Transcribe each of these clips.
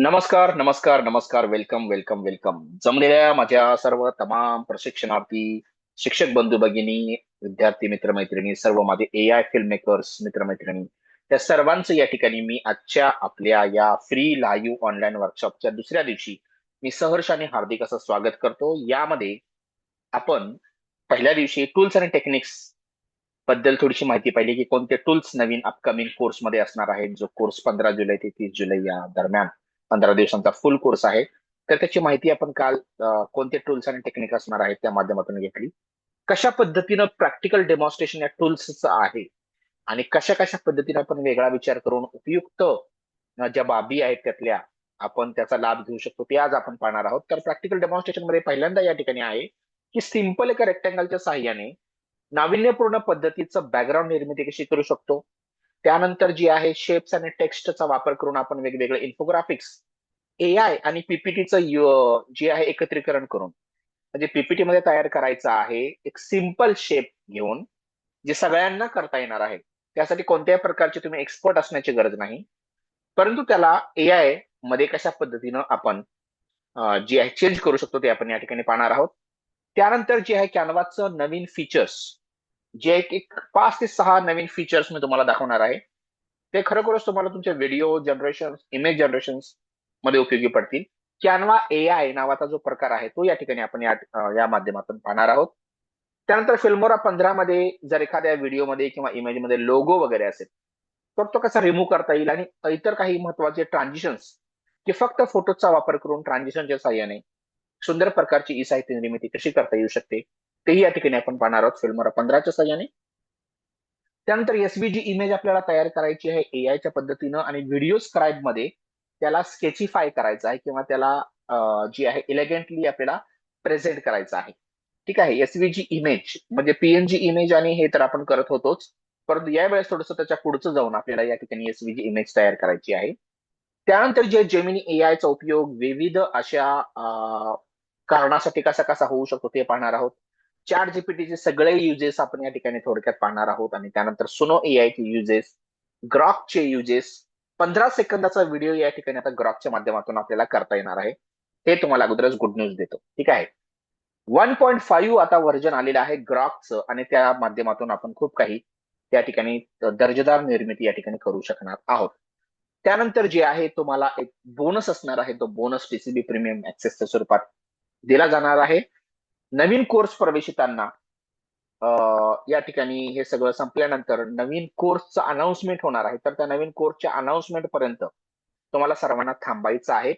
नमस्कार, नमस्कार, नमस्कार. Welcome, welcome, welcome. जमलेल्या माझ्या सर्व तमाम प्रशिक्षणार्थी, शिक्षक बंधू भगिनी, विद्यार्थी मित्र-मैत्रिणी, सर्व माझे एआय फिल्म मेकर्स मित्र-मैत्रिणी, त्या सर्वांचं या ठिकाणी मी आजच्या आपल्या या फ्री लाईव्ह ऑनलाईन वर्कशॉपच्या दुसऱ्या दिवशी मी सहर्ष आणि हार्दिक असं स्वागत करतो. यामध्ये आपण पहिल्या दिवशी टूल्स आणि टेक्निक्स बद्दल थोडीशी माहिती पाहिली, की कोणते टूल्स नवीन अपकमिंग कोर्समध्ये असणार आहेत. जो कोर्स 15 जुलै ते 30 जुलै या दरम्यान 15 दिवसांचा फुल कोर्स आहे. तर त्याची माहिती आपण काल कोणते टूल्स आणि टेक्निक असणार आहेत त्या माध्यमातून घेतली. कशा पद्धतीनं प्रॅक्टिकल डेमॉन्स्ट्रेशन या टूल्सचं आहे आणि कशा कशा पद्धतीने आपण वेगळा विचार करून उपयुक्त ज्या बाबी आहेत त्यातल्या आपण त्याचा लाभ घेऊ शकतो ते आज आपण पाहणार आहोत. तर प्रॅक्टिकल डेमॉन्स्ट्रेशन मध्ये पहिल्यांदा या ठिकाणी आहे की सिंपल एका रेक्टँगलच्या साहाय्याने नाविन्यपूर्ण पद्धतीचं बॅकग्राऊंड निर्मिती कशी करू शकतो. त्यानंतर जी आहे शेप्स आणि टेक्स्टचा वापर करून आपण वेगवेगळे इन्फोग्राफिक्स एआय आणि पीपीटीचं जे आहे एकत्रीकरण करून म्हणजे पीपीटी मध्ये तयार करायचं आहे एक सिंपल शेप घेऊन जे सगळ्यांना करता येणार आहे. त्यासाठी कोणत्याही प्रकारचे तुम्ही एक्सपर्ट असण्याची गरज नाही, परंतु त्याला एआय मध्ये कशा पद्धतीनं आपण जे आहे चेंज करू शकतो ते आपण या ठिकाणी पाहणार आहोत. त्यानंतर जे आहे कॅनव्हाचं नवीन फीचर्स जे एक एक 5 ते 6 नवीन फीचर्स मी तुम्हाला दाखवणार आहे. ते खरोखरच तुम्हाला तुमच्या व्हिडिओ जनरेशन, इमेज जनरेशन मध्ये उपयोगी पडतील. कॅनवा एआय नावाचा जो प्रकार आहे तो या ठिकाणी आपण या माध्यमातून पाहणार आहोत. त्यानंतर फिल्मोरा 15 मध्ये जर एखाद्या व्हिडिओमध्ये किंवा इमेजमध्ये लोगो वगैरे असेल तर तो कसा रिमूव्ह करता येईल आणि इतर काही महत्वाचे ट्रान्झिशन्स की फक्त फोटोचा वापर करून ट्रान्झिशनच्या साह्याने सुंदर प्रकारची ई साहित्य निर्मिती कशी करता येऊ शकते तेही या ठिकाणी आपण पाहणार आहोत फिल्मोरा 15च्या साह्याने. त्यानंतर एसव्हीजी इमेज आपल्याला तयार करायची आहे एआयच्या पद्धतीनं आणि व्हिडिओ स्क्राईब मध्ये त्याला स्केचिफाय करायचं आहे किंवा त्याला जी आहे एलिगंटली आपल्याला प्रेझेंट करायचं आहे. ठीक आहे. एसव्हीजी इमेज म्हणजे पीएनजी इमेज आणि हे तर आपण करत होतोच, परंतु यावेळेस थोडंसं त्याच्या पुढचं जाऊन आपल्याला या ठिकाणी एसव्हीजी इमेज तयार करायची आहे. त्यानंतर जे जेमिनी एआयचा उपयोग विविध अशा कारणासाठी कसा कसा होऊ शकतो ते पाहणार आहोत. चॅट जीपीटीचे सगळे युजेस आपण या ठिकाणी थोडक्यात पाहणार आहोत आणि त्यानंतर सुनो एआयचे युजेस, ग्रॉकचे युजेस, 15 सेकंदाचा व्हिडिओ या ठिकाणी आता ग्रॉकच्या माध्यमातून आपल्याला करता येणार आहे. हे तुम्हाला अगोदरच गुड न्यूज देतो. ठीक आहे. 1.5 आता व्हर्जन आलेलं आहे ग्रॉकचं आणि त्या माध्यमातून आपण खूप काही त्या ठिकाणी दर्जेदार निर्मिती या ठिकाणी करू शकणार आहोत. त्यानंतर जे आहे तुम्हाला एक बोनस असणार आहे. तो बोनस टीसीबी प्रीमियम ऍक्सेसच्या स्वरूपात दिला जाणार आहे. नवीन कोर्स प्रवेशितांना या ठिकाणी हे सगळं संपल्यानंतर नवीन कोर्सचं अनाउन्समेंट होणार आहे. तर त्या नवीन कोर्सच्या अनाउन्समेंट पर्यंत तुम्हाला सर्वांना थांबायचं आहे,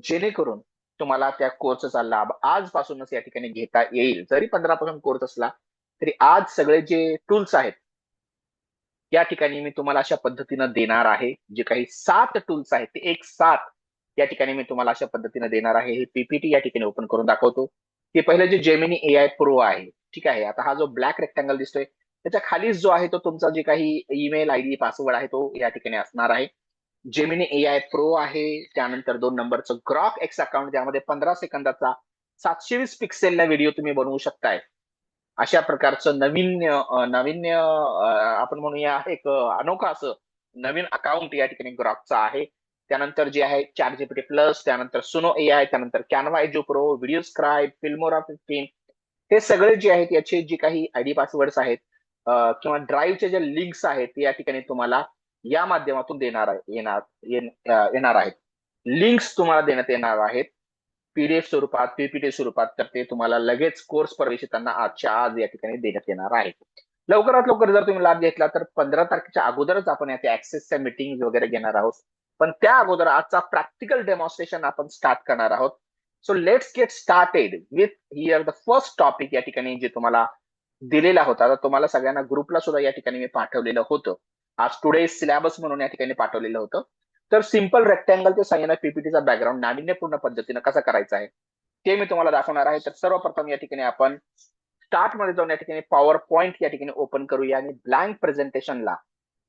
जेणेकरून तुम्हाला त्या कोर्सचा लाभ आजपासूनच या ठिकाणी घेता येईल. जरी 15 पासून कोर्स असला तरी आज सगळे जे टूल्स आहेत या ठिकाणी मी तुम्हाला अशा पद्धतीनं देणार आहे. जे काही 7 टूल्स आहेत ते एक साथ या ठिकाणी मी तुम्हाला अशा पद्धतीने देणार आहे. हे पीपीटी या ठिकाणी ओपन करून दाखवतो. ते पहिलं जे जेमिनी एआय प्रो आहे. ठीक आहे. आता हा जो ब्लॅक रेक्टँगल दिसतोय त्याच्या खालीच जो आहे तो तुमचा जे काही ईमेल आयडी पासवर्ड आहे तो या ठिकाणी असणार आहे. जेमिनी एआय प्रो आहे. त्यानंतर 2 नंबरचं ग्रॉक एक्स अकाउंट ज्यामध्ये 15 सेकंदाचा 720 पिक्सेलला व्हिडिओ तुम्ही बनवू शकताय. अशा प्रकारचं नाविन्य आपण म्हणूया एक अनोखं असं नवीन अकाउंट या ठिकाणी ग्रॉकचं आहे. त्यानंतर जे आहे चॅट जीपीटी प्लस, त्यानंतर सुनो एआय, त्यानंतर Canva azo pro, video scribe, Filmora 15 हे सगळे जे आहेत याचे जे काही आयडी पासवर्ड्स आहेत किंवा ड्राईव्हचे जे लिंक्स आहेत ते या ठिकाणी तुम्हाला या माध्यमातून येणार आहेत. लिंक्स तुम्हाला देण्यात येणार आहेत पीडीएफ स्वरूपात, पीपीटी स्वरूपात. तर ते तुम्हाला लगेच कोर्स प्रवेशितांना आजच्या आज या ठिकाणी देण्यात येणार आहे. लवकरात लवकर जर तुम्ही लाभ घेतला तर 15 तारखेच्या अगोदरच आपण याचे ऍक्सेसच्या मीटिंग वगैरे घेणार आहोत. पण त्या अगोदर आजचा प्रॅक्टिकल डेमॉन्स्ट्रेशन आपण स्टार्ट करणार आहोत. So let's get started with here the first topic या ठिकाणी जे तुम्हाला दिलेला होता. आता तुम्हाला सगळ्यांना ग्रुपला सुद्धा या ठिकाणी मी पाठवलेलं होतं. आज टुडे सिलेबस म्हणून या ठिकाणी पाठवलेलं होतं. तर सिंपल रेक्टँगलच्या साह्याने पीपीटीचा बॅकग्राऊंड नाविन्यपूर्ण पद्धतीने कसा करायचा आहे ते मी तुम्हाला दाखवणार आहे. तर सर्वप्रथम या ठिकाणी आपण स्टार्ट मध्ये जाऊन या ठिकाणी पॉवर पॉईंट या ठिकाणी ओपन करूया आणि ब्लँक प्रेझेंटेशनला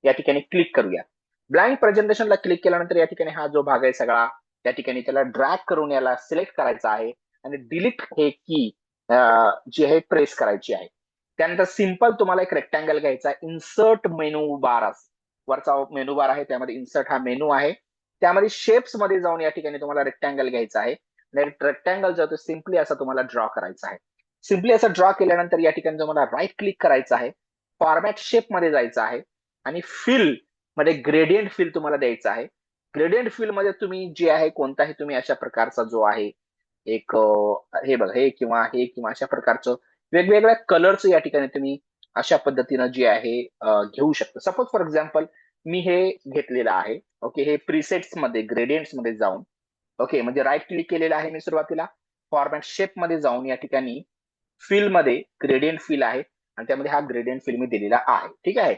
या ठिकाणी क्लिक करूया. ब्लँक प्रेझेंटेशनला क्लिक केल्यानंतर या ठिकाणी हा जो भाग आहे सगळा त्या ठिकाणी त्याला ड्रॅग करून याला सिलेक्ट करायचा आहे आणि डिलीट हे की जी आहे प्रेस करायची आहे. त्यानंतर सिंपल तुम्हाला एक रेक्टँगल घ्यायचा, इन्सर्ट मेनू बार वरचा मेनू बार आहे त्यामध्ये इन्सर्ट हा मेनू आहे. त्यामध्ये शेप्स मध्ये जाऊन या ठिकाणी तुम्हाला रेक्टँगल घ्यायचा आहे. रेक्टँगल जो तो सिम्पली असा तुम्हाला ड्रॉ करायचा आहे. सिम्पली असं ड्रॉ केल्यानंतर या ठिकाणी तुम्हाला राईट क्लिक करायचं आहे, फॉर्मॅट शेप मध्ये जायचं आहे आणि फिल मध्ये ग्रेडियंट फिल तुम्हाला द्यायचं आहे. ग्रेडियंट फिल मध्ये तुम्ही जे आहे कोणताही तुम्ही अशा प्रकारचा जो आहे एक हे बघा हे किंवा अशा प्रकारचं वेगवेगळ्या कलरचं या ठिकाणी तुम्ही अशा पद्धतीनं जे आहे घेऊ शकता. सपोज फॉर एक्झाम्पल मी हे घेतलेलं आहे. ओके, हे प्रिसेट्स मध्ये ग्रेडियंट्स मध्ये जाऊन ओके म्हणजे राईट क्लिक केलेलं आहे मी सुरुवातीला, फॉर्मॅट शेप मध्ये जाऊन या ठिकाणी फिल मध्ये ग्रेडियंट फिल आहे आणि त्यामध्ये हा ग्रेडियंट फिल मी दिलेला आहे. ठीक आहे.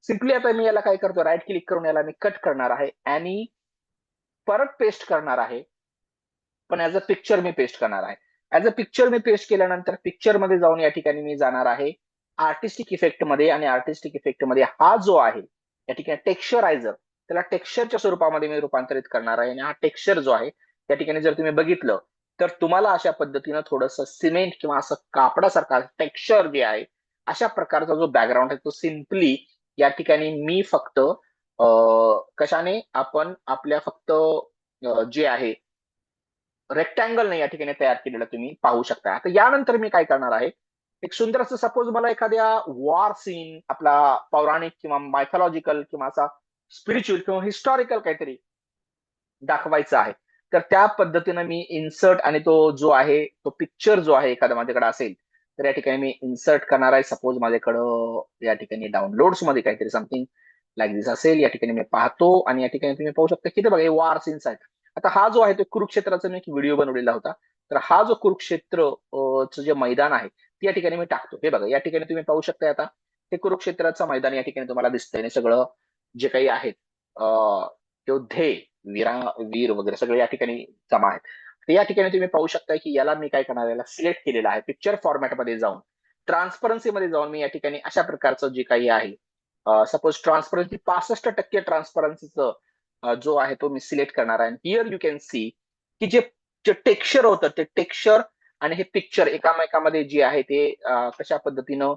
सिम्पली आता मी याला काय करतो, राईट क्लिक करून याला मी कट करणार आहे आणि परत पेस्ट करणार आहे. पण as a picture me paste करणार आहे. As a picture me paste केल्यानंतर पिक्चर मध्ये जाऊन या ठिकाणी मी जाणार आहे आर्टिस्टिक इफेक्ट मध्ये आणि आर्टिस्टिक इफेक्ट मध्ये हा जो आहे या ठिकाणी टेक्स्चरायझर, त्याला टेक्स्चरच्या स्वरूपामध्ये मी रूपांतरित करणार आहे आणि हा टेक्स्चर जो आहे त्या ठिकाणी जर तुम्ही बघितलं तर तुम्हाला अशा पद्धतीनं थोडस सिमेंट किंवा असं कापडासारखा टेक्स्चर जे आहे अशा प्रकारचा जो बॅकग्राऊंड आहे तो सिम्पली या ठिकाणी मी फक्त कशाने आपण आपल्या फक्त जे आहे रेक्टँगल या ठिकाणी तयार केलेलं तुम्ही पाहू शकता. आता यानंतर मी काय करणार आहे, एक सुंदर असं सपोज मला एखाद्या वॉर सीन आपला पौराणिक किंवा मायथॉलॉजिकल किंवा असा स्पिरिच्युअल किंवा हिस्टॉरिकल काहीतरी दाखवायचा आहे. तर त्या पद्धतीनं मी इन्सर्ट आणि तो जो आहे तो पिक्चर जो आहे एखादा माझ्याकडे असेल तर या ठिकाणी मी इन्सर्ट करणार आहे. सपोज माझ्याकडं या ठिकाणी डाउनलोड्स मध्ये काहीतरी समथिंग लाईक दिस असेल, या ठिकाणी मी पाहतो आणि या ठिकाणी तुम्ही पाहू शकता की ते बघा हे वॉर सीन्स आहेत. आता हा जो आहे तो कुरुक्षेत्राचा मी एक व्हिडिओ बनवलेला होता. तर हा जो कुरुक्षेत्र चं जे मैदान आहे ते या ठिकाणी मी टाकतो. हे बघा या ठिकाणी तुम्ही पाहू शकता आता हे कुरुक्षेत्राचं मैदान या ठिकाणी तुम्हाला दिसतंय आणि सगळं जे काही आहेत योद्धे वीर वगैरे सगळे या ठिकाणी जमा आहेत. तर या ठिकाणी तुम्ही पाहू शकता की याला मी काय करणार, याला सिलेक्ट केलेलं आहे. पिक्चर फॉर्मॅटमध्ये जाऊन ट्रान्सपरन्सी मध्ये जाऊन मी या ठिकाणी अशा प्रकारचं जे काही आहे सपोज ट्रान्सपरन्सी 65% ट्रान्सपरन्सीचं जो आहे तो मी सिलेक्ट करणार आहे. हिअर यू कॅन सी की जे जे टेक्स्चर होतं ते टेक्स्चर आणि हे पिक्चर एकामेकामध्ये जे आहे ते कशा पद्धतीनं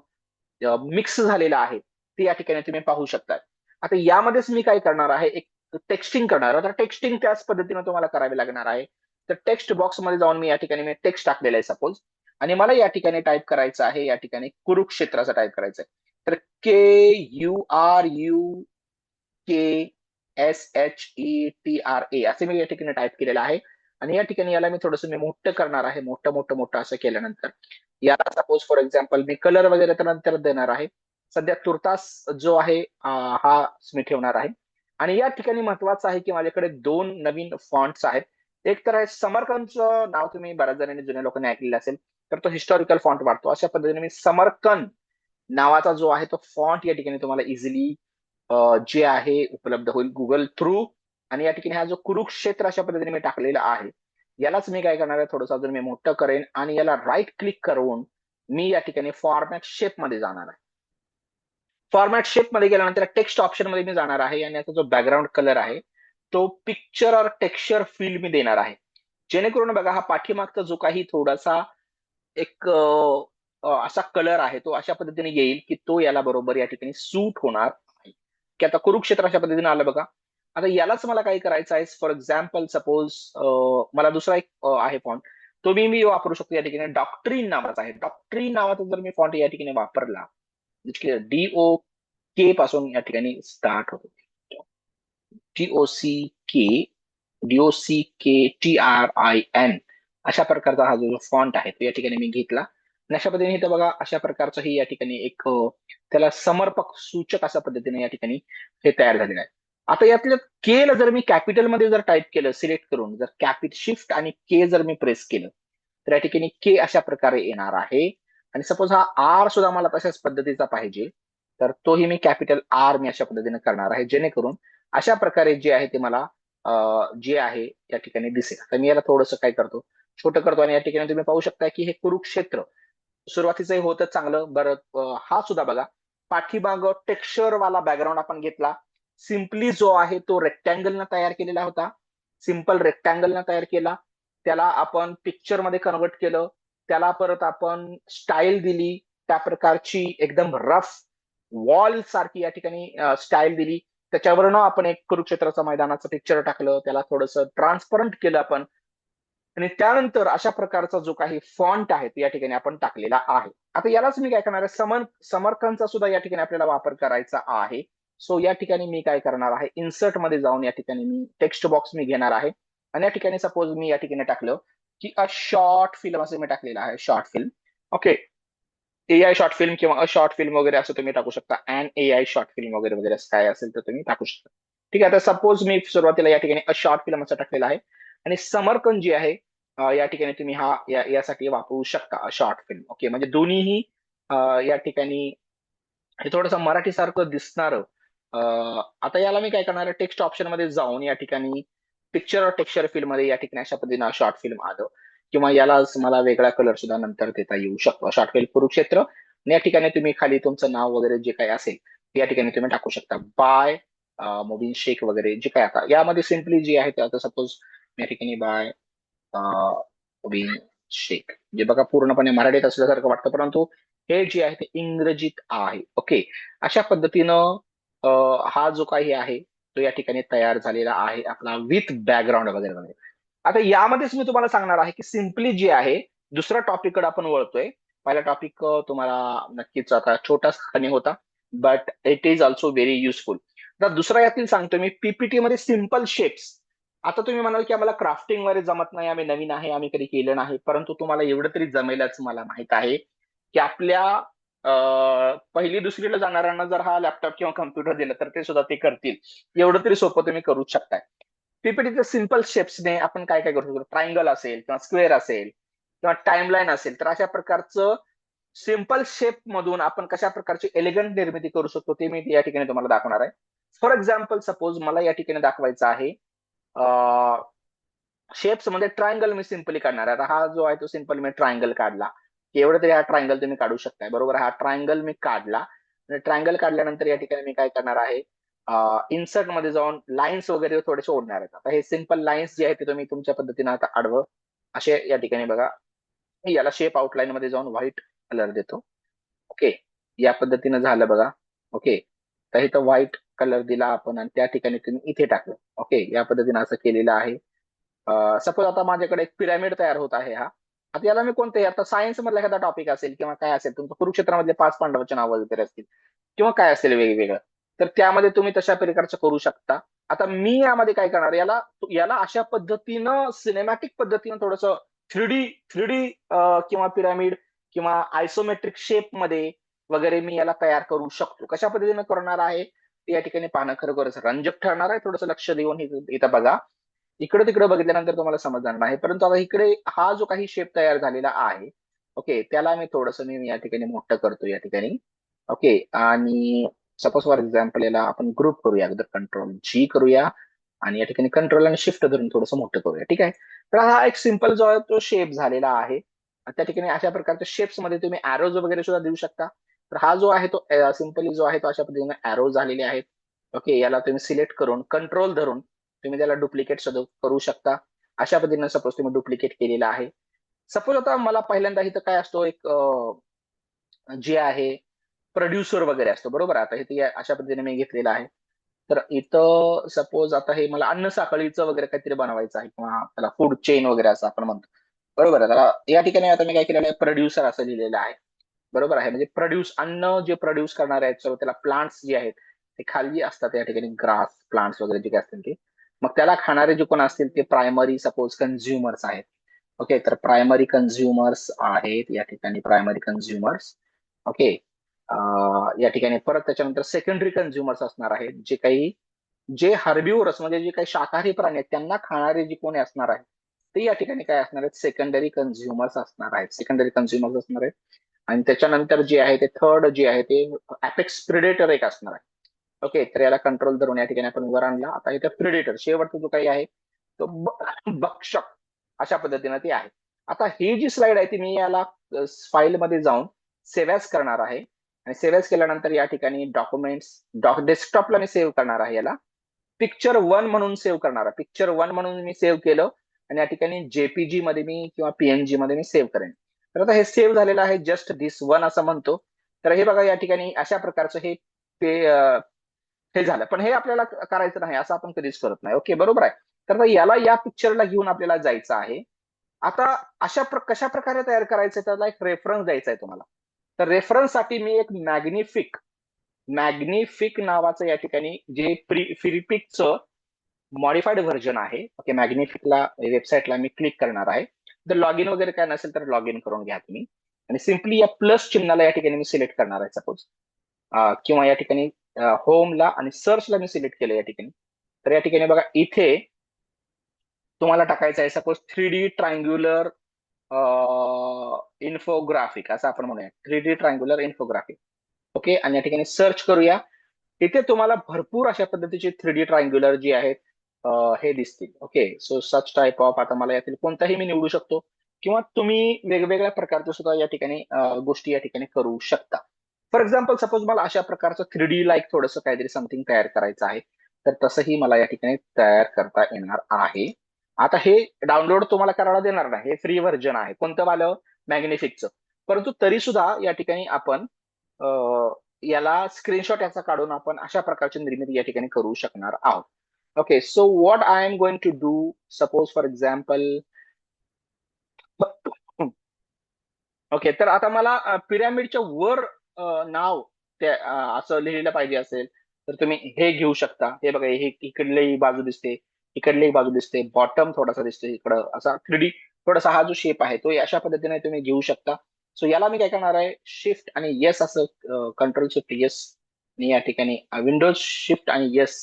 मिक्स झालेलं आहे ते या ठिकाणी तुम्ही पाहू शकता. आता यामध्येच मी काय करणार आहे, एक टेक्स्टिंग करणार आहे. तर टेक्स्टिंग त्याच पद्धतीनं तुम्हाला करावी लागणार आहे. तर टेक्स्ट बॉक्स मध्ये जाऊन मी या ठिकाणी मी टेक्स्ट टाकलेलं आहे सपोज आणि मला या ठिकाणी टाईप करायचं आहे, या ठिकाणी कुरुक्षेत्राचं टाईप करायचं आहे. तर KURUKSHETRA असे मी या ठिकाणी टाईप केलेलं आहे आणि या ठिकाणी याला मी थोडंसं मी मोठं करणार आहे. मोठं मोठं मोठं असं केल्यानंतर याला suppose for example me colour वगैरे तर नंतर देणार आहे. सध्या तुर्तास जो आहे हा मी ठेवणार आहे आणि या ठिकाणी महत्वाचं आहे की माझ्याकडे 2 नवीन फॉन्ट्स आहेत. एक तर आहे समरकंदचं नाव तुम्ही बऱ्याच जणांनी जुन्या लोकांनी ऐकलेलं असेल, तर तो हिस्टॉरिकल फॉन्ट वाटतो. अशा पद्धतीने मी समरकंद नावाचा जो आहे तो फॉन्ट या ठिकाणी तुम्हाला इझिली जे आहे उपलब्ध होईल गुगल थ्रू आणि या ठिकाणी हा जो कुरुक्षेत्र अशा पद्धतीने मी टाकलेला आहे यालाच मी काय करणार आहे, थोडंसं अजून मी मोठं करेन आणि याला राईट क्लिक करून मी या ठिकाणी फॉर्मॅट शेप मध्ये जाणार आहे. फॉर्मॅट शेप मध्ये गेल्यानंतर टेक्स्ट ऑप्शन मध्ये मी जाणार आहे आणि याचा जो बॅकग्राऊंड कलर आहे तो पिक्चर और टेक्स्चर फील मी देणार आहे. जेणेकरून बघा हा पाठीमागचा जो काही थोडासा एक असा कलर आहे तो अशा पद्धतीने येईल की तो याला बरोबर या ठिकाणी सूट होणार आहे. की आता कुरुक्षेत्र अशा पद्धतीने आलं बघा. आता यालाच मला काय करायचं आहे, फॉर एक्झाम्पल सपोज मला दुसरा एक आहे फॉन्ट तो मी वापरू शकतो. या ठिकाणी डॉक्ट्रीन नावाचा आहे. डॉक्ट्रीन नावाचा जर मी फॉन्ट या ठिकाणी वापरला DOK पासून या ठिकाणी स्टार्ट होतो. DOCKTRIN अशा प्रकारचा हा जो फॉन्ट आहे तो या ठिकाणी मी घेतला आणि अशा पद्धतीने इथं बघा अशा प्रकारचं ही या ठिकाणी एक त्याला समर्पक सूचक अशा पद्धतीने या ठिकाणी हे तयार झालेलं आहे. आता यातल्या के ला जर मी कॅपिटल मध्ये जर टाईप केलं सिलेक्ट करून जर शिफ्ट आणि के जर मी प्रेस केलं तर या ठिकाणी के अशा प्रकारे येणार आहे आणि सपोज हा आर सुद्धा मला तशाच पद्धतीचा पाहिजे तर तोही मी कॅपिटल आर मी अशा पद्धतीने करणार आहे जेणेकरून अशा प्रकारे जे आहे ते मला जे आहे या ठिकाणी दिसेल. तर मी याला थोडंसं काय करतो, छोटं करतो आणि या ठिकाणी तुम्ही पाहू शकता की हे कुरुक्षेत्र सुरुवातीचं होतं चांगलं बरं हा सुद्धा बघा पाठीमाग टेक्स्चर वाला बॅकग्राऊंड आपण घेतला. सिम्पली जो आहे तो रेक्टँगलनं तयार केलेला होता. सिम्पल रेक्टँगलनं तयार केला. त्याला आपण पिक्चर मध्ये कन्वर्ट केलं. त्याला परत आपण स्टाईल दिली त्या प्रकारची एकदम रफ वॉल सारखी या ठिकाणी स्टाईल दिली त्याच्यावरनं आपण एक कुरुक्षेत्राचं मैदानाचं पिक्चर टाकलं, त्याला थोडंसं ट्रान्सपरंट केलं आपण, आणि त्यानंतर अशा प्रकारचा जो काही फॉन्ट आहे तो या ठिकाणी आपण टाकलेला आहे. आता यालाच मी काय करणार आहे, समर्थनचा सुद्धा या ठिकाणी आपल्याला वापर करायचा आहे. सो या ठिकाणी मी काय करणार आहे, इन्सर्ट मध्ये जाऊन या ठिकाणी मी टेक्स्ट बॉक्स मी घेणार आहे, आणि या ठिकाणी सपोज मी या ठिकाणी टाकलं की अ शॉर्ट फिल्म असं मी टाकलेलं आहे, short film. Okay. AI short film किंवा अ शॉर्ट फिल्म वगैरे असं तुम्ही टाकू शकता, अँड एआय शॉर्ट फिल्म वगैरे वगैरे असं काय असेल तर तुम्ही टाकू शकता. ठीक आहे. आता सपोज मी सुरुवातीला या ठिकाणी अ शॉर्ट फिल्म असं टाकलेलं आहे, आणि समरकन जी आहे या ठिकाणी तुम्ही यासाठी वापरू शकता शॉर्ट फिल्म. ओके, म्हणजे दोन्हीही या ठिकाणी हे थोडंसं मराठीसारखं दिसणारं. आता याला मी काय करणार आहे, टेक्स्ट ऑप्शन मध्ये जाऊन या ठिकाणी पिक्चर और टेक्स्चर फिल्म मध्ये या ठिकाणी अशा पद्धतीनं शॉर्ट फिल्म आलं, किंवा याला मला वेगळा कलर सुद्धा नंतर देता येऊ शकतो. शॉर्ट फिल्म कुरुक्षेत्र, आणि या ठिकाणी तुम्ही खाली तुमचं नाव वगैरे जे काही असेल ते या ठिकाणी तुम्ही टाकू शकता. बाय मोबिन शेख वगैरे जे काय, आता यामध्ये सिम्पली जे आहे ते, आता सपोज या ठिकाणी बाय मोबिन शेख, जे बघा पूर्णपणे मराठीत असल्यासारखं वाटतं, परंतु हे जे आहे ते इंग्रजीत आहे. ओके. अशा पद्धतीनं हा जो काही आहे तो या ठिकाणी तयार झालेला आहे आपला, विथ बॅकग्राऊंड वगैरे वगैरे. आता यामध्येच मी तुम्हाला सांगणार आहे की सिम्पली जे आहे, दुसऱ्या टॉपिक कडे आपण वळतोय. पहिला टॉपिक तुम्हाला नक्कीच आता छोटाच होता, but it is also very useful. आता दुसरा यातील सांगतो मी, पीपीटी मध्ये सिम्पल शेप्स. आता तुम्ही म्हणाल की आम्हाला क्राफ्टिंग वगैरे जमत नाही, आम्ही नवीन आहे, आम्ही कधी केलं नाही, परंतु तुम्हाला एवढं तरी जमेलच मला माहित आहे की आपल्या पहिली दुसरीला जाणाऱ्यांना जर हा लॅपटॉप किंवा कम्प्युटर दिला तर ते सुद्धा ते करतील. एवढं तरी सोपं तुम्ही करू शकताय. पीपीटीच्या सिम्पल शेप्सने आपण काय काय करू शकतो, ट्रायंगल असेल किंवा स्क्वेअर असेल किंवा टाइमलाईन असेल, तर अशा प्रकारचं सिम्पल शेप मधून आपण कशा प्रकारची एलिगंट निर्मिती करू शकतो ते मी या ठिकाणी तुम्हाला दाखवणार आहे. फॉर एक्झाम्पल सपोज मला या ठिकाणी दाखवायचं आहे शेप्स मध्ये ट्रायंगल मी सिम्पली काढणार आहे. आता हा जो आहे तो सिम्पल मी ट्रायंगल काढला, एवढं तरी हा ट्रायंगल तुम्ही काढू शकताय, बरोबर. हा ट्रायंगल मी काढला, आणि ट्रायंगल काढल्यानंतर या ठिकाणी मी काय करणार आहे, इन्सर्ट मध्ये जाऊन लाईन्स वगैरे थोडेसे ओढणार आहेत. आता हे सिम्पल लाईन्स जे आहेत ते तुम्ही तुमच्या पद्धतीने आता आडवं असे या ठिकाणी बघा, मी याला शेप आउटलाईन मध्ये जाऊन व्हाईट कलर देतो. ओके, या पद्धतीनं झालं बघा. ओके, तर इथं व्हाईट कलर दिला आपण, आणि त्या ठिकाणी तुम्ही इथे टाकलं. ओके, या पद्धतीने असं केलेलं आहे. सपोज आता माझ्याकडे एक पिरामिड तयार होत आहे हा. आता याला मी कोणते, आता सायन्स मधला एखादा टॉपिक असेल किंवा काय असेल, तुमचं कुरुक्षेत्रामधले 5 पांडवांचे नाव वगैरे असतील किंवा काय असेल वेगवेगळं, तर त्यामध्ये तुम्ही तशा प्रकारचं करू शकता. आता मी यामध्ये काय करणार, याला याला अशा पद्धतीनं सिनेमॅटिक पद्धतीनं थोडंसं थ्री डी किंवा पिरामिड किंवा आयसोमेट्रिक शेप मध्ये वगैरे मी याला तयार करू शकतो. कशा पद्धतीनं करणार आहे ते या ठिकाणी पाहणं खरोखरच रंजक ठरणार आहे. थोडंसं लक्ष देऊन इथं बघा. इकडे तिकडे बघितल्यानंतर तुम्हाला समजणार नाही, परंतु आता इकडे हा जो काही शेप तयार झालेला आहे, ओके, त्याला मी थोडस मी या ठिकाणी मोठं करतो या ठिकाणी. ओके, आणि सपोज फॉर एक्झाम्पल याला आपण ग्रुप करूया, अगोदर कंट्रोल जी करूया, आणि या ठिकाणी कंट्रोल आणि शिफ्ट धरून थोडंसं मोठं करूया. ठीक आहे. तर हा एक सिम्पल जो आहे तो शेप झालेला आहे. त्या ठिकाणी अशा प्रकारच्या शेप्स मध्ये तुम्ही अॅरोज वगैरे सुद्धा देऊ शकता. तर हा जो आहे तो सिम्पली जो आहे तो अशा पद्धतीने अॅरो झालेले आहेत. ओके, याला तुम्ही सिलेक्ट करून कंट्रोल धरून तुम्ही त्याला डुप्लिकेट सुद्धा करू शकता. अशा पद्धतीने सपोज तुम्ही डुप्लिकेट केलेला आहे. सपोज आता मला पहिल्यांदा इथं काय असतो, एक जे आहे प्रोड्युसर वगैरे असतो, बरोबर. आता हे अशा पद्धतीने मी घेतलेलं आहे. तर इथं सपोज आता हे मला अन्न साखळीचं वगैरे काहीतरी बनवायचं आहे, किंवा त्याला फूड चेन वगैरे असं आपण म्हणतो, बरोबर आहे. तर या ठिकाणी आता मी काय केलेलं आहे, प्रोड्युसर असं लिहिलेलं आहे, बरोबर आहे. म्हणजे अन्न जे प्रोड्यूस करणार आहेत, so त्याला प्लांट्स जे आहेत ते खाली असतात या ठिकाणी, ग्रास प्लांट्स वगैरे जे काही असतील ते. मग त्याला खाणारे जे कोण असतील ते प्रायमरी सपोज कन्झ्युमर्स आहेत. ओके, तर प्रायमरी कन्झ्युमर्स आहेत या ठिकाणी, प्रायमरी कन्झ्युमर्स. ओके, या ठिकाणी परत त्याच्यानंतर सेकंडरी कन्झ्युमर्स असणार आहेत, जे हर्बिव्हरस म्हणजे जे काही शाकाहारी प्राणी आहेत त्यांना खाणारे जे कोणी असणार आहेत ते या ठिकाणी काय असणार आहेत, सेकंडरी कन्झ्युमर्स असणार आहेत, सेकंडरी कन्झ्युमर्स असणार आहेत. आणि त्याच्यानंतर जे आहे ते थर्ड जे आहे ते अपेक्स प्रिडेटर एक असणार आहे. ओके, तर याला कंट्रोल धरून या ठिकाणी आपण वर आणला. आता इथे प्रिडेटर शेवटचा जो काही आहे तो भक्षक अशा पद्धतीने ती आहे. आता ही जी स्लाइड आहे ती मी याला फाईल मध्ये जाऊन सेव्ह ॲज करणार आहे, आणि सेव्ह ॲज केल्यानंतर या ठिकाणी डॉक्युमेंट्स डेस्कटॉपला मी सेव्ह करणार आहे. याला पिक्चर 1 म्हणून सेव्ह करणार आहे. पिक्चर 1 म्हणून मी सेव्ह केलं, आणि या ठिकाणी जेपीजी मध्ये मी किंवा पीएनजी मध्ये मी सेव्ह करेन. तर आता हे सेव्ह झालेलं आहे, जस्ट दिस वन असं म्हणतो. तर हे बघा या ठिकाणी अशा प्रकारचं हे हे झालं. पण हे आपल्याला करायचं नाही, असं आपण कधीच करत नाही. ओके, बरोबर आहे. तर आता याला या पिक्चरला घेऊन आपल्याला जायचं आहे. आता कशा प्रकारे तयार करायचं, त्याला एक रेफरन्स द्यायचा आहे तुम्हाला. तर रेफरन्ससाठी मी एक मॅग्निफिक नावाचं या ठिकाणी जे फिरिपिकचं मॉडिफाईड व्हर्जन आहे. ओके, मॅग्निफिकला वेबसाईटला मी क्लिक करणार आहे. जर लॉग इन वगैरे काय नसेल तर लॉग इन करून घ्या तुम्ही. आणि सिम्पली या प्लस चिन्हाला या ठिकाणी मी सिलेक्ट करणार आहे सपोज, किंवा या ठिकाणी होमला आणि सर्चला मी सिलेक्ट केलं या ठिकाणी. तर या ठिकाणी बघा, इथे तुम्हाला टाकायचं आहे सपोज 3D ट्रायंग्युलर इन्फोग्राफिक, असं आपण म्हणूया, 3D ट्रायंग्युलर इन्फोग्राफिक. ओके, आणि या ठिकाणी सर्च करूया. तिथे तुम्हाला भरपूर अशा पद्धतीचे 3D ट्रायंग्युलर जे आहेत हे दिसतील. Okay, so such type of, आता मला यातील कोणताही मी निवडू शकतो, किंवा तुम्ही वेगवेगळ्या प्रकारचे सुद्धा या ठिकाणी गोष्टी या ठिकाणी करू शकता. फॉर एक्झाम्पल, सपोज मला अशा प्रकारचं 3D लाईक थोडंसं काहीतरी समथिंग तयार करायचं आहे, तर तसंही मला या ठिकाणी तयार करता येणार आहे. आता हे डाउनलोड तुम्हाला करायला देणार नाही, हे फ्री व्हर्जन आहे. कोणतं वालं? मॅग्निफिकचं. परंतु तरी सुद्धा या ठिकाणी आपण याला स्क्रीनशॉट याचा काढून आपण अशा प्रकारची निर्मिती या ठिकाणी करू शकणार आहोत. Okay, so what I am going to do, suppose for example, okay, तर आता मला पिरामिडच्या वर नाव ते असं लिहिलं पाहिजे असेल, तर तुम्ही हे घेऊ शकता. हे बघा, हे इकडली बाजू दिसते, इकडली बाजू दिसते, बॉटम थोडासा दिसते इकडं, असा 3D थोडासा हा जो शेप आहे तो अशा पद्धतीने तुम्ही घेऊ शकता. सो याला मी काय करणार आहे, शिफ्ट आणि येस असं, कंट्रोल शिफ्ट येस मी या ठिकाणी, विंडोज शिफ्ट आणि येस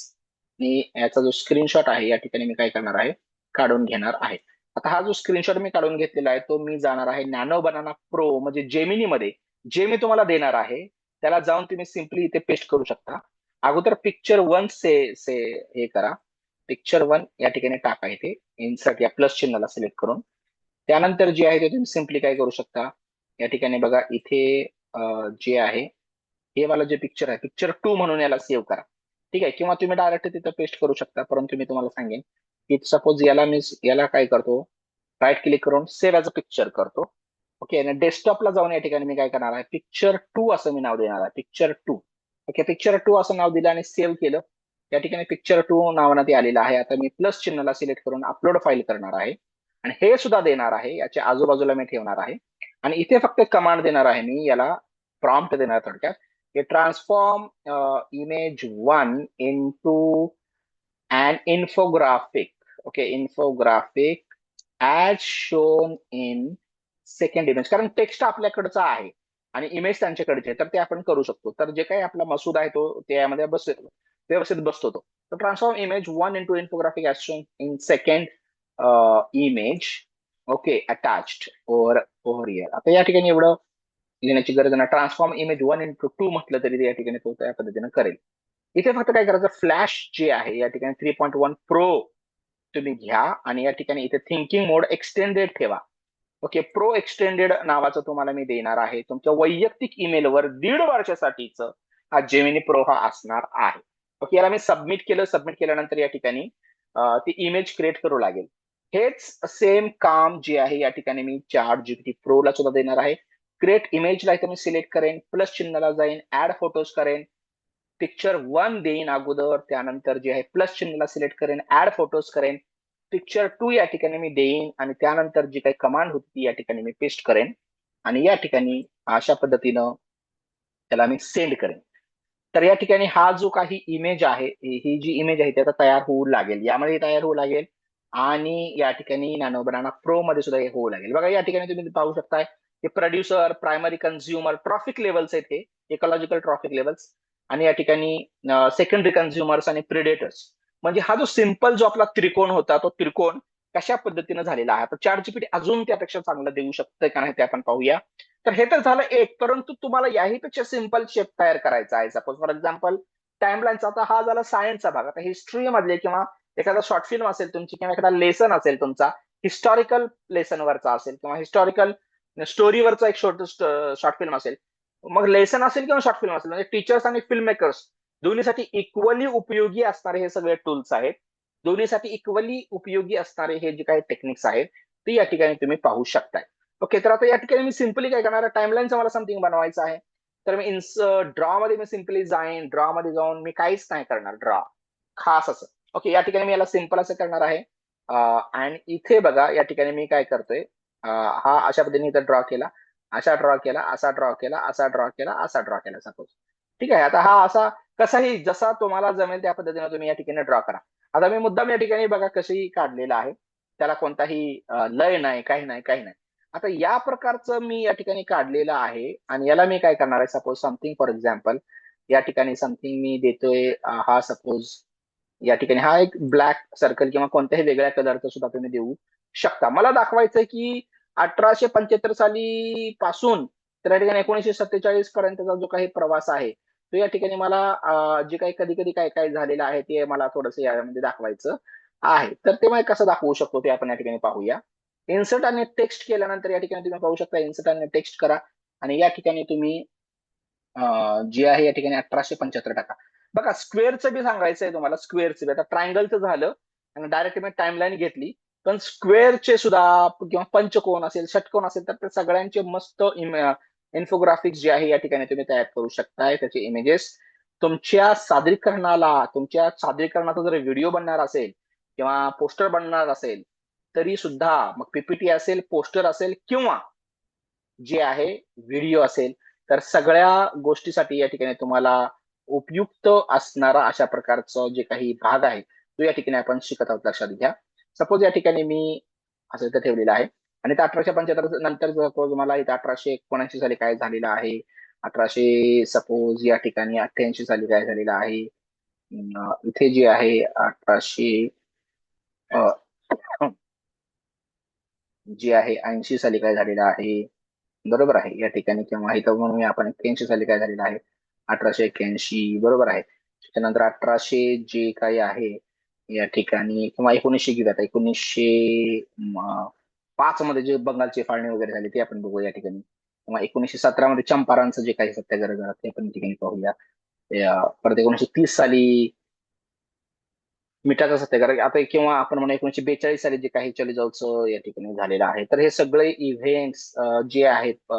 मी याचा जो स्क्रीनशॉट आहे या ठिकाणी मी काय करणार आहे, काढून घेणार आहे. आता हा जो स्क्रीनशॉट मी काढून घेतलेला आहे तो मी जाणार आहे नॅनो बनाना प्रो म्हणजे जेमिनी मध्ये, जे मी तुम्हाला देणार आहे त्याला जाऊन तुम्ही सिम्पली इथे पेस्ट करू शकता. अगोदर पिक्चर वन से हे करा, पिक्चर वन या ठिकाणी टाका, इथे इन्सर्ट या प्लस चिन्हाला सिलेक्ट करून. त्यानंतर जे आहे ते तुम्ही सिम्पली काय करू शकता, या ठिकाणी बघा इथे जे आहे हे वाला जे पिक्चर आहे, पिक्चर टू म्हणून याला सेव्ह करा. ठीक आहे, किंवा तुम्ही डायरेक्ट तिथं पेस्ट करू शकता. परंतु मी तुम्हाला सांगेन की सपोज याला मी याला काय करतो, राईट क्लिक करून सेव्ह ॲज अ पिक्चर करतो. ओके, आणि डेस्कटॉपला जाऊन या ठिकाणी मी काय करणार आहे, पिक्चर टू असं मी नाव देणार आहे, picture two. Okay, picture two असं नाव दिलं आणि सेव्ह केलं. या ठिकाणी पिक्चर टू नावानं ते आलेलं आहे. आता मी प्लस चिन्हाला सिलेक्ट करून अपलोड फाईल करणार आहे आणि हे सुद्धा देणार आहे, याच्या आजूबाजूला मी ठेवणार आहे. आणि इथे फक्त कमांड देणार आहे मी याला, प्रॉम्प्ट देणार थोडक्यात, हे transform image one into an infographic. Okay, infographic as shown in second image, कारण टेक्स्ट आपल्याकडचं आहे आणि इमेज त्यांच्याकडचे आहे, तर ते आपण करू शकतो. तर जे काही आपला मसूद आहे तो त्यामध्ये व्यवस्थित बसतो तो. तर transform image one into infographic as shown in second image. Okay, attached over here. आता या ठिकाणी एवढं लिहिण्याची गरज नाही. Transform image one into two म्हटलं तरी ते या ठिकाणी तो त्या पद्धतीने करेल. इथे फक्त काय करायचं, फ्लॅश जे आहे या ठिकाणी 3.1 प्रो तुम्ही घ्या आणि या ठिकाणी इथे थिंकिंग मोड एक्सटेंडेड ठेवा. ओके, प्रो एक्सटेंडेड नावाचं तुम्हाला मी देणार आहे. तुमच्या वैयक्तिक ईमेलवर 1.5 वर्षासाठीच हा जेमिनी प्रो हा असणार आहे. ओके, याला मी सबमिट केलं. सबमिट केल्यानंतर या ठिकाणी ती इमेज क्रिएट करू लागेल. हेच सेम काम जे आहे या ठिकाणी मी चॅट जीपीटी प्रोला सुद्धा देणार आहे. क्रिएट इमेजला इथे मी सिलेक्ट करेन, प्लस चिन्हाला जाईन, ऍड फोटोज करेन, पिक्चर वन देईन अगोदर, त्यानंतर जे आहे प्लस चिन्हाला सिलेक्ट करेन, ऍड फोटोज करेन, पिक्चर टू या ठिकाणी मी देईन आणि त्यानंतर जी काही कमांड होती ती या ठिकाणी मी पेस्ट करेन आणि या ठिकाणी अशा पद्धतीनं त्याला मी सेंड करेन. तर या ठिकाणी हा जो काही इमेज आहे, ही जी इमेज आहे ती आता तयार होऊ लागेल, यामध्ये तयार होऊ लागेल आणि या ठिकाणी नॅनो बनाना प्रो मध्ये सुद्धा हे होऊ लागेल. बघा या ठिकाणी तुम्ही पाहू शकताय की producer, primary consumer, trophic levels आहेत, हे इकॉलॉजिकल ट्रॉफिक लेवल्स, आणि या ठिकाणी सेकंडरी कन्झ्युमर्स आणि प्रिडेटर्स. म्हणजे हा जो सिंपल जो आपला त्रिकोण होता तो त्रिकोण कशा पद्धतीने झालेला आहे. तर चॅट जीपीटी अजून त्यापेक्षा चांगलं देऊ शकतं का नाही ते आपण पाहूया. तर हे तर झालं एक, परंतु तुम्हाला याहीपेक्षा सिंपल शेप तयार करायचा आहे. सपोज फॉर एक्झाम्पल टाइमलाईनचा, आता हा झाला सायन्सचा भाग. आता हिस्ट्री मधले किंवा एखादा शॉर्ट फिल्म असेल तुमची किंवा एखादा लेसन असेल तुमचा, हिस्टॉरिकल लेसनवरचा असेल किंवा हिस्टॉरिकल स्टोरीवरचा एक शॉर्ट फिल्म असेल, मग लेसन असेल किंवा शॉर्ट फिल्म असेल, म्हणजे टीचर्स आणि फिल्म मेकर्स दोन्हीसाठी इक्वली उपयोगी असणारे हे सगळे टूल्स आहेत. दोन्हीसाठी इक्वली उपयोगी असणारे हे जे काही टेक्निक्स आहेत ते या ठिकाणी तुम्ही पाहू शकताय. ओके, तर आता या ठिकाणी मी सिंपली काय करणार आहे, टाइमलाईनचं मला समथिंग बनवायचं आहे. तर मी ड्रॉ मध्ये मी सिम्पली जाईन, ड्रॉ मध्ये जाऊन मी काहीच नाही करणार, ड्रॉ खास असं. ओके, या ठिकाणी मी याला सिम्पल असं करणार आहे. आणि इथे बघा या ठिकाणी मी काय करतोय, हा अशा पद्धतीने इथं ड्रॉ केला, असा ड्रॉ केला, असा ड्रॉ केला, असा ड्रॉ केला, असा ड्रॉ केला सपोज. ठीक आहे, आता हा असा कसाही जसा तुम्हाला जमेल त्या पद्धतीने तुम्ही या ठिकाणी ड्रॉ करा. आता मी मुद्दाम या ठिकाणी बघा कशी काढलेला आहे, त्याला कोणताही लय नाही, काही नाही, काही नाही. आता या प्रकारचं मी या ठिकाणी काढलेलं आहे आणि याला मी काय करणार आहे, सपोज समथिंग फॉर एक्झाम्पल या ठिकाणी समथिंग मी देतोय, हा सपोज या ठिकाणी हा एक ब्लॅक सर्कल किंवा कोणत्याही वेगळ्या कलरचा सुद्धा तुम्ही देऊ शकता. मला दाखवायचंय की 1875 साली पासून तर या ठिकाणी 1947 पर्यंतचा जो काही प्रवास आहे तो या ठिकाणी मला जे काही कधी कधी काय काय झालेलं आहे ते मला थोडंसं यामध्ये दाखवायचं आहे. तर ते मग कसं दाखवू शकतो ते आपण या ठिकाणी पाहूया. इन्सर्ट आणि टेक्स्ट केल्यानंतर या ठिकाणी तुम्ही पाहू शकता, इन्सर्ट आणि टेक्स्ट करा आणि या ठिकाणी तुम्ही जी आहे या ठिकाणी 1875 टाका. बघा स्क्वेअरचं बी सांगायचंय तुम्हाला, स्क्वेअरचं बी आता ट्रायंगलचं झालं आणि डायरेक्ट मी टाइमलाईन घेतली, पण स्क्वेअरचे सुद्धा किंवा पंचकोन असेल, षटकोन असेल, तर ते सगळ्यांचे मस्त इन्फोग्राफिक्स जे आहे या ठिकाणी तुम्ही तयार करू शकताय. त्याचे इमेजेस तुमच्या सादरीकरणाचा जर व्हिडिओ बनणार असेल किंवा पोस्टर बनणार असेल तरी सुद्धा, मग पीपीटी असेल, पोस्टर असेल किंवा जे आहे व्हिडिओ असेल, तर सगळ्या गोष्टीसाठी या ठिकाणी तुम्हाला उपयुक्त असणारा अशा प्रकारचं जे काही भाग आहे तो या ठिकाणी आपण शिकत आहोत. लक्षात घ्या, सपोज या ठिकाणी मी असं इथं ठेवलेलं आहे आणि 1875 नंतर सपोज मला इथं 1879 साली काय झालेलं आहे, 1800 सपोज या ठिकाणी 88 साली काय झालेलं आहे, इथे जे आहे 1800 जे आहे 80 साली काय झालेलं आहे, बरोबर आहे या ठिकाणी, किंवा इथं म्हणूया आपण 81 साली काय झालेलं आहे, 1881 बरोबर आहे. त्यानंतर 1800 जे काही आहे या ठिकाणी, किंवा 1900 घेऊयात, 1905 मध्ये जे बंगालची फाळणी वगैरे झाली ते आपण बघूया या ठिकाणी, किंवा 1917 मध्ये चंपारणचं जे काही सत्याग्रह झाला ते आपण या ठिकाणी पाहूया. परत 1930 साली मिठाचा सत्याग्रह, आता किंवा आपण म्हणूया 1942 साली जे काही चलेजावचं या ठिकाणी झालेलं आहे. तर हे सगळे इव्हेंट्स जे आहेत,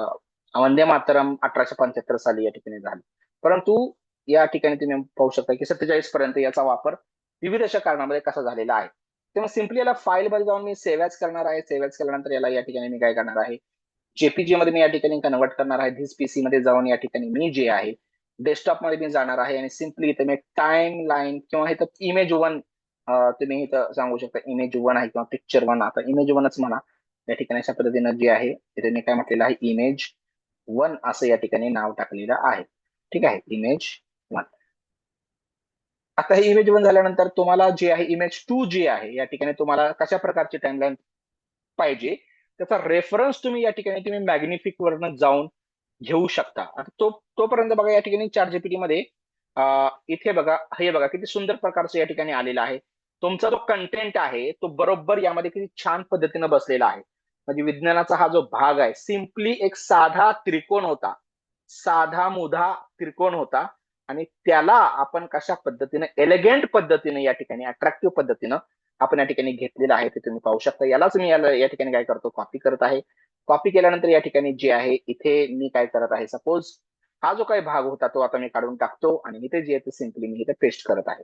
वंदे मातरम 1875 साली या ठिकाणी झाले, परंतु या ठिकाणी तुम्ही पाहू शकता की 47 पर्यंत याचा वापर विविध अशा कारणामध्ये कसा झालेला आहे. तेव्हा सिम्पली याला फाईल मध्ये जाऊन मी सेव्ह ॲज करणार आहे. सेव्ह ॲज केल्यानंतर याला या ठिकाणी मी काय करणार आहे, जेपीजी मध्ये मी या ठिकाणी कन्वर्ट करणार आहे. धिस पीसी मध्ये जाऊन या ठिकाणी मी जे आहे डेस्कटॉप मध्ये मी जाणार आहे आणि सिम्पली इथे मी टाइम लाईन किंवा इथं इमेज वन, तुम्ही इथं सांगू शकता इमेज वन आहे किंवा पिक्चर वन, आता इमेज वनच म्हणा. या ठिकाणी अशा पद्धतीनं जे आहे तिथे मी काय म्हटलेलं आहे, इमेज वन असं या ठिकाणी नाव टाकलेलं आहे. ठीक आहे, इमेज वन. आता हे इमेज वन झाल्यानंतर तुम्हाला जे आहे इमेज टू जी आहे या ठिकाणी तुम्हाला कशा प्रकारची टाइमलाईन पाहिजे त्याचा रेफरन्स तुम्ही या ठिकाणी तुम्ही मॅग्निफिक वरनं जाऊन घेऊ शकता. आता तोपर्यंत बघा या ठिकाणी चार जीपीटी मध्ये इथे बघा, हे बघा किती सुंदर प्रकारचं या ठिकाणी आलेलं आहे. तुमचा जो कंटेंट आहे तो बरोबर यामध्ये किती छान पद्धतीने बसलेला आहे. म्हणजे विज्ञानाचा हा जो भाग आहे सिम्पली एक साधा त्रिकोण होता, साधा मुधा त्रिकोण होता आणि त्याला आपण कशा पद्धतीने एलिगंट पद्धतीने या ठिकाणी अट्रॅक्टिव्ह पद्धतीनं आपण या ठिकाणी घेतलेलं आहे ते तुम्ही पाहू शकता. यालाच मी या ठिकाणी काय करतो, कॉपी करत आहे. कॉपी केल्यानंतर या ठिकाणी जे आहे इथे मी काय करत आहे, सपोज हा जो काही भाग होता तो आता मी काढून टाकतो आणि इथे जे आहे ते सिम्पली मी इथे पेस्ट करत आहे.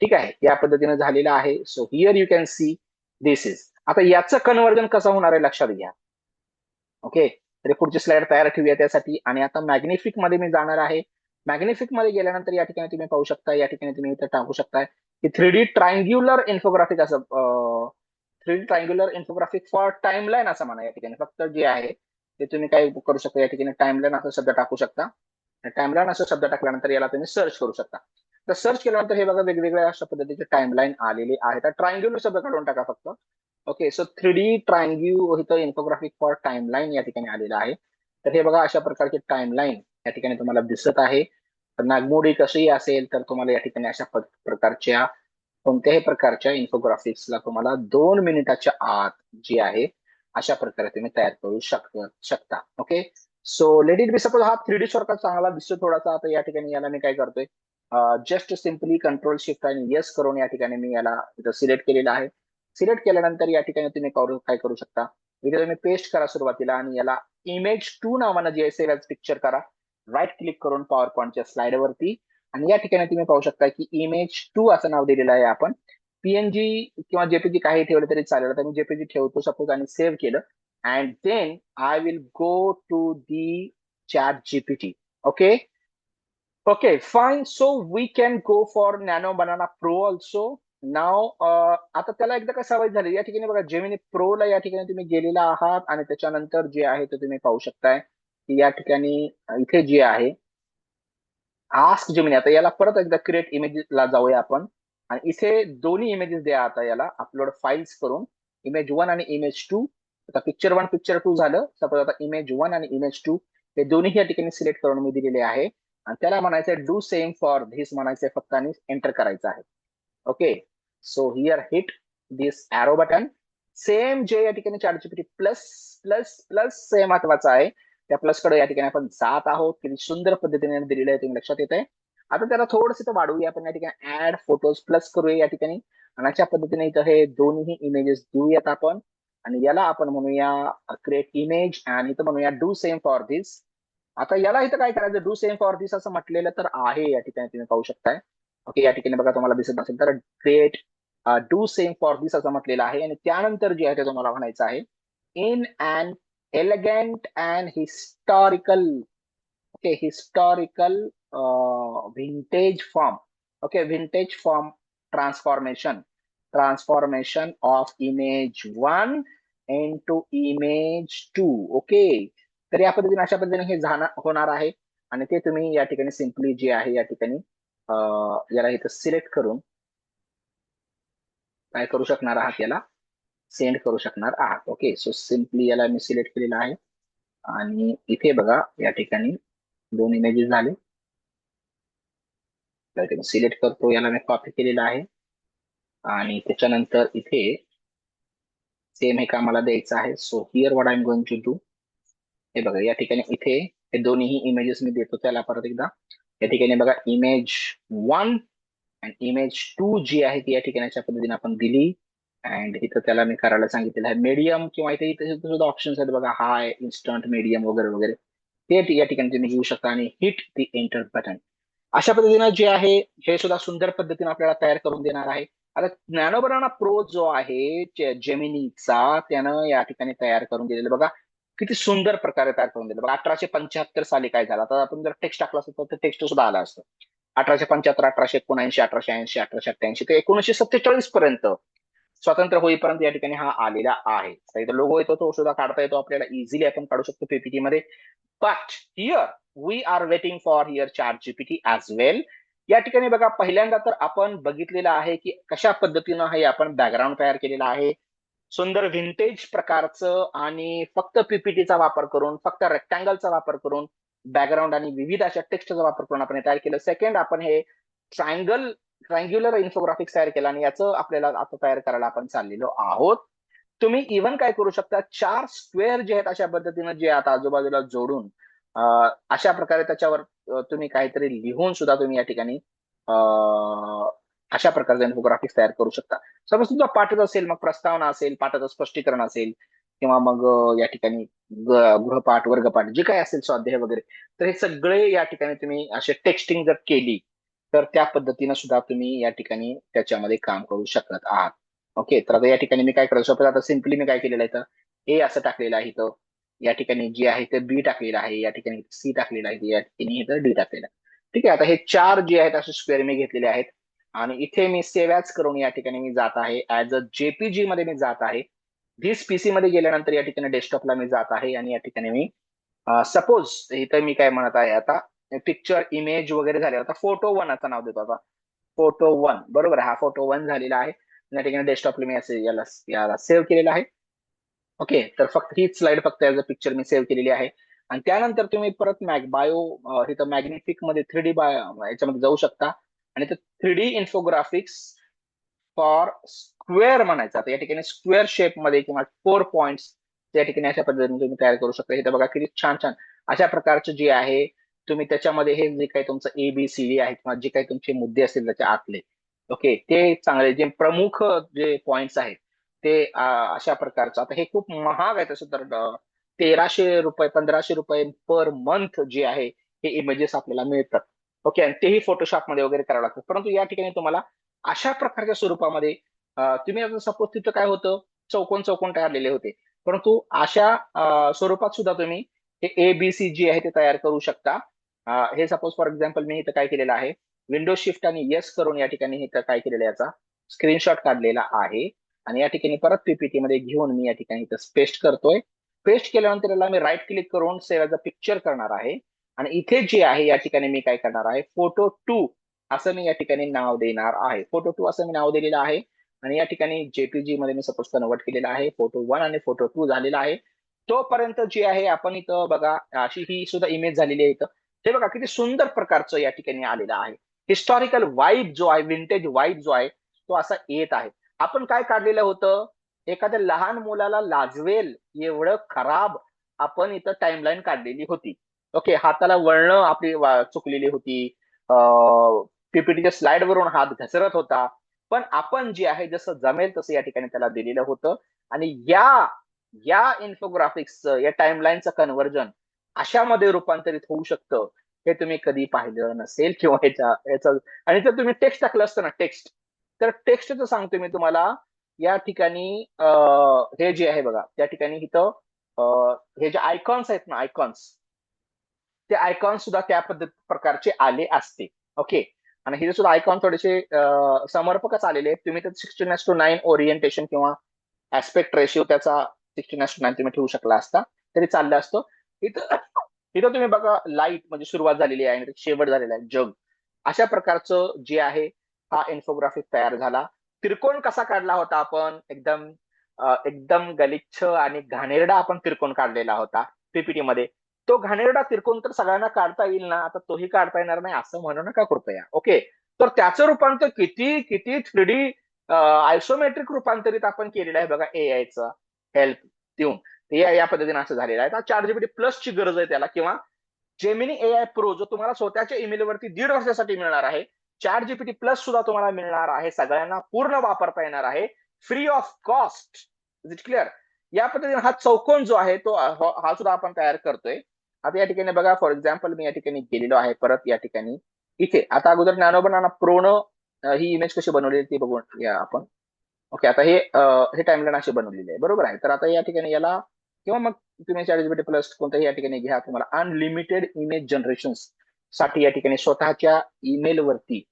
ठीक आहे, या पद्धतीने झालेलं आहे. So here you can see this is. आता याचं कन्व्हर्जन कसं होणार आहे लक्षात घ्या. ओके, तर पुढची स्लाइड तयार ठेवूया त्यासाठी. आणि आता मॅग्निफिक मध्ये मी जाणार आहे. मॅग्निफिक मध्ये गेल्यानंतर या ठिकाणी तुम्ही पाहू शकता, या ठिकाणी तुम्ही इथे टाकू शकता की 3D ट्रायंग्युलर इन्फोग्राफिक असं, 3D triangular infographic for timeline असं म्हणा. या ठिकाणी फक्त जे आहे ते तुम्ही काय करू शकता, या ठिकाणी टाइमलाईन असा शब्द टाकू शकता. टाइमलाईन असा शब्द टाकल्यानंतर याला तुम्ही सर्च करू शकता. तर सर्च केल्यानंतर हे बघा वेगवेगळ्या अशा पद्धतीचे टाइमलाईन आलेले आहे. तर ट्रायंग्युलर शब्द काढून टाका फक्त. ओके, सो 3D ट्रायंग्यू इथं इन्फोग्राफिक फॉर टाइमलाईन या ठिकाणी आलेलं आहे. तर हे बघा अशा प्रकारचे टाइमलाईन या ठिकाणी तुम्हाला दिसत आहे. तर नागमोडी कशीही असेल तर तुम्हाला या ठिकाणी अशा प्रकारच्या कोणत्याही प्रकारच्या इन्फोग्राफिक्सला तुम्हाला 2 मिनिटाच्या आत जे आहे अशा प्रकारे तुम्ही तयार करू शकता. Okay, so let it be. Suppose हा 3D स्वरूपात चांगला दिसतो थोडासा. आता या ठिकाणी याला मी काय करतोय, जस्ट सिम्पली कंट्रोल शिफ्ट आणि येस करून या ठिकाणी मी याला इथं सिलेक्ट केलेलं आहे. सिलेक्ट केल्यानंतर या ठिकाणी तुम्ही काय करू शकता, इथे तुम्ही पेस्ट करा सुरुवातीला आणि याला इमेज टू नावानं जे आहे सेव्ह पिक्चर करा राईट क्लिक करून पॉवर पॉईंटच्या स्लाइडवरती आणि या ठिकाणी तुम्ही पाहू शकता की इमेज 2 असं नाव दिलेलं आहे आपण. पीएनजी किंवा जेपीजी काही ठेवलं तरी चालेल. तर मी जेपीजी ठेवतो सपोज आणि सेव्ह केलं and then I will go to the ChatGPT. Okay okay fine. So we can go for Nano Banana Pro also now. आता त्याला एकदा का सवय झाली या ठिकाणी बघा जेमिनी प्रोला या ठिकाणी तुम्ही गेलेला आहात आणि त्याच्यानंतर जे आहे ते तुम्ही पाहू शकताय की या ठिकाणी इथे जे आहे आस्क जेमिनी. आता याला परत एकदा क्रिएट इमेजेसला जाऊया आपण आणि इथे दोन्ही इमेजेस द्या आता याला अपलोड फाईल्स करून इमेज 1 आणि इमेज 2. आता पिक्चर 1 पिक्चर 2 झालं. सपोज आता इमेज 1 आणि इमेज 2 हे दोन्ही या ठिकाणी सिलेक्ट करून मी दिलेले आहे आणि त्याला म्हणायचं डू सेम फॉर धिस म्हणायचंय फक्त आणि एंटर करायचं आहे. Okay so here hit this arrow button. Same जे या ठिकाणी chat GPT plus plus plus same महत्वाचं आहे त्या प्लस कडे या ठिकाणी आपण जात आहोत. किती सुंदर पद्धतीने दिलेलं आहे तुम्ही लक्षात येत आहे. आता त्याला थोडंसं वाढवूया आपण या ठिकाणी ऍड फोटोज प्लस करूया या ठिकाणी आणि अशा पद्धतीने इथं हे दोन्ही इमेजेस देऊयात आपण आणि याला आपण म्हणूया क्रिएट इमेज आणि इथं म्हणूया डू सेम फॉर दिस. आता याला इथं काय करायचं डू सेम फॉर दिस असं म्हटलेलं तर आहे या ठिकाणी तुम्ही पाहू शकताय. ओके या ठिकाणी बघा तुम्हाला दिसत असेल तर क्रिएट डू सेम फॉर दिस असं म्हटलेलं आहे आणि त्यानंतर जे आहे ते तुम्हाला म्हणायचं आहे in and elegant and historical, okay, historical vintage form. Okay, vintage form transformation of image 1 into image 2. Okay तर या पद्धतीने अशा पद्धतीने हे होणार आहे आणि ते तुम्ही या ठिकाणी सिम्पली जे आहे या ठिकाणी याला इथं सिलेक्ट करून काय करू शकणार आहात याला सेंड करू शकणार आहात. ओके सो सिम्पली याला मी सिलेक्ट केलेलं आहे आणि इथे बघा या ठिकाणी दोन इमेजेस झाले. सिलेक्ट करतो याला मी कॉपी केलेला आहे आणि त्याच्यानंतर इथे सेम हे कामाला द्यायचं आहे. So here what I am going to do हे बघा या ठिकाणी इथे हे दोन्ही इमेजेस मी देतो त्याला परत एकदा. या ठिकाणी बघा इमेज 1 आणि इमेज 2 जी आहे ती या ठिकाणी अशा पद्धतीने आपण दिली अँड इथं त्याला मी करायला सांगितलेलं आहे मीडियम किंवा इथे सुद्धा ऑप्शन्स आहेत बघा हाय इन्स्टंट मीडियम वगैरे वगैरे ते या ठिकाणी तुम्ही घेऊ शकता आणि हिट दी एंटर बटन. अशा पद्धतीनं जे आहे हे सुद्धा सुंदर पद्धतीने आपल्याला तयार करून देणार आहे. आता नॅनो बनाना प्रो जो आहे जेमिनीचा त्यानं या ठिकाणी तयार करून दिलेलं बघा किती सुंदर प्रकारे तयार करून दिलं बघा. 1875 साली काय झालं आता आपण जर टेक्स्ट टाकलं असतं तर टेक्स्ट सुद्धा आलं असतं. 1875 1879 1880 1888 ते 1947 पर्यंत स्वातंत्र्य होईपर्यंत या ठिकाणी हा आलेला आहे. इथं लोगो येतो तो सुद्धा काढता येतो आपल्याला इझिली आपण काढू शकतो पीपीटी मध्ये. But here we are waiting for here ChatGPT as well. या ठिकाणी बघा पहिल्यांदा तर आपण बघितलेलं आहे की कशा पद्धतीनं हे आपण बॅकग्राऊंड तयार केलेलं आहे सुंदर व्हिंटेज प्रकारचं आणि फक्त पीपीटीचा वापर करून फक्त रेक्टँगलचा वापर करून बॅकग्राऊंड आणि विविध अशा टेक्स्टचा वापर करून आपण हे तयार केलं. सेकंड आपण हे ट्रायंग्युलर इन्फोग्राफिक्स तयार केलं आणि याचं आपल्याला आता तयार करायला आपण चाललेलो आहोत. तुम्ही इव्हन काय करू शकता 4 स्क्वेअर जे आहेत अशा पद्धतीनं जे आता आजूबाजूला जोडून अशा प्रकारे त्याच्यावर तुम्ही काहीतरी लिहून सुद्धा तुम्ही या ठिकाणी अशा प्रकारचे इन्फोग्राफिक्स तयार करू शकता. सपोज तुमचा पाठच असेल मग प्रस्तावना असेल पाठाचं स्पष्टीकरण असेल किंवा मग या ठिकाणी गृहपाठ वर्गपाठ जे काही असेल स्वाध्याय वगैरे तर हे सगळे या ठिकाणी तुम्ही असे टेक्स्टिंग जर केली तर त्या पद्धतीनं सुद्धा तुम्ही या ठिकाणी त्याच्यामध्ये काम करू शकत आहात. ओके तर आता या ठिकाणी मी काय करतो सपोज आता सिम्पली मी काय केलेलं आहे तर ए असं टाकलेलं आहे इथं या ठिकाणी जे आहे ते बी टाकलेलं आहे या ठिकाणी सी टाकलेलं आहे या ठिकाणी इथं डी टाकलेलं आहे. ठीक आहे आता हे 4 जे आहेत असे स्क्वेअर मी घेतलेले आहेत आणि इथे मी सेव्ह ॲज करून या ठिकाणी मी जात आहे ऍज अ जेपीजी मध्ये मी जात आहे. धिस पीसी मध्ये गेल्यानंतर या ठिकाणी डेस्कटॉपला मी जात आहे आणि या ठिकाणी मी सपोज इथं मी काय म्हणत आहे आता पिक्चर इमेज वगैरे झाले आता फोटो 1 असं नाव देतो आता फोटो 1 बरोबर हा फोटो 1 झालेला आहे. या ठिकाणी डेस्कटॉपला मी असे याला सेव्ह केलेलं आहे. ओके तर फक्त हीच स्लाइड फक्त as a picture me save केलेली आहे आणि त्यानंतर तुम्ही परत बायो इथं मॅग्निफिक मध्ये 3D याच्यामध्ये जाऊ शकता आणि तर 3D इन्फोग्राफिक्स फॉर स्क्वेअर म्हणायचं आता या ठिकाणी स्क्वेअर शेप मध्ये किंवा 4 पॉइंट्स त्या ठिकाणी अशा पद्धतीने तुम्ही तयार करू शकता. इथे बघा किती छान छान अशा प्रकारचे जे आहे तुम्ही त्याच्यामध्ये हे जे काही तुमचं ABCD आहे किंवा जे काही तुमचे मुद्दे असतील त्याच्या आतले ओके ते चांगले जे प्रमुख जे पॉइंट्स आहेत ते अशा प्रकारचं आता हे खूप महाग आहे तसं तर 1300 रुपये 1500 रुपये पर मंथ जे आहे हे इमेजेस आपल्याला मिळतात. ओके, आणि तेही फोटोशॉपमध्ये वगैरे करावं लागतं. परंतु या ठिकाणी तुम्हाला अशा प्रकारच्या स्वरूपामध्ये तुम्ही आता सपोज तिथं काय होतं, चौकोन चौकोन काढलेले होते. परंतु अशा स्वरूपात सुद्धा तुम्ही हे ABCG आहे ते तयार करू शकता. हे सपोज फॉर एक्झाम्पल मी इथं काय केलेलं आहे, विंडो शिफ्ट आणि येस करून या ठिकाणी इथं काय केलेलं आहे, याचा स्क्रीनशॉट काढलेला आहे. आणि या ठिकाणी परत पीपीटी मध्ये घेऊन मी या ठिकाणी इथं पेस्ट करतोय. पेस्ट केल्यानंतर याला मी राईट क्लिक करून सेव्ह एज अ पिक्चर करणार आहे. आणि इथे जे आहे या ठिकाणी मी काय करणार आहे, फोटो 2 असं मी या ठिकाणी नाव देणार आहे. फोटो 2 असं मी नाव दिलेलं आहे. आणि या ठिकाणी जेपीजी मध्ये मी सपोज कन्वर्ट केलेला आहे. फोटो 1 आणि फोटो 2 झालेला आहे. तोपर्यंत जे आहे आपण इथं बघा, अशी ही सुद्धा इमेज झालेली आहे इथं. हे बघा किती सुंदर प्रकारचं या ठिकाणी आलेलं आहे. हिस्टॉरिकल वाईब जो आहे, विंटेज वाईब जो आहे, तो असा येत आहे. आपण काय काढलेलं होतं, एखाद्या लहान मुलाला लाजवेल एवढं खराब आपण इथं टाइमलाईन काढलेली होती. ओके, हाताला वळणं आपली चुकलेली होती. पीपीटीच्या स्लाइड वरून हात घसरत होता. पण आपण जे आहे जसं जमेल तसं या ठिकाणी त्याला दिलेलं होतं. आणि या या इन्फोग्राफिक्सचं, या टाइमलाईनचं कन्व्हर्जन अशामध्ये रूपांतरित होऊ शकतं, हे तुम्ही कधी पाहिलं नसेल किंवा याचं. आणि जर तुम्ही टेक्स्ट टाकलं असतं ना, टेक्स्ट, तर टेक्स्टचं सांगतो मी तुम्हाला. या ठिकाणी हे जे आहे बघा, त्या ठिकाणी इथं हे जे आयकॉन्स आहेत ना, आयकॉन्स, ते आयकॉन सुद्धा त्या प्रकारचे आले असते. ओके, आणि हे सुद्धा आयकॉन थोडेसे समर्पकच आलेले आहेत. तुम्ही तर 16:9 ओरिएंटेशन किंवा ऍस्पेक्ट रेशिओ त्याचा 16:9 तुम्ही ठेवू शकला असता तरी चाललं असतं. इथं इथं तुम्ही बघा, लाईट म्हणजे सुरुवात झालेली आहे आणि शेवट झालेला आहे, जग. अशा प्रकारचं जे आहे, हा इन्फोग्राफिक तयार झाला. त्रिकोण कसा काढला होता आपण, एकदम एकदम गलिच्छ आणि घाणेरडा आपण त्रिकोण काढलेला होता पीपीटी मध्ये. तो घाणेरडा त्रिकोण तर सगळ्यांना काढता येईल ना, आता तोही काढता येणार नाही असं म्हणू नका कृपया. ओके, तर त्याचं रूपांतर किती किती 3D आयसोमेट्रिक रूपांतरित आपण केलेलं आहे बघा, एआयचं हेल्प देऊन. या पद्धतीने असं झालेलं आहे. आता ChatGPT प्लसची गरज आहे त्याला, किंवा जेमिनी AI प्रो जो तुम्हाला स्वतःच्या ईमेलवरती 1.5 वर्षासाठी मिळणार आहे. ChatGPT प्लस सुद्धा तुम्हाला मिळणार आहे, सगळ्यांना पूर्ण वापरता येणार आहे, free of cost. Is it clear? या पद्धतीने हा चौकोन जो आहे तो हा सुद्धा आपण तयार करतोय. आता या ठिकाणी बघा, फॉर एक्झाम्पल मी या ठिकाणी गेलेलो आहे परत या ठिकाणी इथे. आता अगोदर नॅनो बनाना प्रोनं ही इमेज कशी बनवलेली ती बघून या आपण. ओके, आता हे टाइमलाईन अशी बनवलेली आहे, बरोबर आहे. तर आता या ठिकाणी याला, किंवा मग तुम्ही ChatGPT प्लस कोणत्याही या ठिकाणी घ्या, तुम्हाला अनलिमिटेड इमेज जनरेशन साठी या ठिकाणी स्वतःच्या ईमेल वरती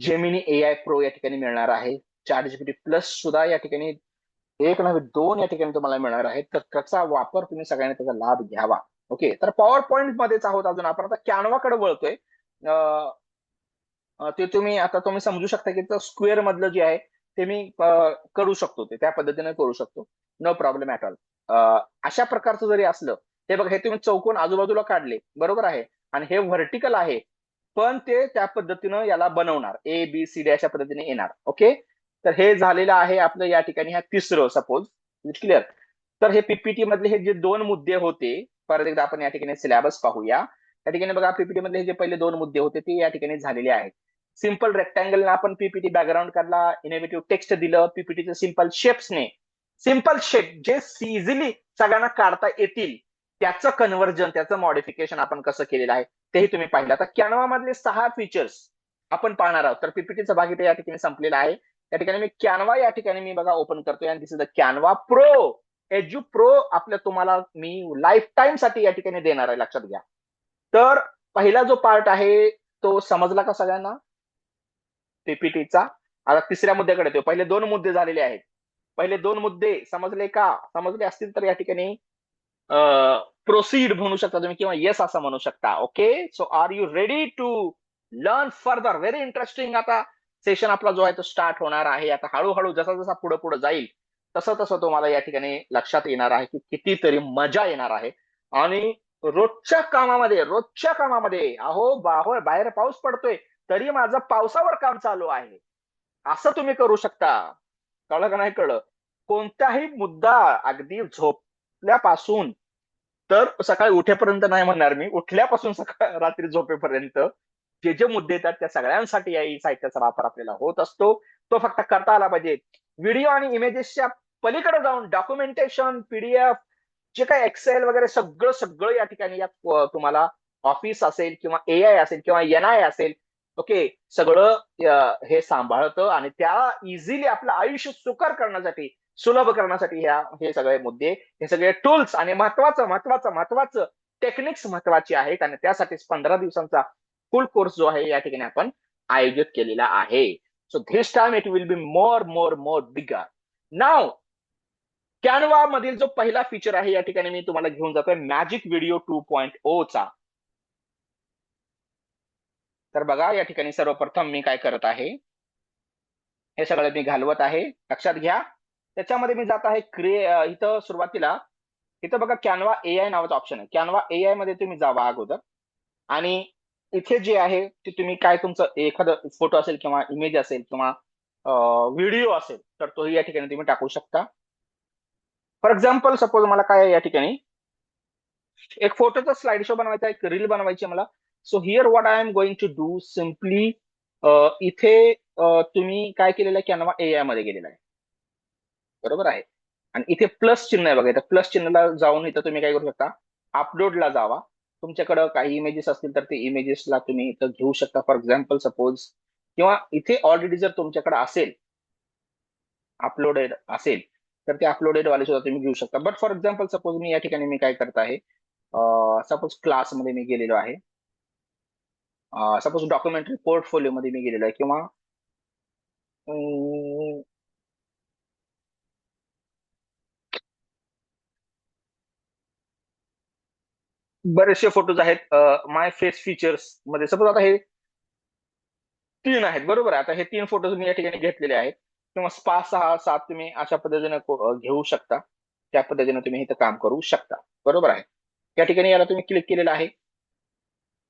जेमिनी AI प्रो या ठिकाणी मिळणार आहे. ChatGPT प्लस सुद्धा या ठिकाणी एक नव्हे दोन या ठिकाणी तुम्हाला मिळणार आहेत. तर त्याचा वापर तुम्ही सगळ्यांनी त्याचा लाभ घ्यावा. ओके, तर पॉवर पॉइंट मध्येच आहोत अजून आपण. आता कॅनवाकडे वळतोय. ते तुम्ही समजू शकता की स्क्वेअर मधलं जे आहे ते मी करू शकतो, ते त्या पद्धतीने करू शकतो. No problem at all. अशा प्रकारचं जरी असलं, हे बघा, हे तुम्ही चौकोन आजूबाजूला काढले, बरोबर आहे, आणि हे व्हर्टिकल आहे, पण ते त्या पद्धतीनं याला बनवणार, ABCD अशा पद्धतीने येणार. ओके, तर हे झालेलं आहे आपलं या ठिकाणी, हा तिसरं सपोज. क्लिअर? तर हे पीपीटी मधले हे जे 2 मुद्दे होते, परत एकदा आपण या ठिकाणी सिलेबस पाहूया. या ठिकाणी बघा, पीपीटी मधले हे जे पहिले 2 मुद्दे होते ते या ठिकाणी झालेले आहेत. सिंपल रेक्टँगलने आपण पीपीटी बॅकग्राऊंड काढला, इनोव्हेटिव्ह टेक्स्ट दिलं, पीपीटीचे सिंपल शेप्सने, सिंपल शेप जे इझिली सगळ्यांना काढता येतील, त्याचं कन्व्हर्जन, त्याचं मॉडिफिकेशन आपण कसं केलेलं आहे तेही तुम्ही पाहिलं. आता कॅनवा मधले 6 फीचर्स आपण पाहणार आहोत. तर पीपीटीचा भाग इथे या ठिकाणी संपलेला आहे. या ठिकाणी मी कॅनवा या ठिकाणी मी बघा ओपन करतोय, आणि this is the Canva pro. Edu pro आपल्या तुम्हाला मी लाईफ टाइम साठी या ठिकाणी देणार आहे, लक्षात घ्या. तर पहिला जो पार्ट आहे तो समजला का सगळ्यांना पीपीटीचा? आता तिसऱ्या मुद्द्याकडे येतो. पहिले 2 मुद्दे झालेले आहेत. पहिले 2 मुद्दे समजले का? समजले असतील तर या ठिकाणी प्रोसीड म्हणू शकता तुम्ही, किंवा येस असं म्हणू शकता. Okay, so are you ready to learn further? Very interesting. आता सेशन आपला जो आहे तो स्टार्ट होणार आहे. आता हळूहळू जसा जसा पुढे पुढे जाईल तसं तसं तुम्हाला या ठिकाणी लक्षात येणार आहे की कितीतरी मजा येणार आहे. आणि रोजच्या कामामध्ये अहो बाहेर पाऊस पडतोय तरी माझं पावसावर काम चालू आहे, असं तुम्ही करू शकता. कळलं का नाही कळलं? कोणताही मुद्दा, अगदी झोपल्यापासून तर सकाळी उठेपर्यंत नाही म्हणणार मी, उठल्यापासून सकाळ रात्री झोपेपर्यंत जे जे मुद्दे येतात त्या सगळ्यांसाठी या साहित्याचा वापर आपल्याला होत असतो. तो फक्त करता आला पाहिजे. व्हिडिओ आणि इमेजेसच्या पलीकडे जाऊन डॉक्युमेंटेशन, PDF, जे काही एक्सेल वगैरे सगळं सगळं या ठिकाणी यात तुम्हाला ऑफिस असेल किंवा एआय असेल किंवा एनआय असेल, ओके, सगळं हे सांभाळतं आणि त्या इझिली आपलं आयुष्य सुकर करण्यासाठी, सुलभ करण्यासाठी हे सगळे मुद्दे, हे सगळे टूल्स आणि महत्वाचं टेक्निक्स महत्वाची आहेत आणि त्यासाठीच 15 दिवसांचा फुल कोर्स जो आहे या ठिकाणी आपण आयोजित केलेला आहे. So this time it will be more bigger. Now Canva मधील जो पहिला फीचर आहे या ठिकाणी मी तुम्हाला घेऊन जातोय मॅजिक व्हिडिओ 2.0 चा. तर बघा या ठिकाणी सर्वप्रथम मी काय करत आहे, हे सगळं मी घालवत आहे, लक्षात घ्या. त्याच्यामध्ये मी जात आहे इथं सुरुवातीला इथं बघा कॅनवा एआय नावाचा ऑप्शन आहे. कॅनवा एआय मध्ये तुम्ही जावा अगोदर आणि इथे जे आहे ते तुम्ही काय तुमचं एखादं फोटो असेल किंवा इमेज असेल किंवा व्हिडिओ असेल तर तोही या ठिकाणी तुम्ही टाकू शकता. फॉर एक्झाम्पल सपोज मला काय आहे या ठिकाणी एक फोटोचा स्लाइड शो बनवायचा, एक रील बनवायची मला. So here what I am going to do simply, इथे तुम्ही काय केलेलं आहे, कॅनवा एआय मध्ये गेलेला आहे, बरोबर आहे. आणि इथे प्लस चिन्ह आहे बघा, इथं प्लस चिन्हला जाऊन इथं तुम्ही काय करू शकता, अपलोडला जावा. तुमच्याकडे काही इमेजेस असतील तर ते इमेजेसला तुम्ही इथं घेऊ शकता. फॉर एक्झाम्पल सपोज, किंवा इथे ऑलरेडी जर तुमच्याकडे असेल, अपलोडेड असेल तर ते अपलोडेड वाले सुद्धा तुम्ही घेऊ शकता. बट फॉर एक्झाम्पल सपोज मी या ठिकाणी मी काय करत आहे, सपोज क्लासमध्ये मी गेलेलो आहे, सपोज डॉक्युमेंटरी पोर्टफोलिओ मध्ये मी गेलेलो आहे, किंवा बरेचसे फोटोज आहेत माय फेस फीचर्स मध्ये. सपोज आता हे 3 आहेत, बरोबर आहे. आता हे 3 फोटोज मी या ठिकाणी घेतलेले आहेत, किंवा 5, 6, 7 तुम्ही अशा पद्धतीने घेऊ शकता. त्या पद्धतीने तुम्ही इथं काम करू शकता, बरोबर आहे. या ठिकाणी याला तुम्ही क्लिक केलेलं आहे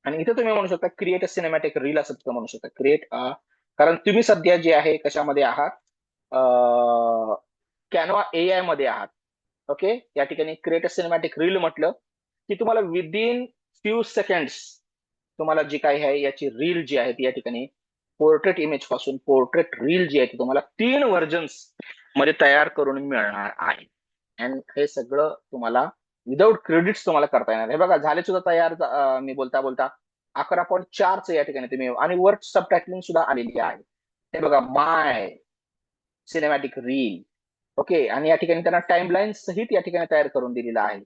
आणि इथे तुम्ही म्हणू शकता क्रिएट अ सिनेमॅटिक रील, असं तुम्ही म्हणू शकता क्रिएट, कारण तुम्ही सध्या जे आहे कशामध्ये आहात, कॅनवा एआय मध्ये आहात. ओके, या ठिकाणी क्रिएट अ सिनेमॅटिक रील म्हटलं की तुम्हाला विदिन फ्यू सेकंड्स तुम्हाला जी काही आहे याची रील जी आहे ती या ठिकाणी पोर्ट्रेट इमेज पासून पोर्ट्रेट रील जी आहे ती तुम्हाला 3 व्हर्जन्स मध्ये तयार करून मिळणार आहे. अँड हे सगळं तुम्हाला विदाउट क्रेडिट्स तुम्हाला करता येणार. हे बघा झाले सुद्धा तयार, मी बोलता बोलता 11.4 या ठिकाणी तुम्ही, आणि वर सबटायटलिंग सुद्धा आलेली आहे. हे बघा माय सिनेमॅटिक रील, ओके. आणि या ठिकाणी त्यांना टाइमलाईन सहित या ठिकाणी तयार करून दिलेला आहे,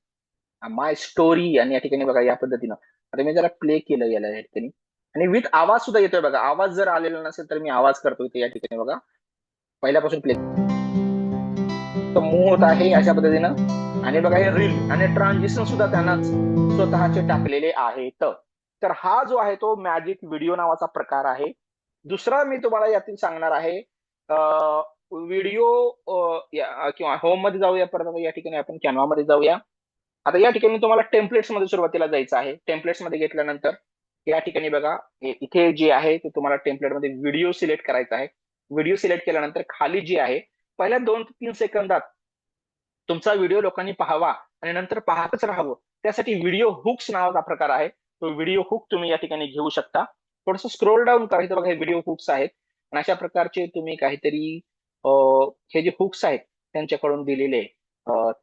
माय स्टोरी. आणि या ठिकाणी बघा या पद्धतीनं आता मी जरा प्ले केलं याला या ठिकाणी, आणि विथ आवाज सुद्धा येतोय बघा. आवाज जर आलेला नसेल तर मी आवाज करतोय ते या ठिकाणी बघा, पहिल्यापासून प्ले मूव होत आहे अशा पद्धतीनं. आणि बघा हे रील आणि ट्रान्झिशन सुद्धा त्यांनाच स्वतःचे टाकलेले आहेत. तर हा जो आहे तो मॅजिक व्हिडिओ नावाचा प्रकार आहे. दुसरा मी तुम्हाला यातील सांगणार आहे, व्हिडिओ किंवा होम मध्ये जाऊया, परत या ठिकाणी आपण कॅनवा मध्ये जाऊया. आता या ठिकाणी तुम्हाला टेम्पलेट्स मध्ये सुरुवातीला जायचं आहे. टेम्पलेट्स मध्ये घेतल्यानंतर या ठिकाणी बघा इथे जे आहे ते तुम्हाला टेम्पलेट मध्ये व्हिडिओ सिलेक्ट करायचा आहे. व्हिडिओ सिलेक्ट केल्यानंतर खाली जी आहे पहिल्या 2 ते 3 सेकंदात तुमचा व्हिडिओ लोकांनी पाहावा आणि नंतर पाहतच राहावं, त्यासाठी व्हिडिओ हुक्स नावाचा प्रकार आहे. तो व्हिडिओ हुक तुम्ही या ठिकाणी घेऊ शकता. थोडस स्क्रोल डाऊन करायचं बघा, हे व्हिडिओ हुक्स आहेत आणि अशा प्रकारचे तुम्ही काहीतरी हे जे हुक्स आहेत त्यांच्याकडून दिलेले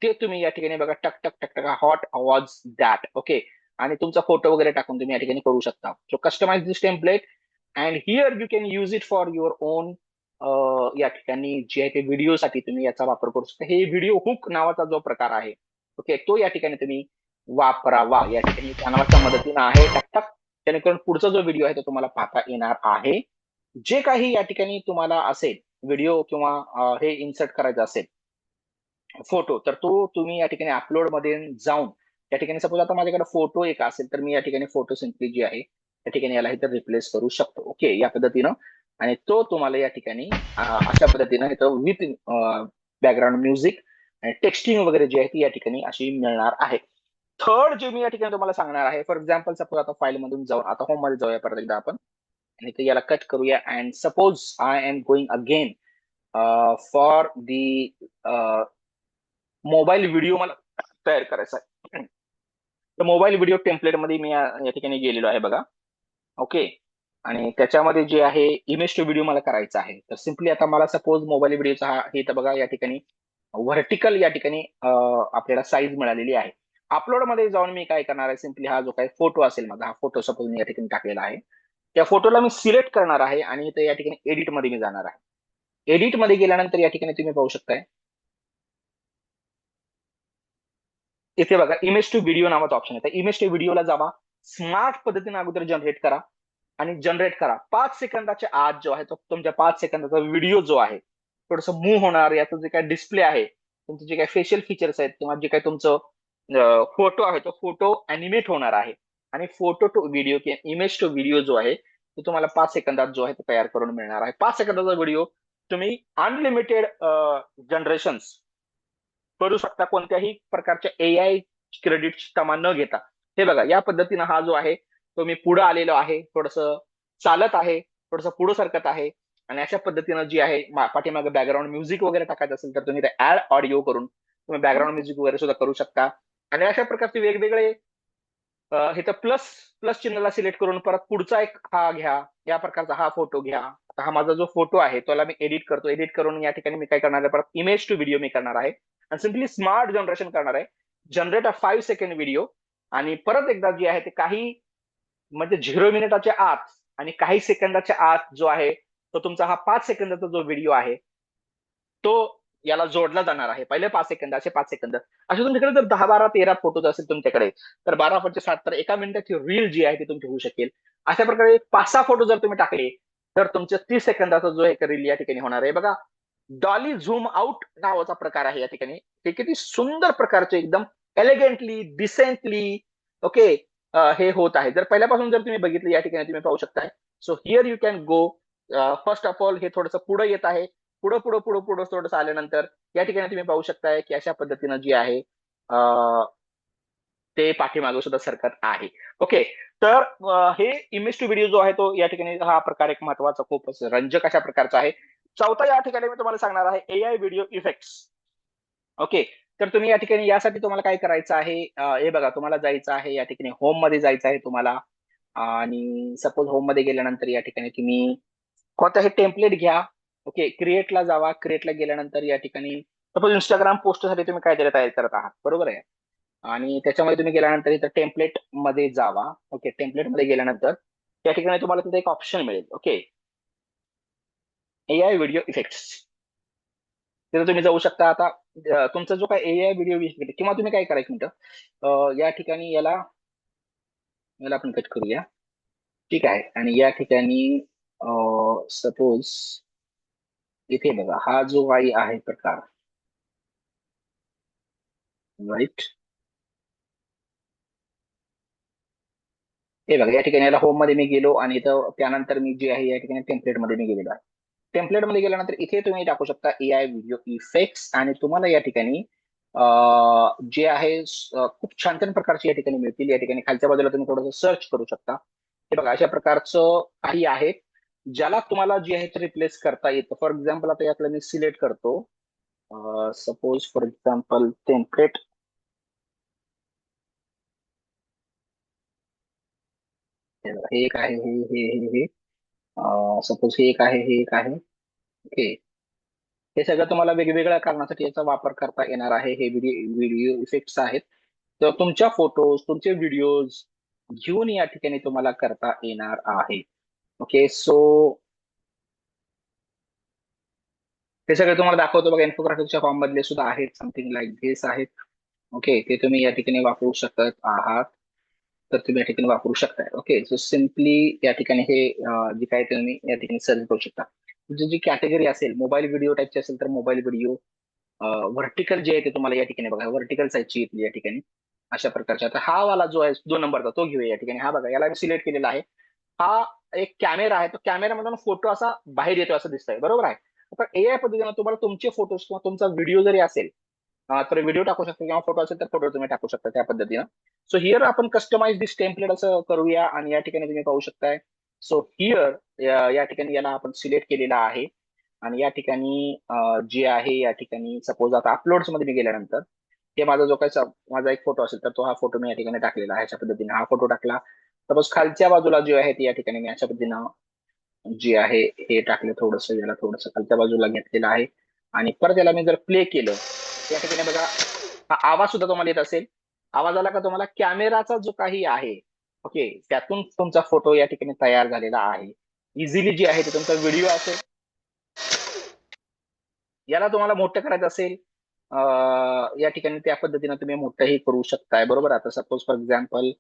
ते तुम्ही या ठिकाणी बघा, टक टक टक टक हॉट वॉज दॅट, ओके. आणि तुमचा फोटो वगैरे टाकून तुम्ही या ठिकाणी करू शकता. So customise this template and here you can use it for your own. या ठिकाणी जे आहे ते व्हिडिओसाठी तुम्ही याचा वापर करू शकता. हे व्हिडिओ हुक नावाचा जो प्रकार आहे, ओके, तो या ठिकाणी तुम्ही वापरावा. या ठिकाणी कॅनवाच्या मदतीनं आहे, टक टक, जेणेकरून पुढचा जो व्हिडिओ आहे तो तुम्हाला पाहता येणार आहे. जे काही या ठिकाणी तुम्हाला असेल व्हिडिओ किंवा हे इन्सर्ट करायचं असेल फोटो, तर तो तुम्ही या ठिकाणी अपलोड मध्ये जाऊन या ठिकाणी सपोज आता माझ्याकडे फोटो एक असेल तर मी या ठिकाणी फोटो सिम्पली जी आहे त्या ठिकाणी याला इथं रिप्लेस करू शकतो, ओके, या पद्धतीनं. आणि तो तुम्हाला या ठिकाणी अशा पद्धतीनं इथं विथ बॅकग्राऊंड म्युझिक आणि टेक्स्टिंग वगैरे जी आहे ती या ठिकाणी अशी मिळणार आहे. थर्ड जे मी या ठिकाणी तुम्हाला सांगणार आहे, फॉर एक्झाम्पल सपोज आता फाईल मधून जाऊन आता होम मध्ये जाऊया परत एकदा आपण, आणि इथे याला कट करूया. And suppose I am going again for the mobile video मला तयार करायचा आहे. तर मोबाईल व्हिडिओ टेम्पलेट मध्ये मी या ठिकाणी गेलेलो आहे बघा, ओके. आणि त्याच्यामध्ये जे आहे इमेज टू व्हिडिओ मला करायचा आहे. तर सिम्पली आता मला सपोज मोबाईल व्हिडिओचा हा हे तर बघा या ठिकाणी व्हर्टिकल या ठिकाणी आपल्याला साईज मिळालेली आहे. अपलोड मध्ये जाऊन मी काय करणार आहे, सिम्पली हा जो काही फोटो असेल माझा, हा फोटो सपोज मी या ठिकाणी टाकलेला आहे, त्या फोटोला मी सिलेक्ट करणार आहे आणि इथे या ठिकाणी एडिट मध्ये मी जाणार आहे. एडिट मध्ये गेल्यानंतर या ठिकाणी तुम्ही पाहू शकताय, इथे बघा इमेज टू व्हिडिओ नावाचा ऑप्शन आहे. इमेज टू व्हिडिओला जावा, स्मार्ट पद्धतीने अगोदर जनरेट करा आणि जनरेट करा. 5 सेकंदाच्या आत जो आहे तो तुमच्या 5 सेकंदाचा व्हिडिओ जो आहे थोडस मूव्ह होणार. याचं जे काही डिस्प्ले आहे, तुमचे जे काही फेशियल फीचर्स आहेत किंवा जे काही तुमचं फोटो आहे तो फोटो अॅनिमेट होणार आहे आणि फोटो टू व्हिडिओ किंवा इमेज टू व्हिडिओ जो आहे तो तुम्हाला 5 सेकंदात जो आहे तो तयार करून मिळणार आहे. 5 सेकंदाचा व्हिडिओ तुम्ही अनलिमिटेड जनरेशन्स करू शकता, कोणत्याही प्रकारच्या एआय क्रेडिटची तमा न घेता. हे बघा या पद्धतीनं हा जो आहे तो मी पुढे आलेलो आहे, थोडस चालत आहे, थोडस पुढे सरकत आहे आणि अशा पद्धतीनं जी आहे पाठीमागे बॅकग्राऊंड म्युझिक वगैरे टाकायचं असेल तर तुम्ही ऍड ऑडिओ करून तुम्ही बॅकग्राऊंड म्युझिक वगैरे सुद्धा करू शकता. आणि अशा प्रकारचे वेगवेगळे हे तर प्लस प्लस चिन्हाला सिलेक्ट करून परत पुढचा एक हा घ्या, या प्रकारचा हा फोटो घ्या. आता हा माझा जो फोटो आहे त्याला मी एडिट करतो. एडिट करून या ठिकाणी मी काय करणार आहे, परत इमेज टू व्हिडिओ मी करणार आहे आणि सिम्पली स्मार्ट जनरेशन करणार आहे. जनरेट अ 5 सेकंड व्हिडिओ आणि परत एकदा जे आहे ते काही म्हणजे 0 मिनिटाच्या आत आणि काही सेकंदाच्या आत जो आहे तो तुमचा हा 5 सेकंदाचा जो व्हिडिओ आहे तो याला जोडला जाणार आहे. पहिले 5 सेकंद, असे 5 सेकंद, असे तुमच्याकडे जर 10, 12, 13 फोटोज असेल तुमच्याकडे तर 12×5=60, तर 1 मिनिटाची रील जी आहे ती तुमची होऊ शकेल. अशा प्रकारे 5-6 फोटो जर तुम्ही टाकले तर तुमचे 30 सेकंदाचा जो एक रील या ठिकाणी होणार आहे. बघा डॉली झूम आउट नावाचा प्रकार आहे या ठिकाणी. ते किती सुंदर प्रकारचे एकदम एलिगंटली डिसेंटली ओके हे होत आहे. जर पहिल्यापासून जर तुम्ही बघितलं या ठिकाणी तुम्ही पाहू शकताय. So here you can go. First of all हे थोडंसं पुढे येत आहे, पुढं पुढं पुढं पुढं थोडंसं आल्यानंतर या ठिकाणी तुम्ही पाहू शकताय की अशा पद्धतीनं जी आहे ते पाठीमागे सुद्धा सरकत आहे. ओके, तर हे इमेज टू व्हिडिओ जो आहे तो या ठिकाणी हा प्रकार एक महत्वाचा खूपच रंजक अशा प्रकारचा आहे. चौथा या ठिकाणी मी तुम्हाला सांगणार आहे एआय व्हिडिओ इफेक्ट्स. ओके, तर तुम्ही या ठिकाणी यासाठी तुम्हाला काय करायचं आहे, हे बघा तुम्हाला जायचं आहे या ठिकाणी होम मध्ये जायचं आहे तुम्हाला. आणि सपोज होम मध्ये गेल्यानंतर या ठिकाणी तुम्ही कोणताही टेम्पलेट घ्या. ओके, क्रिएटला जावा. क्रिएटला गेल्यानंतर या ठिकाणी सपोज इंस्टाग्राम पोस्टसाठी तुम्ही काहीतरी तयार करत आहात, बरोबर आहे. आणि त्याच्यामध्ये तुम्ही गेल्यानंतर इथं टेम्पलेट मध्ये जावा. ओके, टेम्पलेट मध्ये गेल्यानंतर त्या ठिकाणी तुम्हाला तिथे एक ऑप्शन मिळेल. ओके, एआय व्हिडिओ इफेक्ट्स, तिथे तुम्ही जाऊ शकता. आता तुमचा जो काय एआय व्हिडिओ इफेक्ट किंवा तुम्ही काय करायचं मिनिटं, या ठिकाणी याला याला आपण कट करूया. ठीक आहे, आणि या ठिकाणी सपोज इथे बघा हा जो काही आहे प्रकार, राईट. हे बघा या ठिकाणी याला होम मध्ये मी गेलो आणि इथं त्यानंतर मी जे आहे या ठिकाणी टेम्पलेट मध्ये मी गेलेलो आहे. टेम्पलेट मध्ये गेल्यानंतर इथे तुम्ही टाकू शकता एआय व्हिडिओ इफेक्ट्स आणि तुम्हाला या ठिकाणी जे आहे खूप छान छान प्रकारचे या ठिकाणी मिळतील. या ठिकाणी खालच्या बाजूला तुम्ही थोडंसं सर्च करू शकता. हे बघा अशा प्रकारचं काही आहे ज्याला तुम्हाला जे आहे ते रिप्लेस करता येतं. फॉर एक्झाम्पल आता यातलं मी सिलेक्ट करतो. सपोज फॉर एक्झाम्पल टेम्पलेट, हे एक आहे, हे सपोज हे एक आहे, हे एक आहे. ओके, हे सगळं तुम्हाला वेगवेगळ्या कारणासाठी याचा वापर करता येणार आहे. हे व्हिडिओ इफेक्ट्स आहेत, तर तुमच्या फोटोज तुमचे व्हिडिओज घेऊन या ठिकाणी तुम्हाला करता येणार आहे. ओके, सो ते सगळे तुम्हाला दाखवतो बघा. इन्फोग्राफिकच्या फॉर्म मधले सुद्धा आहेत, समथिंग लाईक धिस आहेत. ओके, ते तुम्ही या ठिकाणी वापरू शकत आहात, तर तुम्ही या ठिकाणी वापरू शकताय. ओके, सो सिम्पली या ठिकाणी हे जे काय तुम्ही या ठिकाणी सर्च करू शकता. तुमची जी कॅटेगरी असेल मोबाईल व्हिडिओ टाईपची असेल तर मोबाईल व्हिडिओ, व्हर्टिकल जे आहे ते तुम्हाला या ठिकाणी बघा, व्हर्टिकल साईजची येते या ठिकाणी अशा प्रकारच्या. आता हा वाला जो आहे 2 नंबरचा तो घेऊया या ठिकाणी. हा बघा याला मी सिलेक्ट केलेला आहे. हा एक कॅमेरा आहे, तो कॅमेरामधून फोटो असा बाहेर येतो असं दिसतंय, बरोबर आहे. आता एआय पद्धतीने तुम्हाला तुमचे फोटोज किंवा तुमचा व्हिडिओ जरी असेल तर व्हिडिओ टाकू शकता किंवा फोटो असेल तर फोटो तुम्ही टाकू शकता त्या पद्धतीनं. सो हिअर आपण कस्टमाइज दिस टेम्पलेट असं करूया आणि या ठिकाणी तुम्ही पाहू शकताय. सो हिअर या ठिकाणी याला आपण सिलेक्ट केलेला आहे आणि या ठिकाणी जे आहे या ठिकाणी सपोज आता अपलोड्स मध्ये मी गेल्यानंतर हे माझा जो काही माझा एक फोटो असेल तर तो हा फोटो मी या ठिकाणी टाकलेला आहे. अशा पद्धतीने हा फोटो टाकला. सपोज खालच्या बाजूला जे आहे ते या ठिकाणी मी अशा पद्धतीनं जे आहे हे टाकलं, थोडस याला थोडस खालच्या बाजूला घेतलेलं आहे आणि परत याला मी जर प्ले केलं या ठिकाणी बघा हा आवाज सुद्धा तुम्हाला येत असेल. आवाज आला का तुम्हाला? कॅमेराचा जो काही आहे, ओके, त्यातून तुमचा फोटो या ठिकाणी तयार झालेला आहे. इझिली जे आहे ते तुमचा व्हिडिओ असेल, याला तुम्हाला मोठं करायचं असेल, या ठिकाणी त्या पद्धतीने तुम्ही मोठंही करू शकताय. बरोबर. आता सपोज फॉर एक्झाम्पल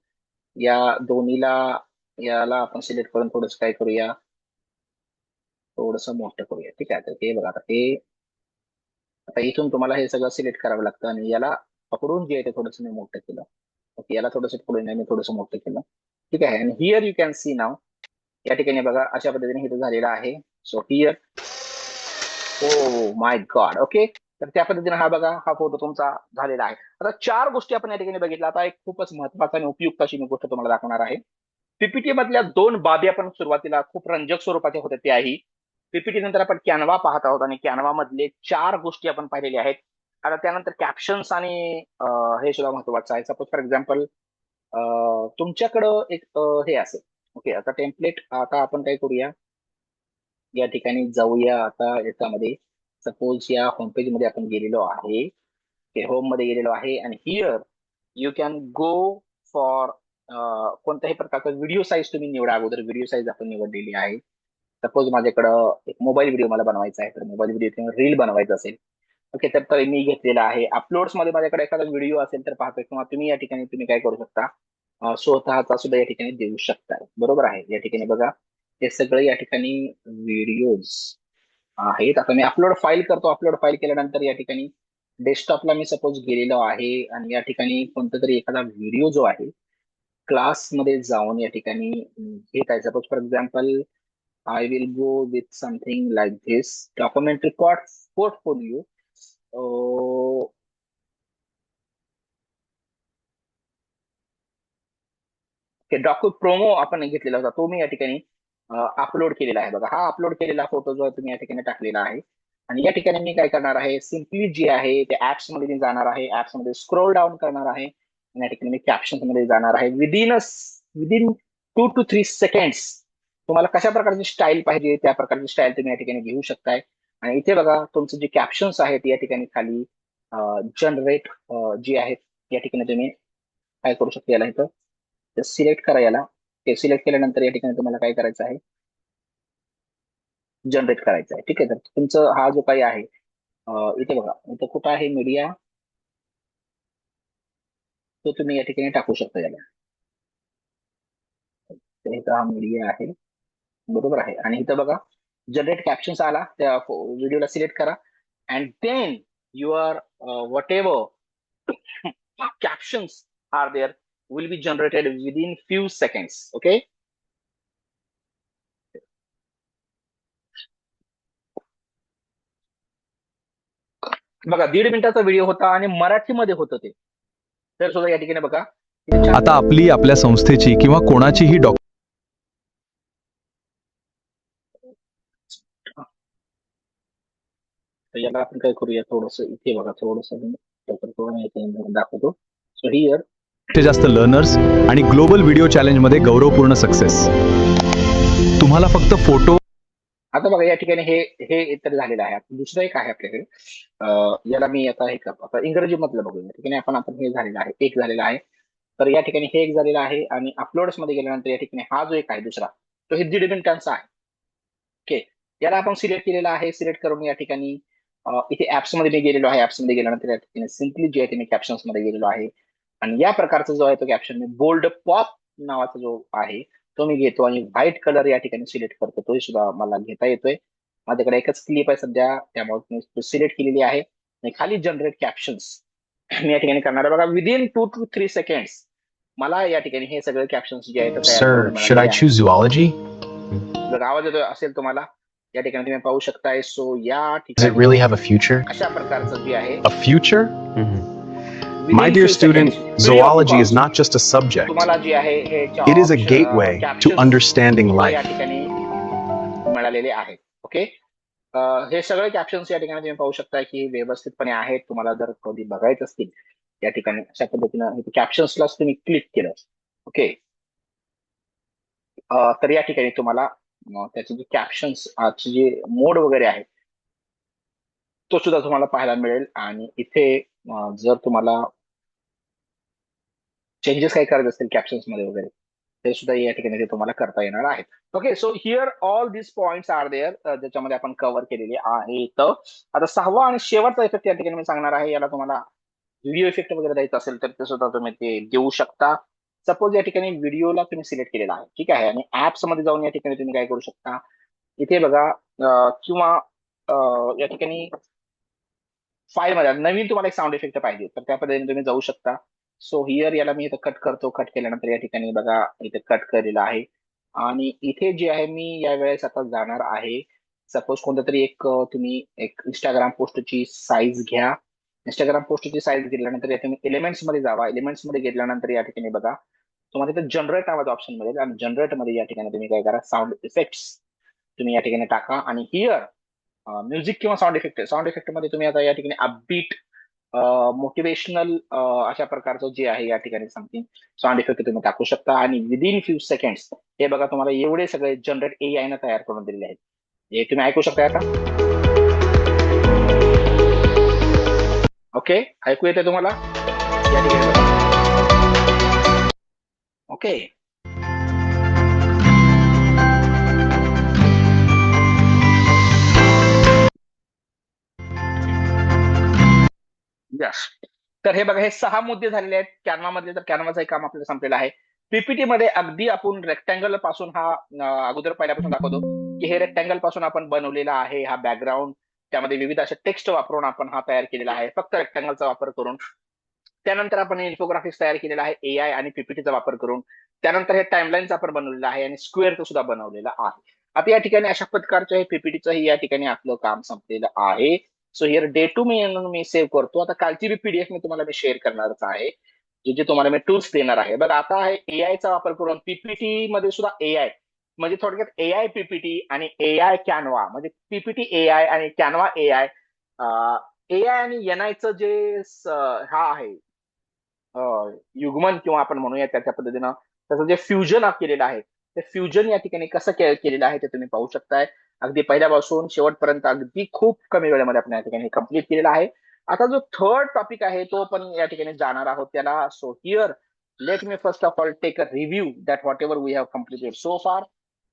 या दोन्हीला, याला आपण सिलेक्ट करून थोडस काय करूया, थोडस मोठं करूया. ठीक आहे. तर हे बघा, आता इथून तुम्हाला हे सगळं सिलेक्ट करावं लागतं आणि याला पकडून जे आहे ते थोडंसं मी मोठं केलं. ओके, याला थोडंसं पकडून मी थोडंसं मोठं केलं. ठीक आहे. आणि हिअर यू कॅन सी नाव, या ठिकाणी बघा अशा पद्धतीने इथं झालेलं आहे. So here, oh my God. Okay, तर त्या पद्धतीने हा बघा, हा फोटो तुमचा झालेला आहे. आता 4 गोष्टी आपण या ठिकाणी बघितल्या. आता एक खूपच महत्वाचा आणि उपयुक्त अशी मी गोष्ट तुम्हाला दाखवणार आहे. पीपीटी मधल्या 2 बाबी आपण सुरुवातीला खूप रंजक स्वरूपाच्या होत्या त्याही. पीपीटी नंतर आपण कॅनवा पाहत आहोत आणि कॅनवा मधले 4 गोष्टी आपण पाहिलेल्या आहेत. आता त्यानंतर कॅप्शन्स आणि हे सुद्धा महत्वाचं आहे. सपोज फॉर एक्झाम्पल तुमच्याकडं एक हे असेल. ओके, आता टेम्पलेट, आता आपण काय करूया, या ठिकाणी जाऊया आता याच्यामध्ये. सपोज या होम पेज मध्ये आपण गेलेलो आहे, होम मध्ये गेलेलो आहे आणि here you can go for कोणत्याही प्रकारचा व्हिडिओ साईज तुम्ही निवडा. अगोदर व्हिडिओ साईज आपण निवडलेली आहे. सपोज माझ्याकडं एक मोबाईल व्हिडिओ मला बनवायचा आहे, तर मोबाईल व्हिडिओ किंवा रील बनवायचा असेल, ओके, तर मी घेतलेला आहे. अपलोड्स मध्ये माझ्याकडे एखादा व्हिडिओ असेल तर पाहतोय, किंवा तुम्ही या ठिकाणी तुम्ही काय करू शकता, स्वतःचा सुद्धा या ठिकाणी देऊ शकता. बरोबर आहे. या ठिकाणी बघा, हे सगळं या ठिकाणी व्हिडिओज आहेत. आता मी अपलोड फाईल करतो. अपलोड फाईल केल्यानंतर या ठिकाणी डेस्कटॉपला मी सपोज गेलेलो आहे आणि या ठिकाणी कोणता तरी एखादा व्हिडिओ जो आहे क्लासमध्ये जाऊन या ठिकाणी घेत आहे. Suppose for example I will go with something like this documentary portfolio. Docu promo आपण घेतलेला होता, तो मी या ठिकाणी अपलोड केलेला आहे. बघा, हा अपलोड केलेला फोटो जो तुम्ही या ठिकाणी टाकलेला आहे. आणि या ठिकाणी मी काय करणार आहे, सिम्पली जे आहे ते ऍप्स मध्ये मी जाणार आहे. ऍप्स मध्ये स्क्रोल डाऊन करणार आहे आणि या ठिकाणी मी कॅप्शन मध्ये जाणार आहे. विदिन 2 to 3 सेकंड्स तुम्हाला कशा प्रकारची स्टाईल पाहिजे त्या प्रकारची स्टाईल तुम्ही या ठिकाणी घेऊ शकताय. आणि इथे बघा, तुमचे जे कॅप्शन्स आहेत या ठिकाणी खाली जनरेट जे आहेत, या ठिकाणी तुम्ही काय करू शकता, याला इथं सिलेक्ट करा. याला ते सिलेक्ट केल्यानंतर या ठिकाणी तुम्हाला काय करायचं आहे, जनरेट करायचं आहे. ठीक आहे. तर तुमचं हा जो काही आहे, इथे बघा, इथं कुठं आहे मीडिया, तो तुम्ही या ठिकाणी टाकू शकता याला. तर इथं हा मीडिया आहे. बरोबर आहे. आणि इथं बघा, जनरेट कॅप्शन्स आला, त्या व्हिडिओला सिलेक्ट करा and then your whatever captions are there will be generated within few seconds. Okay. बघा, 1.5 मिनिटाचा व्हिडिओ होता आणि मराठीमध्ये होतं ते. तर सुद्धा या ठिकाणी बघा, आता आपली आपल्या संस्थेची किंवा कोणाचीही तर याला आपण काय करूया, थोडस इथे बघा, थोडस दाखवतो. सो हिअर, जास्त लर्नर्स आणि ग्लोबल व्हिडिओ चॅलेंजमध्ये गौरवपूर्ण सक्सेस. तुम्हाला फक्त फोटो. आता बघा, या ठिकाणी हे इतर झालेलं आहे. आता दुसरं एक आहे आपल्याकडे, याला मी आता हे करतो. आता इंग्रजी मधलं बघूया. या ठिकाणी आपण आपण हे झालेलं आहे, एक झालेलं आहे. तर या ठिकाणी हे एक झालेलं आहे आणि अपलोड्स मध्ये गेल्यानंतर या ठिकाणी हा जो एक आहे दुसरा, तो हे 1.5 मिनिटांचा आहे. ओके, याला आपण सिलेक्ट केलेला आहे. सिलेक्ट करून या ठिकाणी इथे ऍप्स मध्ये मी गेलेलो आहे. ऍप्स मध्ये गेल्यानंतर या ठिकाणी सिम्पली जे आहे ते मी कॅप्शन्स मध्ये गेलेलो आहे आणि या प्रकारचा जो आहे तो कॅप्शन मी बोल्ड पॉप नावाचा जो आहे तो मी घेतो आणि व्हाईट कलर या ठिकाणी सिलेक्ट करतो. तो सुद्धा मला घेता येतोय. माझ्याकडे एकच क्लिप आहे सध्या, त्यामुळे मी सिलेक्ट केलेली आहे आणि खाली जनरेट कॅप्शन्स मी या ठिकाणी करणार आहे. बघा, विदिन 2 to 3 सेकंड्स मला या ठिकाणी हे सगळे कॅप्शन्स जे आहेत ते तयार Sir, करून should I मिळालेले आहेत. choose zoology? जर आवाज येतो असेल तुम्हाला, या ठिकाणी तुम्ही पाहू शकताय. सो या Does it ठिकाणी really have a future? अशा प्रकारचं जे आहे, A future? My within dear few student, seconds free of zoology is cost not just a subject, तुम्हाला जे आहे हे it is a gateway to captions understanding सुद्धा या life. ठिकाणी मिळालेले आहेत. ओके. हे सगळे कॅप्शन्स या ठिकाणी तुम्ही पाहू शकता की व्यवस्थितपणे आहेत. तुम्हाला जर कधी बघायचं असतील या ठिकाणी अशा पद्धतीनं कॅप्शन्सलाच तुम्ही क्लिक केलं, ओके, तर या ठिकाणी तुम्हाला त्याचे जे कॅप्शन्स जे मोड वगैरे आहे तो सुद्धा तुम्हाला पाहायला मिळेल. आणि इथे जर तुम्हाला चेंजेस काही करायचे असतील कॅप्शन्स मध्ये वगैरे ते सुद्धा या ठिकाणी ते तुम्हाला करता येणार आहेत. Okay, so here all this points are there ज्याच्यामध्ये आपण कव्हर केलेले आहेत. आता सहावा आणि शेवटचा इफेक्ट या ठिकाणी मी सांगणार आहे. याला तुम्हाला व्हिडिओ इफेक्ट वगैरे द्यायचा असेल तर ते सुद्धा तुम्ही ते देऊ शकता. सपोज या ठिकाणी व्हिडिओला तुम्ही सिलेक्ट केलेला आहे, ठीक आहे, आणि ऍप्स मध्ये जाऊन या ठिकाणी तुम्ही काय करू शकता, इथे बघा किंवा या ठिकाणी फाईल मध्ये नवीन तुम्हाला एक साऊंड इफेक्ट पाहिजे तर त्या पद्धतीने तुम्ही जाऊ शकता. सो हिअर याला मी इथं कट करतो. कट केल्यानंतर या ठिकाणी बघा इथे कट केलेलं आहे आणि इथे जे आहे मी या वेळेस आता जाणार आहे. सपोज कोणत्या तरी एक तुम्ही एक इंस्टाग्राम पोस्टची साईज घ्या. इंस्टाग्राम पोस्टची साईज घेतल्यानंतर या तुम्ही एलिमेंट्स मध्ये जावा. एलिमेंट्स मध्ये घेतल्यानंतर या ठिकाणी बघा तुम्हाला इथे जनरेट नावाचा ऑप्शन मिळेल आणि जनरेट मध्ये या ठिकाणी तुम्ही काय करा, साऊंड इफेक्ट्स तुम्ही या ठिकाणी टाका आणि हिअर म्युझिक किंवा साऊंड इफेक्ट मध्ये तुम्ही आता या ठिकाणी अपबीट मोटिवेशनल अशा प्रकारचं जे आहे या ठिकाणी समथिंग साऊंड इफेक्ट तुम्ही टाकू शकता आणि विदिन फ्यू सेकंड्स हे बघा तुम्हाला एवढे सगळे जनरेट एआय न तयार करून दिलेले आहेत. हे तुम्ही ऐकू शकता आता. ओके, ऐकू येते तुम्हाला या ठिकाणी बघा. Okay, yes. तर हे बघा हे 6 मुद्दे झालेले आहेत कॅनवा मधले. तर कॅनवाचं एक काम आपल्याला संपलेलं आहे. पीपीटी मध्ये अगदी आपण रेक्टँगल पासून हा अगोदर पहिल्यापासून दाखवतो की हे रेक्टँगल पासून आपण बनवलेला आहे हा बॅकग्राऊंड. त्यामध्ये विविध असे टेक्स्ट वापरून आपण हा तयार केलेला आहे फक्त रेक्टँगलचा वापर करून. त्यानंतर आपण इन्फोग्राफिक्स तयार केलेला आहे एआय आणि पीपीटीचा वापर करून. त्यानंतर हे टाइमलाईनचा आपण बनवलेला आहे आणि स्क्वेअरचं सुद्धा बनवलेला आहे. आता या ठिकाणी अशा प्रकारचं हे पीपीटीचंही या ठिकाणी आपलं काम संपलेलं आहे. सो हिअर डे टू मी सेव्ह करतो. आता कालची बी पीडीएफ मी तुम्हाला मी शेअर करणारच आहे जे जे तुम्हाला मी टूल्स देणार आहे. बघा आता आहे एआयचा वापर करून पीपीटी मध्ये सुद्धा एआय म्हणजे थोडक्यात एआय पीपीटी आणि एआय कॅनवा म्हणजे पीपीटी एआय आणि कॅनवा एआय. एआय आणि एनआयचं जे हा आहे युग्मन किंवा आपण म्हणूया त्याच्या पद्धतीनं त्याचं जे फ्युजन केलेलं आहे ते फ्युजन या ठिकाणी कसं केलेलं आहे ते तुम्ही पाहू शकताय. अगदी पहिल्यापासून शेवटपर्यंत अगदी खूप कमी वेळेमध्ये आपण या ठिकाणी कम्प्लीट केलेला आहे. आता जो थर्ड टॉपिक आहे तो पण या ठिकाणी जाणार आहोत त्याला. So here let me first of all take a review that whatever we have completed so far.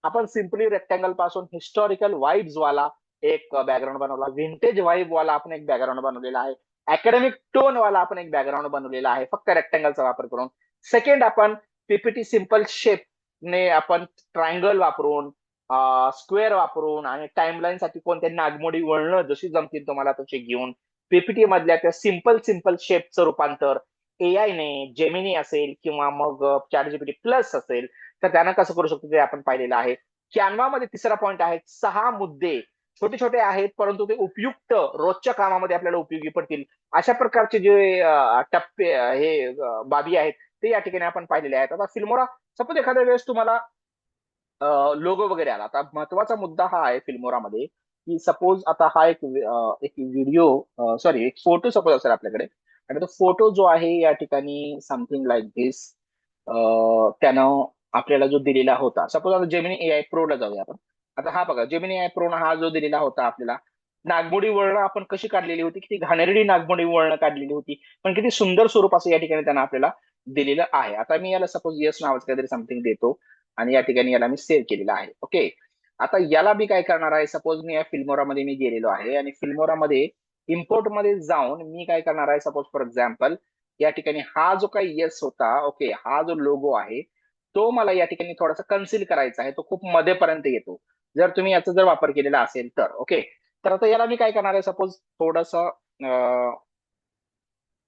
आपण सिम्पली रेक्टँगल पासून हिस्टॉरिकल वाईब्स वाला एक बॅकग्राऊंड बनवला. व्हिंटेज वाईब वाला आपण एक बॅकग्राऊंड बनवलेला आहे. अकॅडमिक टोन वाला आपण एक बॅकग्राऊंड बनवलेला आहे फक्त रेक्टँगलचा वापर करून. सेकंड आपण पीपीटी सिम्पल शेप ने आपण ट्रायंगल वापरून स्क्वेअर वापरून आणि टाइमलाईन साठी कोणत्या नागमोडी वळणं जशी जमतील तुम्हाला तशी घेऊन पीपीटी मधल्या त्या सिम्पल सिम्पल शेपचं रूपांतर एआय ने जेमिनी असेल किंवा मग चॅट जीपीटी प्लस असेल तर त्यानं कसं करू शकतो ते आपण पाहिलेलं आहे. कॅनवा मध्ये तिसरा पॉईंट आहे 6 मुद्दे छोटे छोटे आहेत परंतु ते उपयुक्त रोजच्या कामामध्ये आपल्याला उपयोगी पडतील अशा प्रकारचे जे टप्पे बाबी आहेत ते या ठिकाणी आपण पाहिलेले आहेत. आता फिल्मोरा सपोज एखाद्या वेळेस तुम्हाला लोगो वगैरे आला. आता महत्वाचा मुद्दा हा आहे फिल्मोरामध्ये की सपोज आता हा एक व्हिडिओ सॉरी एक फोटो सपोज असेल आपल्याकडे आणि तो फोटो जो आहे या ठिकाणी समथिंग लाईक दिस त्यानं आपल्याला जो दिलेला होता. सपोज आता जेमिनी एआय प्रोला जाऊया आपण. आता हा बघा जेमिनी एआय प्रो हा जो दिलेला होता आपल्याला नागमोडी वळणं आपण कशी काढलेली होती, किती घाणेरडी नागमोडी वळणं काढलेली होती पण किती सुंदर स्वरूप असं या ठिकाणी त्यांना आपल्याला दिलेलं आहे. आता मी याला सपोज येस नावाचं काहीतरी समथिंग देतो आणि या ठिकाणी याला मी सेव्ह केलेलं आहे. ओके, आता याला मी काय करणार आहे, सपोज मी या फिल्मोरामध्ये मी गेलेलो आहे आणि फिल्मोरामध्ये इम्पोर्ट मध्ये जाऊन मी काय करणार आहे, सपोज फॉर एक्झाम्पल या ठिकाणी हा जो काही येस होता, ओके, हा जो लोगो आहे तो मला या ठिकाणी थोडासा कन्सील करायचा आहे. तो खूप मध्येपर्यंत येतो जर तुम्ही याचा जर वापर केलेला असेल तर. ओके, तर आता याला मी काय करणार आहे, सपोज थोडस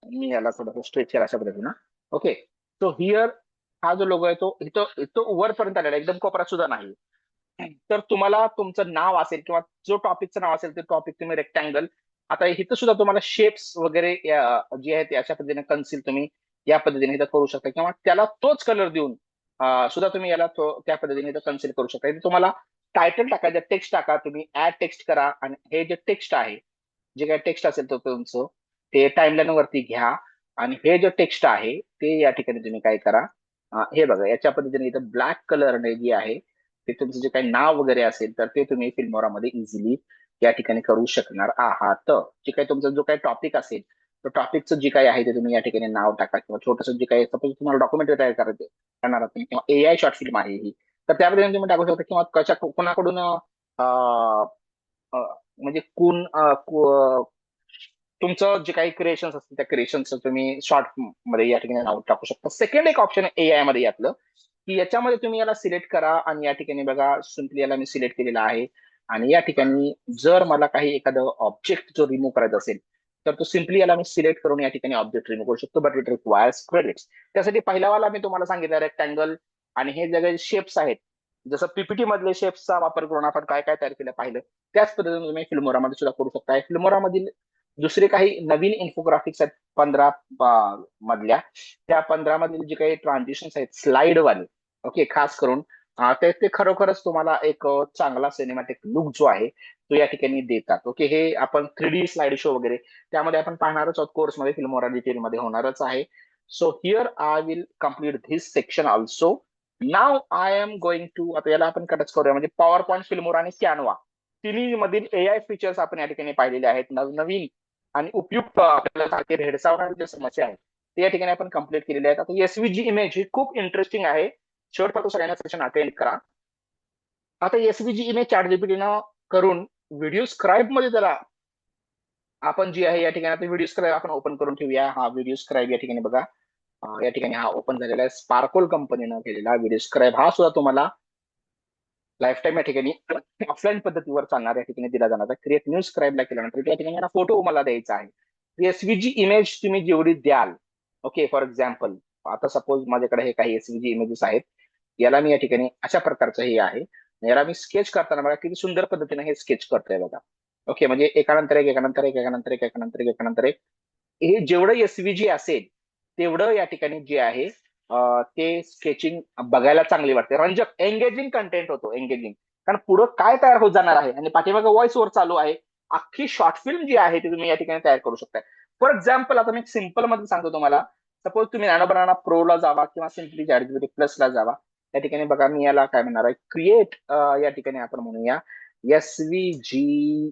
मी याला थोडस स्ट्रेच केला अशा पद्धतीनं. ओके, सो हिअर हा जो लोगो आहे तो इथं इथं वरपर्यंत आलेला एकदम कोपऱ्यात सुद्धा नाही. तर तुम्हाला तुमचं नाव असेल किंवा जो टॉपिकचं नाव असेल ते टॉपिक तुम्ही रेक्टँगल. आता इथं सुद्धा तुम्हाला शेप्स वगैरे जे आहेत अशा पद्धतीने कन्सिल तुम्ही या पद्धतीने इथं करू शकता किंवा त्याला तोच कलर देऊन सुद्धा तुम्ही याला त्या पद्धतीने इथं कन्सिल करू शकता. इथे तुम्हाला टायटल टाकायचं, टेक्स्ट टाका, तुम्ही ऍड टेक्स्ट करा आणि हे जे टेक्स्ट आहे जे काही टेक्स्ट असेल तो तुमचं ते टाइमलाईन वरती घ्या आणि हे जे टेक्स्ट आहे ते या ठिकाणी तुम्ही काय करा, हे बघा याच्या पद्धतीने इथं ब्लॅक कलरने जे आहे ते तुमचं जे काही नाव वगैरे असेल तर ते तुम्ही फिल्मोरामध्ये इझिली या ठिकाणी करू शकणार आहात. जे काही तुमचा जो काही टॉपिक असेल तर टॉपिकचं जे काही आहे ते तुम्ही या ठिकाणी नाव टाका, किंवा छोटंसं जे काही सपोज तुम्हाला डॉक्युमेंट तयार करायचं करणार आहात तुम्ही, किंवा एआय शॉर्ट फिल्म आहे ही, तर त्यामध्ये तुम्ही टाकू शकता, किंवा कशा कोणाकडून म्हणजे तुमचं जे काही क्रिएशन्स असतील त्या क्रिएशनचं तुम्ही शॉर्ट मध्ये या ठिकाणी नाव टाकू शकता. सेकंड एक ऑप्शन आहे एआय मध्ये यातलं, की याच्यामध्ये तुम्ही याला सिलेक्ट करा आणि या ठिकाणी बघा सिम्पली याला मी सिलेक्ट केलेला आहे. आणि या ठिकाणी जर मला काही एखादं ऑब्जेक्ट जो रिमूव्ह करायचा असेल, तर तो सिम्पली याला मी सिलेक्ट करून या ठिकाणी ऑब्जेक्ट रिमूव्ह करू शकतो, बट इट रिक्वायर्स क्रेडिट्स. त्यासाठी पहिल्यावाला मी तुम्हाला सांगितलं रेक्टँगल आणि हे जे शेप्स आहेत, जसं पीपीटी मधले शेप्सचा वापर करून आपण काय काय तयार केलं पाहिलं, त्याच पद्धतीने तुम्ही फिल्मोरामध्ये सुद्धा करू शकता. फिल्मोरा मधील दुसरे काही नवीन इन्फोग्राफिक्स आहेत 15 मधल्या, त्या 15 मधील जे काही ट्रान्झिशन्स आहेत स्लाइड वाले, ओके, खास करून ते ते खरोखरच तुम्हाला एक चांगला सिनेमॅटिक लुक जो आहे तो या ठिकाणी देतात. ओके, हे आपण 3D स्लाइड शो वगैरे त्यामध्ये आपण पाहणारच आहोत कोर्समध्ये, फिल्मोरा डिटेलमध्ये होणारच आहे. So here I will complete this section also. Now I am going to, आता याला आपण कटच करूया, म्हणजे पॉवर पॉईंट, फिल्मोरा आणि कॅनवा तिन्ही मधील एआय फीचर्स आपण या ठिकाणी पाहिलेले आहेत. नवनवीन आणि उपयुक्त आपल्याला सारखे भेडसावणाऱ्या ज्या समस्या आहेत ते या ठिकाणी आपण कम्प्लीट केलेले आहेत. आता एसव्हीजी इमेज ही खूप इंटरेस्टिंग आहे, शेवटपर्यंत सगळ्यांना सेशन अटेंड करा. आता एसव्हीजी इमेज चॅट जीपीटीनं करून व्हिडिओ स्क्राईब मध्ये त्याला आपण जी आहे या ठिकाणी आता व्हिडिओ स्क्राईब आपण ओपन करून ठेवूया. हा व्हिडिओ स्क्राईब या ठिकाणी बघा, या ठिकाणी हा ओपन झालेला आहे. स्पार्कोल कंपनीनं केलेला व्हिडिओ स्क्राईब हा सुद्धा तुम्हाला लाईफ टाईम या ठिकाणी ऑफलाईन पद्धतीवर चालणार या ठिकाणी दिला जाणार आहे. क्रिएट न्यू स्क्राईबला केल्यानंतर या ठिकाणी फोटो मला द्यायचा आहे. एसव्हीजी इमेज तुम्ही जेवढी द्याल, ओके, फॉर एक्झाम्पल आता सपोज माझ्याकडे हे काही एसव्हीजी इमेजेस आहेत, याला मी या ठिकाणी अशा प्रकारचं हे आहे, याला मी स्केच करताना बघा किती सुंदर पद्धतीने हे स्केच करतोय बघा. ओके, म्हणजे एकानंतर एक एकानंतर एक एकानंतर एक एकानंतर एक एकानंतर एक हे जेवढं एसव्हीजी असेल तेवढं या ठिकाणी जे आहे ते स्केचिंग बघायला चांगली वाटते, रंजक एंगेजिंग कंटेंट होतो, एंगेजिंग. कारण पुढं काय तयार होत जाणार आहे आणि पाठीमागे व्हॉइस ओव्हर चालू आहे, अख्खी शॉर्ट फिल्म जी आहे ती तुम्ही या ठिकाणी तयार करू शकता. फॉर एक्झाम्पल आता मी सिम्पल मध्ये सांगतो तुम्हाला, सपोज तुम्ही नॅनो बनाना प्रोला जावा किंवा सिम्पली चॅटजीपीटी प्लसला जावा. या ठिकाणी बघा मी याला काय म्हणणार आहे, क्रिएट या ठिकाणी आपण म्हणूया एसव्हीजी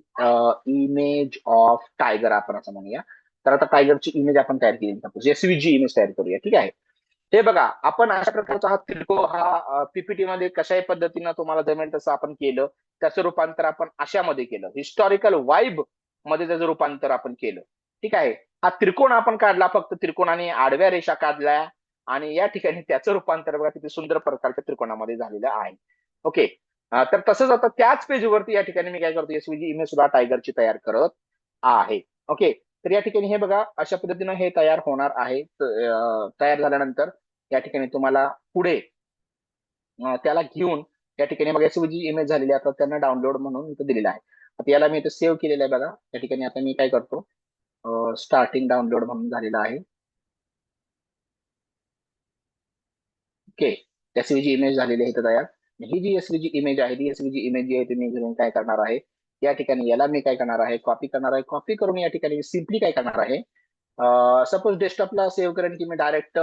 इमेज ऑफ टायगर आपण असं म्हणूया. तर आता टायगरची इमेज आपण तयार केली, सपोज एसव्हीजी इमेज तयार करूया, ठीक आहे. हे बघा आपण अशा प्रकारचा हा तिरको हा पीपीटी मध्ये कशाही पद्धतीनं तुम्हाला जमेल तसं आपण केलं. त्याचं रूपांतर आपण अशामध्ये केलं, हिस्टॉरिकल वाईब मध्ये त्याचं रूपांतर आपण केलं, ठीक आहे. हा त्रिकोण आपण काढला, फक्त त्रिकोणाने आडव्या रेषा काढल्या आणि या ठिकाणी त्याचं रूपांतर बघा किती सुंदर प्रकारच्या त्रिकोणामध्ये झालेलं आहे. ओके, तर तसंच आता त्याच पेजवरती या ठिकाणी मी काय करतो, एसव्हीजी इमेज सुद्धा टायगरची तयार करत आहे. ओके, तर या ठिकाणी हे बघा अशा पद्धतीनं हे तयार होणार आहे. तयार झाल्यानंतर या ठिकाणी तुम्हाला पुढे त्याला घेऊन या ठिकाणी बघा एसव्हीजी इमेज झालेली आहे, आता त्यांना डाउनलोड म्हणून इथं दिलेलं आहे. आता याला मी इथे सेव्ह केलेलं आहे बघा. या ठिकाणी आता मी काय करतो, स्टार्टिंग डाउनलोड म्हणून झालेलं आहे. ओके, एसव्हीजी इमेज झालेली आहे इथं तयार. ही जी एसव्हीजी इमेज आहे, ती एसव्हीजी इमेज जी आहे ती मी घेऊन काय करणार आहे, या ठिकाणी याला मी काय करणार आहे, कॉपी करणार आहे. कॉपी करून या ठिकाणी सिम्पली काय करणार आहे, सपोज डेस्कटॉपला सेव्ह करेन की मी डायरेक्ट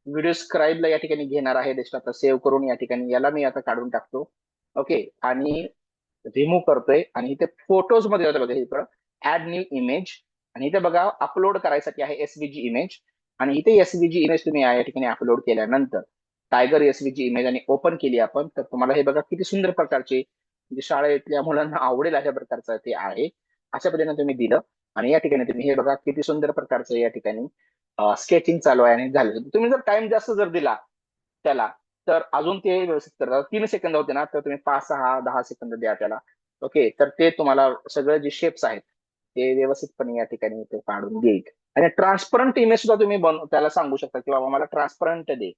व्हिडिओ स्क्राईबला या ठिकाणी घेणार आहे. डेस्कटॉपला सेव्ह करून या ठिकाणी याला मी आता काढून टाकतो. ओके, आणि रिमूव्ह करतोय आणि इथे फोटोज मध्ये जातो बघा, इथं ऍड न्यू इमेज आणि इथे बघा अपलोड करायसाठी आहे एसव्हीजी इमेज. आणि इथे एसव्हीजी इमेज तुम्ही या ठिकाणी अपलोड केल्यानंतर टायगर एसव्हीजी इमेज आणि ओपन केली आपण, तर तुम्हाला हे बघा किती सुंदर प्रकारचे, म्हणजे शाळेतल्या मुलांना आवडेल अशा प्रकारचं ते आहे. अशा पद्धतीने तुम्ही दिलं आणि या ठिकाणी तुम्ही हे बघा किती सुंदर प्रकारचं या ठिकाणी स्केचिंग चालू आहे आणि झालं. तुम्ही जर टाइम जास्त जर दिला त्याला, तर अजून ते व्यवस्थित करतात. 3 सेकंद होते ना, तर तुम्ही 5, 6, 10 सेकंद द्या त्याला. ओके, तर ते तुम्हाला सगळे जे शेप्स आहेत ते व्यवस्थितपणे या ठिकाणी ते काढून देईल. आणि ट्रान्सपरंट इमेज सुद्धा तुम्ही त्याला सांगू शकता की बाबा मला ट्रान्सपरंट दे,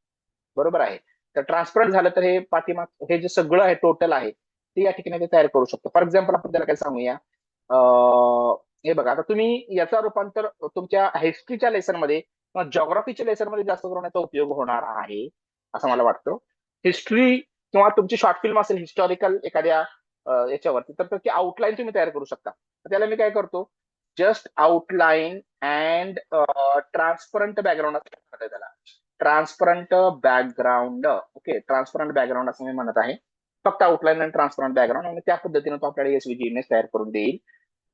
बरोबर आहे. तर ट्रान्सपरंट झालं तर हे पाठीमाग हे जे सगळं आहे टोटल आहे ते या ठिकाणी ते तयार करू शकतो. फॉर एक्झाम्पल आपण त्याला काय सांगूया, हे बघा आता तुम्ही याचा रूपांतर तुमच्या हिस्ट्रीच्या लेसन मध्ये किंवा जॉग्राफीच्या लेसन मध्ये जास्त करून याचा उपयोग होणार आहे असं मला वाटतं. हिस्ट्री किंवा तुमची शॉर्ट फिल्म असेल हिस्टॉरिकल एखाद्या याच्यावरती, तर त्याची आउटलाईन तुम्ही तयार करू शकता. तर त्याला मी काय करतो, just outline and transparent background असं म्हणतात आहे त्याला, transparent background. Okay, transparent background असं मी म्हणत आहे, फक्त आउटलाईन आणि ट्रान्सपरंट बॅकग्राऊंड, आणि त्या पद्धतीने तो आपल्याला एसव्हीजी इमेज तयार करून देईल.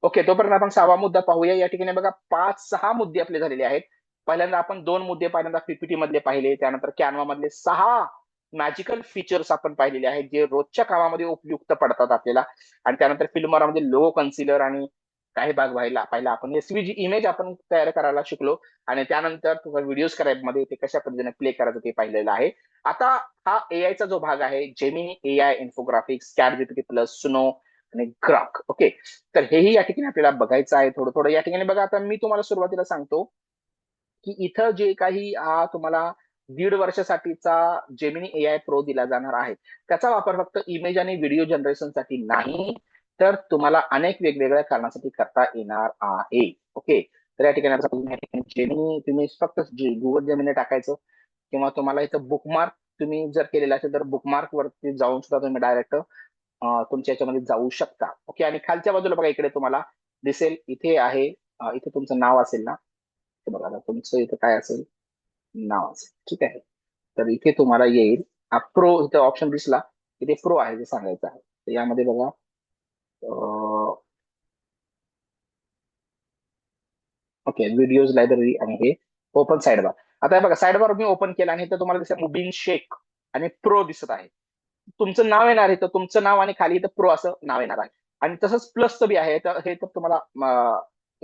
ओके, तोपर्यंत आपण 6वा मुद्दा पाहूया. या ठिकाणी बघा 5-6 मुद्दे आपले झालेले आहेत. पहिल्यांदा आपण 2 मुद्दे पहिल्यांदा पीपीटी मधले पाहिले, त्यानंतर कॅनवा मधले 6 मॅजिकल फीचर्स आपण पाहिलेले आहेत, जे रोजच्या कामामध्ये उपयुक्त पडतात आपल्याला. आणि त्यानंतर फिल्ममध्ये लोगो कन्सिलर आणि काही भाग पाहिला आपण. एसव्हीजी इमेज आपण तयार करायला शिकलो आणि त्यानंतर व्हिडिओ स्क्राईबमध्ये ते कशा पद्धतीने प्ले करायचं ते पाहिलेलं आहे. आता हा एआयचा जो भाग आहे, Gemini AI, infographics, ChatGPT plus, सुनो आणि ग्राक. ओके, तर हेही या ठिकाणी आपल्याला बघायचं आहे थोडं थोडं. या ठिकाणी बघा, आता मी तुम्हाला सुरुवातीला सांगतो की इथं जे काही तुम्हाला 1.5 वर्षासाठीचा जेमिनी एआय प्रो दिला जाणार आहे, त्याचा वापर फक्त इमेज आणि व्हिडिओ जनरेशनसाठी नाही, तर तुम्हाला अनेक वेगवेगळ्या कारणासाठी करता येणार आहे. ओके, तर या ठिकाणी जेमिनी तुम्ही फक्त गुगल जेमिनी टाकायचं, किंवा तुम्हाला इथं बुकमार्क तुम्ही जर केलेला असेल तर बुकमार्क वरती जाऊन सुद्धा तुम्ही डायरेक्ट तुमच्या याच्यामध्ये जाऊ शकता. ओके, आणि खालच्या बाजूला बघा, इकडे तुम्हाला दिसेल, इथे आहे, इथे तुमचं नाव असेल ना, हे बघा, आता तुमचं इथं काय असेल, नाव असेल, ठीक आहे. तर इथे तुम्हाला येईल प्रो, इथे ऑप्शन दिसला, इथे प्रो आहे जे सांगायचं आहे. तर यामध्ये बघा, ओके, व्हिडिओज लायब्ररी आणि हे ओपन साइड बार. आता हे बघा, साइड बार मी ओपन केला आणि इथं तुम्हाला दिसत मुबीन शेख आणि प्रो दिसत आहे. तुमचं नाव येणार आहे, तर तुमचं नाव आणि खाली इथं प्रो असं नाव येणार आहे. आणि तसंच प्लसचं बी आहे, तर हे तर तुम्हाला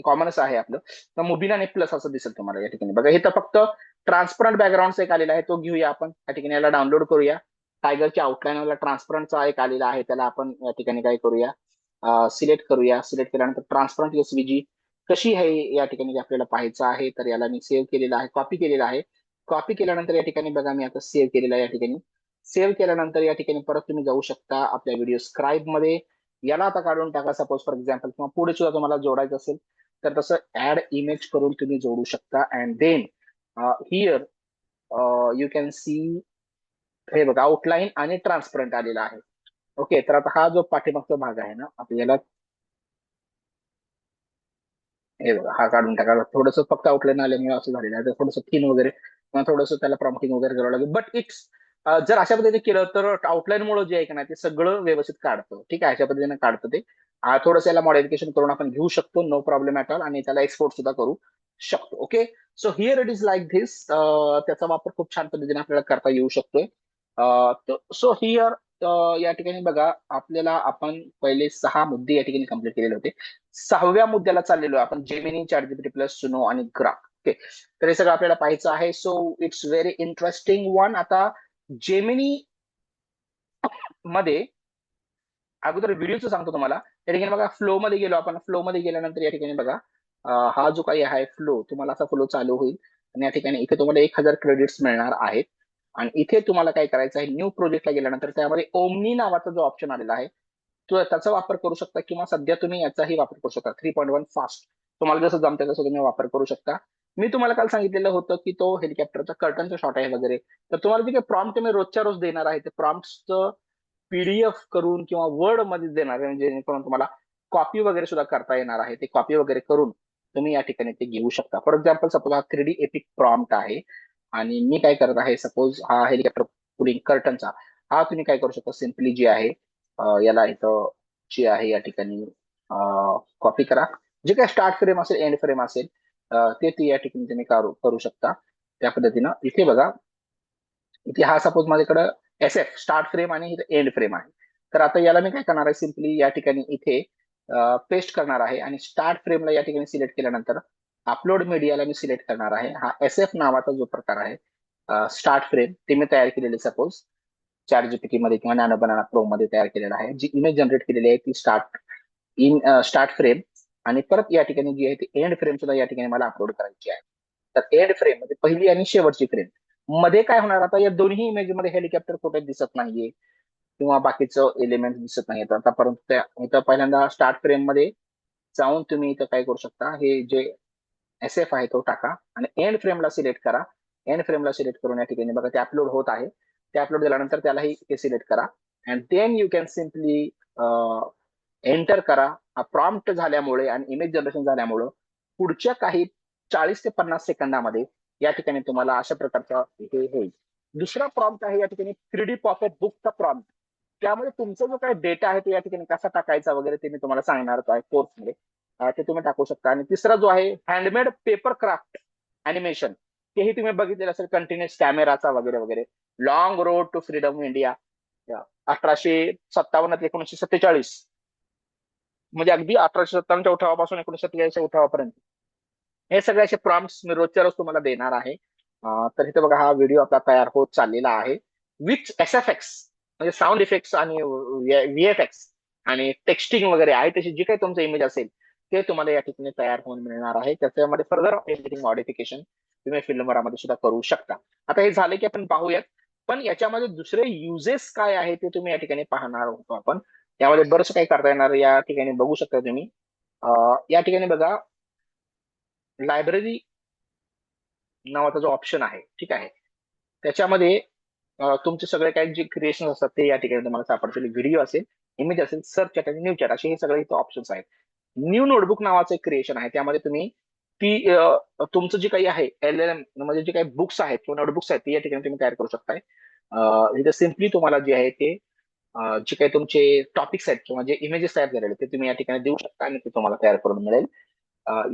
कॉमनच आहे आपलं. तर मुबीन आणि प्लस असं दिसेल तुम्हाला या ठिकाणी. बघा, हे तर फक्त ट्रान्सपरंट बॅकग्राऊंडचा एक आलेला आहे, तो घेऊया आपण या ठिकाणी. याला डाउनलोड करूया. टायगरच्या आउटलाईनला ट्रान्सपरंटचा एक आलेला आहे, त्याला आपण या ठिकाणी काय करूया, सिलेक्ट करूया. सिलेक्ट केल्यानंतर ट्रान्सपरंट एसव्हीजी कशी आहे या ठिकाणी आपल्याला पाहायचं आहे. तर याला मी सेव्ह केलेलं आहे, कॉपी केलेलं आहे. कॉपी केल्यानंतर या ठिकाणी बघा, मी आता सेव्ह केलेलं आहे. या ठिकाणी सेव्ह केल्यानंतर या ठिकाणी परत तुम्ही जाऊ शकता आपल्या व्हिडिओ स्क्राईब मध्ये. याला आता काढून टाका, सपोज फॉर एक्झाम्पल, किंवा पुढे सुद्धा तुम्हाला जोडायचं असेल तर तसं ऍड इमेज करून तुम्ही जोडू शकता. And then here you can see, हे बघा, आउटलाईन आणि ट्रान्सपरंट आलेला आहे. ओके, तर आता हा जो पाठीमागचा भाग आहे ना, आपल्याला हे बघा, हा काढून टाकायला थोडंसं फक्त आउटलाईन आल्यामुळे असं झालेलं आहे. तर थोडंसं थिन वगैरे किंवा थोडंसं त्याला प्रॉम्प्टिंग वगैरे करावं लागेल. बट इट्स, जर अशा पद्धतीने केलं तर आउटलाईन मुळे जे आहे का नाही, ते सगळं व्यवस्थित काढतं. ठीक आहे, अशा पद्धतीने काढतं ते. थोडंसं याला मॉडिफिकेशन करून आपण घेऊ शकतो, नो प्रॉब्लेम ऍट ऑल, आणि त्याला एक्सपोर्ट सुद्धा करू शकतो. Okay, so here it is like this. त्याचा वापर खूप छान पद्धतीने आपल्याला करता येऊ शकतोय. सो हिअर या ठिकाणी बघा, आपल्याला आपण पहिले 6 मुद्दे या ठिकाणी कंप्लीट केलेले होते. 6व्या मुद्द्याला चाललेलो आहे आपण, जेमिनी, ChatGPT प्लस, सुनो आणि ग्राक. ओके, तर हे सगळं आपल्याला पाहायचं आहे. So it's very interesting one. आता जेमिनी मध्ये अगोदर व्हिडिओचं सांगतो तुम्हाला. या ठिकाणी बघा, फ्लो मध्ये गेलो आपण. फ्लो मध्ये गेल्यानंतर या ठिकाणी बघा, हा जो काही आहे फ्लो, तुम्हाला असा फ्लो चालू होईल आणि या ठिकाणी इथे तुम्हाला 1000 क्रेडिट्स मिळणार आहेत. आणि इथे तुम्हाला काय करायचं आहे, न्यू प्रोजेक्टला गेल्यानंतर त्यामध्ये ओमनी नावाचा जो ऑप्शन आलेला आहे, तो त्याचा वापर करू शकता, किंवा सध्या तुम्ही याचाही वापर करू शकता. 3.1 फास्ट, तुम्हाला जसं जमतं तसं तुम्ही वापर करू शकता. मी तुम्हाला काल सांगितलेलं होतं की तो हेलिकॉप्टरचा कर्टनचा शॉट आहे वगैरे. तर तुम्हाला जे काही प्रॉम्प्ट मी रोजच्या रोज देणार आहे, ते प्रॉम्प्टचं पीडीएफ करून किंवा वर्ड मध्ये देणार आहे, म्हणजे जेणेकरून तुम्हाला कॉपी वगैरे सुद्धा करता येणार आहे. ते कॉपी वगैरे करून तुम्ही या ठिकाणी ते घेऊ शकता. फॉर एक्झाम्पल, सपोज हा 3D एपिक प्रॉम्प्ट आहे आणि मी काय करत आहे, सपोज हा हेलिकॉप्टर पुढील कर्टनचा, हा तुम्ही काय करू शकता, सिम्पली जी आहे, याला इथं जी आहे या ठिकाणी कॉपी करा. जे काय स्टार्ट फ्रेम असेल, एंड फ्रेम असेल, ते या ठिकाणी तुम्ही करू करू शकता. त्या पद्धतीनं इथे बघा, इथे हा सपोज माझ्याकडे SF स्टार्ट फ्रेम आणि इथे एंड फ्रेम आहे. तर आता याला मी काय करणार आहे, सिम्पली या ठिकाणी इथे पेस्ट करणार आहे आणि स्टार्ट फ्रेमला या ठिकाणी सिलेक्ट केल्यानंतर अपलोड मीडियाला मी सिलेक्ट करणार आहे. हा SF नावाचा जो प्रकार आहे, स्टार्ट फ्रेम, ते मी तयार केलेले सपोज ChatGPT मध्ये किंवा नॅनो बनाना प्रो मध्ये तयार केलेला आहे. जी इमेज जनरेट केलेली आहे ती स्टार्ट फ्रेम, आणि परत या ठिकाणी जी आहे ती एंड फ्रेम सुद्धा या ठिकाणी मला अपलोड करायची आहे. तर एंड फ्रेम म्हणजे पहिली आणि शेवटची फ्रेम मध्ये काय होणार, आता या दोन्ही इमेज मध्ये हेलिकॉप्टर कुठे दिसत नाहीये किंवा बाकीचं एलिमेंट दिसत नाहीये. आता परंतु इथं पहिल्यांदा स्टार्ट फ्रेम मध्ये जाऊन तुम्ही इथं काय करू शकता, हे जे SF आहे तो टाका आणि एंड फ्रेमला सिलेक्ट करा. एंड फ्रेमला सिलेक्ट करून या ठिकाणी बघा ते अपलोड होत आहे. ते अपलोड झाल्यानंतर त्यालाही सिलेक्ट करा and then you can simply enter करा. प्रॉम्प्ट झाल्यामुळे आणि इमेज जनरेशन झाल्यामुळं पुढच्या काही 40 ते 50 सेकंदामध्ये या ठिकाणी तुम्हाला अशा प्रकारचा हे होईल. दुसरा प्रॉम्प्ट आहे या ठिकाणी 3D पॉकेट बुकचा प्रॉम्प्ट. त्यामध्ये तुमचा जो काही डेटा आहे तो या ठिकाणी कसा टाकायचा वगैरे ते मी तुम्हाला सांगणार आहे कोर्समध्ये. ते तुम्ही टाकू शकता. आणि तिसरा जो आहे हँडमेड पेपर क्राफ्ट अॅनिमेशन, तेही तुम्ही बघितलेलं असेल, कंटिन्युअस कॅमेराचा वगैरे वगैरे. Long road to freedom India, 1857 ते 1947, म्हणजे अगदी 1857च्या उठावापासून 1947च्या उठावापर्यंत हे सगळे असे प्रॉम्प्ट्स मी रोजच्या रोज तुम्हाला देणार आहे. तर इथे बघा हा व्हिडिओ आपला तयार होत चाललेला आहे विथ SFX, म्हणजे साऊंड इफेक्ट्स आणि VFX आणि टेक्स्टिंग वगैरे आहे, तशी जी काही तुमचं इमेज असेल ते तुम्हाला या ठिकाणी तयार होऊन मिळणार आहे. त्याच्यामध्ये फर्दर एडिटिंग मॉडिफिकेशन तुम्ही फिल्मवरामध्ये सुद्धा करू शकता. आता हे झाले की आपण पाहूयात, पण याच्यामध्ये दुसरे युजेस काय आहे ते तुम्ही या ठिकाणी पाहणार होतो आपण. यामध्ये बरंच काही करता येणार या ठिकाणी बघू शकता तुम्ही. या ठिकाणी बघा लायब्ररी नावाचा जो ऑप्शन आहे, ठीक आहे, त्याच्यामध्ये तुमचे सगळे काही जे क्रिएशन असतात ते या ठिकाणी तुम्हाला सापडतील. व्हिडिओ असेल, इमेज असेल, सर्च चॅट आणि न्यू चॅट, असे हे सगळे इथे ऑप्शन्स आहेत. न्यू नोटबुक नावाचं एक क्रिएशन आहे, त्यामध्ये तुम्ही ती तुमचं जे काही आहे LLM म्हणजे जे काही बुक्स आहेत किंवा नोटबुक्स आहेत ते या ठिकाणी तुम्ही तयार करू शकताय. इथे सिम्पली तुम्हाला जे आहे ते जे काही तुमचे टॉपिक्स आहेत किंवा जे इमेजेस तयार झालेले ते तुम्ही या ठिकाणी देऊ शकता आणि ते तुम्हाला तयार करून मिळेल.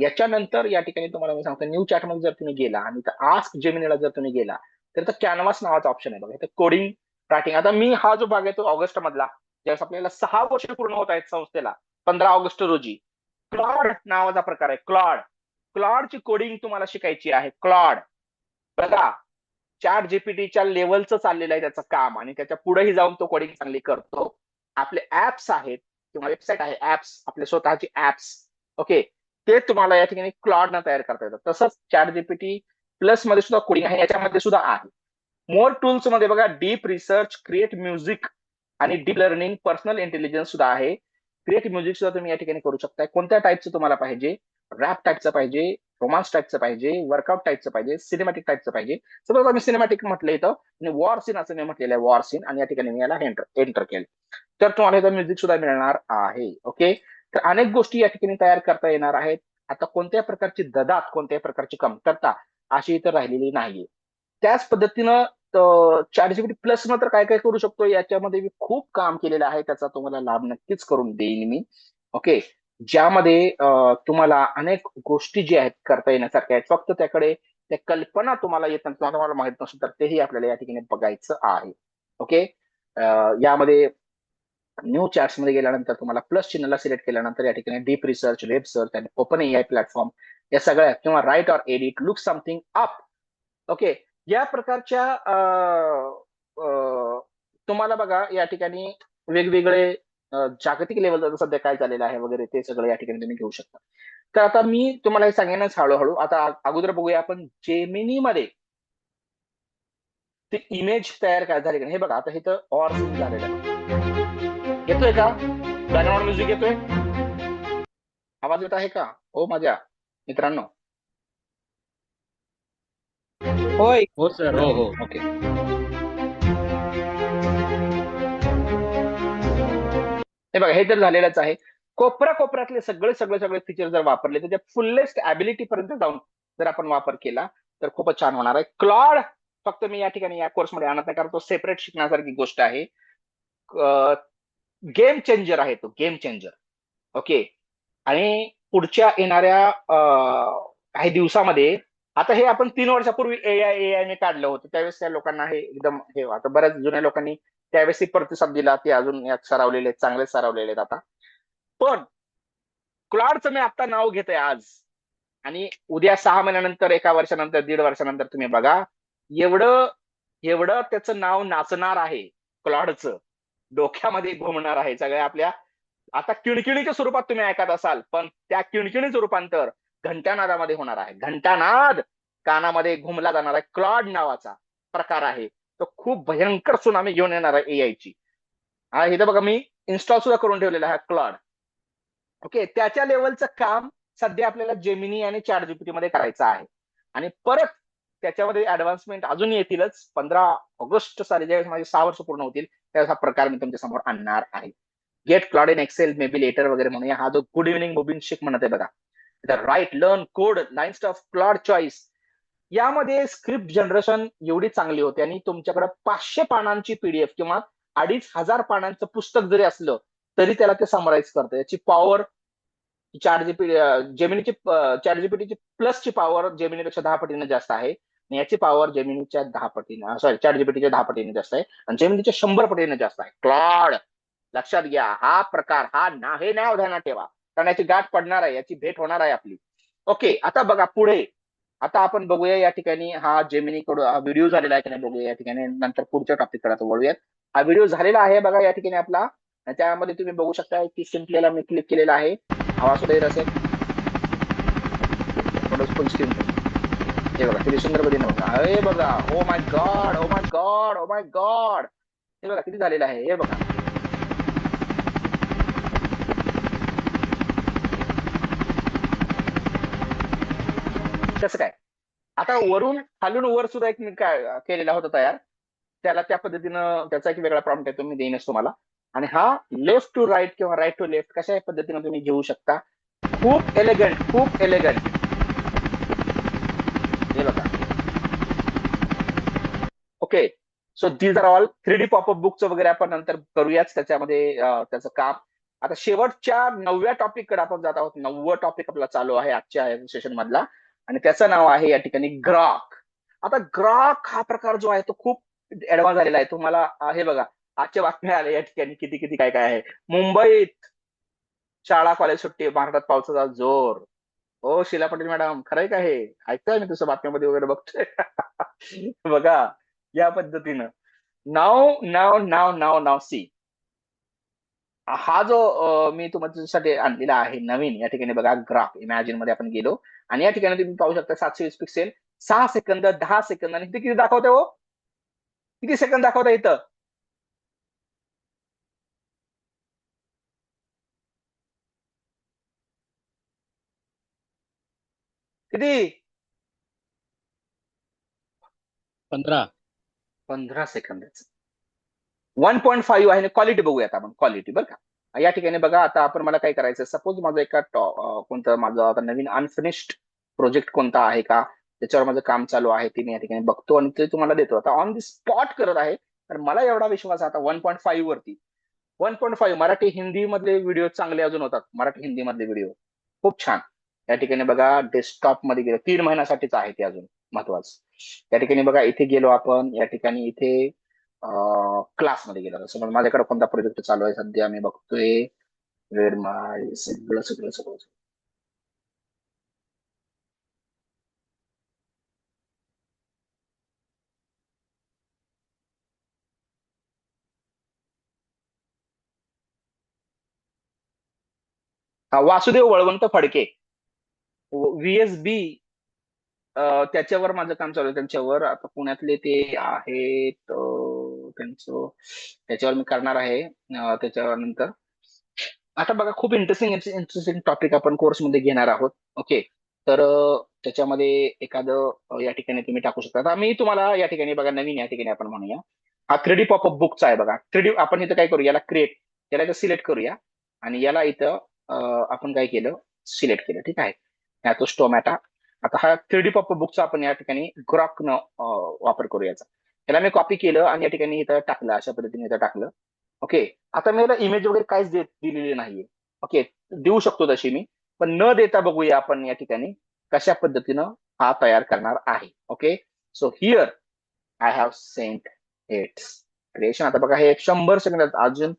याच्यानंतर या ठिकाणी तुम्हाला मी सांगतो, न्यू चॅट मध्ये जर तुम्ही गेला आणि आस्क जेमिनीला जर तुम्ही गेला तर कॅनव्हास नावाचा ऑप्शन आहे बघा, इथे कोडिंग रायटिंग. आता मी हा जो भाग आहे तो ऑगस्ट मधला, ज्यावेळेस आपल्याला 6 वर्ष पूर्ण होत आहेत संस्थेला, 15 ऑगस्ट रोजी क्लॉड नावाचा प्रकार आहे. क्लॉडची कोडिंग तुम्हाला शिकायची आहे. क्लॉड बघा, चॅट जीपीटीच्या लेवलचं चाललेलं आहे त्याचं काम, आणि त्याच्या पुढेही जाऊन तो कोडिंग चांगली करतो. आपले ऍप्स आहेत किंवा वेबसाईट आहे, ऍप्स आपले स्वतःचे ऍप्स, ओके, ते तुम्हाला या ठिकाणी क्लॉडनं तयार करता येतात. तसंच चॅट जीपीटी प्लस मध्ये सुद्धा कोडिंग आहे, याच्यामध्ये सुद्धा आहे. मोर टूल्स मध्ये बघा डीप रिसर्च, क्रिएट म्युझिक आणि डीप लर्निंग, पर्सनल इंटेलिजन्स सुद्धा आहे. क्रिएट म्युझिक सुद्धा तुम्ही या ठिकाणी करू शकता. कोणत्या टाईपचं तुम्हाला पाहिजे, रॅप टाईपचं पाहिजे, रोमांस टाईपचं पाहिजे, वर्कआउट टाईपचं पाहिजे, सिनेमॅटिक टाईपचं पाहिजे. सपोज आम्ही सिनेमॅटिक म्हटलं इथं आणि वॉर सीन असं मी म्हटलेलं आहे, वॉर सीन, आणि या ठिकाणी मी याला एंटर केलं तर तुम्हाला इथं म्युझिक सुद्धा मिळणार आहे. ओके, तर अनेक गोष्टी या ठिकाणी तयार करता येणार आहेत. आता कोणत्याही प्रकारची ददात, कोणत्याही प्रकारची कमतरता अशी इथं राहिलेली नाहीये. त्याच पद्धतीनं चॅट जीपीटी प्लस तर काय काय करू शकतो, याच्यामध्ये मी खूप काम केलेलं आहे, त्याचा तुम्हाला लाभ नक्कीच करून देईन मी. ओके, ज्यामध्ये तुम्हाला अनेक गोष्टी ज्या आहेत करता येण्यासारख्या आहेत, फक्त त्याकडे त्या कल्पना तुम्हाला येत नाही, तुम्हाला माहित नसेल तर तेही आपल्याला या ठिकाणी बघायचं आहे. ओके, यामध्ये न्यू चॅट्स मध्ये गेल्यानंतर तुम्हाला प्लस चिन्हला सिलेक्ट केल्यानंतर या ठिकाणी डीप रिसर्च, वेब सर्च आणि ओपन AI प्लॅटफॉर्म या सगळ्या, किंवा write or edit, look something up, okay, या प्रकारच्या तुम्हाला बघा या ठिकाणी वेगवेगळे जागतिक लेवलवर सध्या काय चाललेलं आहे वगैरे ते सगळं या ठिकाणी तुम्ही घेऊ शकता. तर आता मी तुम्हाला हे सांगेनच हळूहळू. आता अगोदर बघूया आपण जेमिनी मध्ये ते इमेज तयार काय झाले का नाही. हे बघा, आता इथं ऑर सीन झालेलं आहे, येतोय का बॅकग्राऊंड म्युझिक, येतोय आवाज येत आहे का हो माझ्या मित्रांनो? होय. हो सर, हो हो. ओके, हे बघा हे तर झालेलंच आहे. कोपऱ्यातले सगळे सगळे सगळे फीचर जर वापरले, त्याच्या फुल्लेस्ट ऍबिलिटी पर्यंत जाऊन जर आपण वापर केला तर खूपच छान होणार आहे. क्लॉड फक्त मी या ठिकाणी या कोर्समध्ये आणत नाही, कारण तो सेपरेट शिकण्यासारखी गोष्ट आहे. गेम चेंजर आहे तो, गेम चेंजर. ओके, आणि पुढच्या येणाऱ्या काही दिवसामध्ये, आता हे आपण 3 वर्षापूर्वी एआयने काढलं होतं, त्यावेळेस त्या लोकांना हे एकदम हे, आता बऱ्याच जुन्या लोकांनी त्यावेळेस प्रतिसाद दिला, ते अजून यात सरावलेले आहेत, चांगले सरावलेले आहेत आता. पण क्लॉडचं मी आता नाव घेतोय आज, आणि उद्या 6 महिन्यानंतर, 1 वर्षानंतर, 1.5 वर्षानंतर तुम्ही बघा, एवढं एवढं त्याचं नाव नाचणार आहे, क्लॉडचं डोक्यामध्ये घुमणार आहे सगळ्या आपल्या. आता किणकिणीच्या स्वरूपात तुम्ही ऐकत असाल, पण त्या किणकिणीचं रूपांतर घंटानादामध्ये होणार आहे. घंटानाद कानामध्ये घुमला जाणार आहे. क्लॉड नावाचा प्रकार आहे तो, खूप भयंकर सुनामी घेऊन येणार आहे एआयची. हा इथं बघा मी इन्स्टॉल सुद्धा करून ठेवलेला आहे क्लॉड. ओके, त्याच्या लेवलचं काम सध्या आपल्याला जेमिनी आणि चॅट जीपीटी मध्ये करायचं आहे, आणि परत त्याच्यामध्ये ऍडव्हान्समेंट अजून येतीलच. 15 ऑगस्ट साली ज्यावेळेस माझे 6 वर्ष पूर्ण होतील त्यावेळेस हा प्रकार मी तुमच्या समोर आणणार आहे. Get Claude in Excel, maybe later वगैरे म्हणूया. हा जो गुड इव्हनिंग मुबिन शिक म्हणत आहे बघा, write, learn, code, lines of Claude choice, यामध्ये स्क्रिप्ट जनरेशन एवढी चांगली होते, आणि तुमच्याकडे 500 पानांची PDF किंवा 2500 पानांचं पुस्तक जरी असलं तरी त्याला ते समराईज करतं. याची पॉवर जेमिनीची चॅट जीपीटीची प्लसची पॉवर जेमिनीपेक्षा 10 पटीने जास्त आहे आणि याची पॉवर जेमिनीच्या 10 पटीने सॉरी चॅट जीपीटीच्या 10 पटीने जास्त आहे आणि जेमिनीच्या 100 पटीने जास्त आहे. क्लॉड लक्षात घ्या, हा प्रकार हे नाव ध्यानात ठेवा, कारण याची गाठ पडणार आहे, याची भेट होणार आहे आपली. ओके, आता बघा पुढे. आता आपण बघूया या ठिकाणी हा जेमिनी कडून हा व्हिडिओ झालेला आहे की नाही बघूया या ठिकाणी, नंतर पुढच्या टॉपिक कडे वळूयात. हा व्हिडिओ झालेला आहे बघा या ठिकाणी आपला, आणि त्यामध्ये तुम्ही बघू शकता की सिम्पलीला मी क्लिक केलेला आहे. आवाज सुद्धा येत असेल, फुल स्क्रीन. हे बघा किती सुंदर पद्धतीने बघा, हे बघा, oh my God, oh my God, oh my God. हे बघा किती झालेलं आहे, हे बघा. कसं काय? आता वरून खालून वर सुद्धा एक मी काय केलेला होता तयार, त्याला त्या पद्धतीनं त्याचा एक वेगळा प्रॉम्प्ट आहे, तो मी देईनच तुम्हाला. आणि हा लेफ्ट टू राईट किंवा राईट टू लेफ्ट कशा पद्धतीने तुम्ही घेऊ शकता. खूप एलिगंट, खूप एलिगंट. हे बघा. Okay, so these are all 3D popup बुकचं वगैरे आपण नंतर करूयाच त्याच्यामध्ये त्याचं काम. आता शेवटच्या 9व्या टॉपिक कडे आपण जात आहोत. 9वं टॉपिक आपला चालू आहे आजच्या सेशन मधला, आणि त्याचं नाव आहे या ठिकाणी ग्रॉक. आता ग्रॉक हा प्रकार जो आहे तो खूप ऍडव्हान्स झालेला आहे. तुम्हाला हे बघा, आजच्या बातम्या आल्या या ठिकाणी किती किती काय काय आहे. मुंबईत शाळा कॉलेज सुट्टी, महाराष्ट्रात पावसाचा जोर. हो शीला पटेल मॅडम, खरंय का हे? ऐकतोय मी तुझं बातम्यामध्ये वगैरे बघतोय. बघा या पद्धतीनं. नाव नाव नाव नाव नाव सी, हा जो मी तुमच्यासाठी आणलेला आहे नवीन या ठिकाणी बघा ग्राफ इमॅजिन मध्ये आपण गेलो, आणि या ठिकाणी तुम्ही पाहू शकता 720 पिक्सेल, 6 सेकंद, 10 सेकंद, आणि इथे किती दाखवते हो? किती सेकंद दाखवता इथं? किती? 15. 15 सेकंद. 1.5 आहे. क्वालिटी बघूयात आपण, क्वालिटी बरं का. या ठिकाणी बघा, आता आपण मला काय करायचं, सपोज माझं एका कोणतं माझं आता नवीन अनफिनिश्ड प्रोजेक्ट कोणता आहे का, त्याच्यावर माझं काम चालू आहे, ते मी या ठिकाणी बघतो आणि ते तुम्हाला देतो. आता ऑन दी स्पॉट करत आहे, तर मला एवढा विश्वास आहे आता 1.5 वरती. 1.5 मराठी हिंदी मधले व्हिडिओ चांगले अजून होतात, मराठी हिंदी मधले व्हिडिओ खूप छान. या ठिकाणी बघा डेस्कटॉप मध्ये गेलो, 3 महिन्यासाठीच आहे ते अजून महत्वाचं. या ठिकाणी बघा इथे गेलो आपण, या ठिकाणी इथे क्लासमध्ये गेलो. समज माझ्याकडे कोणता प्रोजेक्ट चालू आहे सध्या, मी बघतोय वेळ माय सगळं सगळं सगळं. वासुदेव वळवंत फडके, व्हीएसबी, त्याच्यावर माझं काम चालू आहे. त्यांच्यावर आता पुण्यातले ते आहेत, त्यांचं त्याच्यावर मी करणार आहे त्याच्यानंतर. आता बघा खूप इंटरेस्टिंग टॉपिक आपण कोर्समध्ये घेणार आहोत. ओके, तर त्याच्यामध्ये एखादं या ठिकाणी तुम्ही टाकू शकता. आता मी तुम्हाला या ठिकाणी बघा नवीन या ठिकाणी आपण म्हणूया, हा 3D पॉपअप बुकचा आहे बघा. 3D आपण इथं काय करू, याला क्रिएट, याला इथं सिलेक्ट करूया, आणि याला इथं आपण काय केलं, सिलेक्ट केलं. ठीक आहे, तो स्टोमॅटा. आता हा 3D पॉपअप बुकचा आपण या ठिकाणी ग्रॉक न वापर करू याचा. याला मी कॉपी केलं आणि या ठिकाणी इथं टाकलं, अशा पद्धतीने इथं टाकलं. ओके, आता मी याला इमेज वगैरे काहीच दिलेली नाहीये. ओके, देऊ शकतो तशी मी, पण न देता बघूया आपण या ठिकाणी कशा पद्धतीनं हा तयार करणार आहे. Okay, so here I have sent it creation. आता बघा हे 100 सेकंदात अजून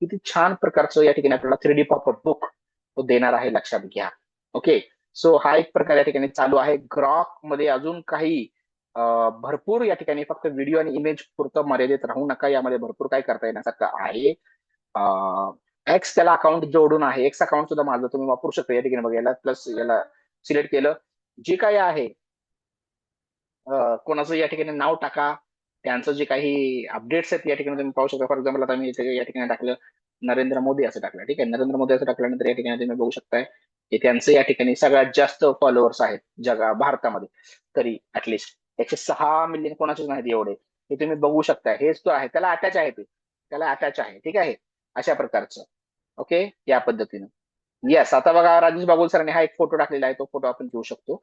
किती छान प्रकारचं या ठिकाणी आपल्याला 3D पॉपअप बुक तो देणार आहे, लक्षात घ्या. ओके, सो हा एक प्रकार या ठिकाणी चालू आहे. ग्रॉक मध्ये अजून काही भरपूर या ठिकाणी फक्त व्हिडिओ आणि इमेज पुरतं मर्यादित राहू नका, यामध्ये भरपूर काय करता येण्यासारखं आहे. एक्स त्याला अकाउंट जोडून आहे, एक्स अकाउंट सुद्धा माझं तुम्ही वापरू शकता या ठिकाणी. बघायला प्लस याला सिलेक्ट केलं, जे काही आहे कोणाचं या ठिकाणी नाव टाका, त्यांचं जे काही अपडेट्स आहेत या ठिकाणी तुम्ही पाहू शकता. फॉर एक्झाम्पल आता मी इथे या ठिकाणी टाकलं नरेंद्र मोदी असं टाकलं. ठीक आहे, नरेंद्र मोदी असं टाकल्यानंतर या ठिकाणी तुम्ही बघू शकताय की त्यांचं या ठिकाणी सगळ्यात जास्त फॉलोअर्स आहेत भारतामध्ये, तरी ऍटलिस्ट 106 मिलियन कोणाचेच नाहीत एवढे, हे तुम्ही बघू शकताय. हेच तो आहे, त्याला अटॅच आहे, ते त्याला अटॅच आहे. ठीक आहे, अशा प्रकारचं. ओके, या पद्धतीनं. येस, आता बघा राजेश बागुल सरांनी हा एक फोटो टाकलेला आहे, तो फोटो आपण घेऊ शकतो.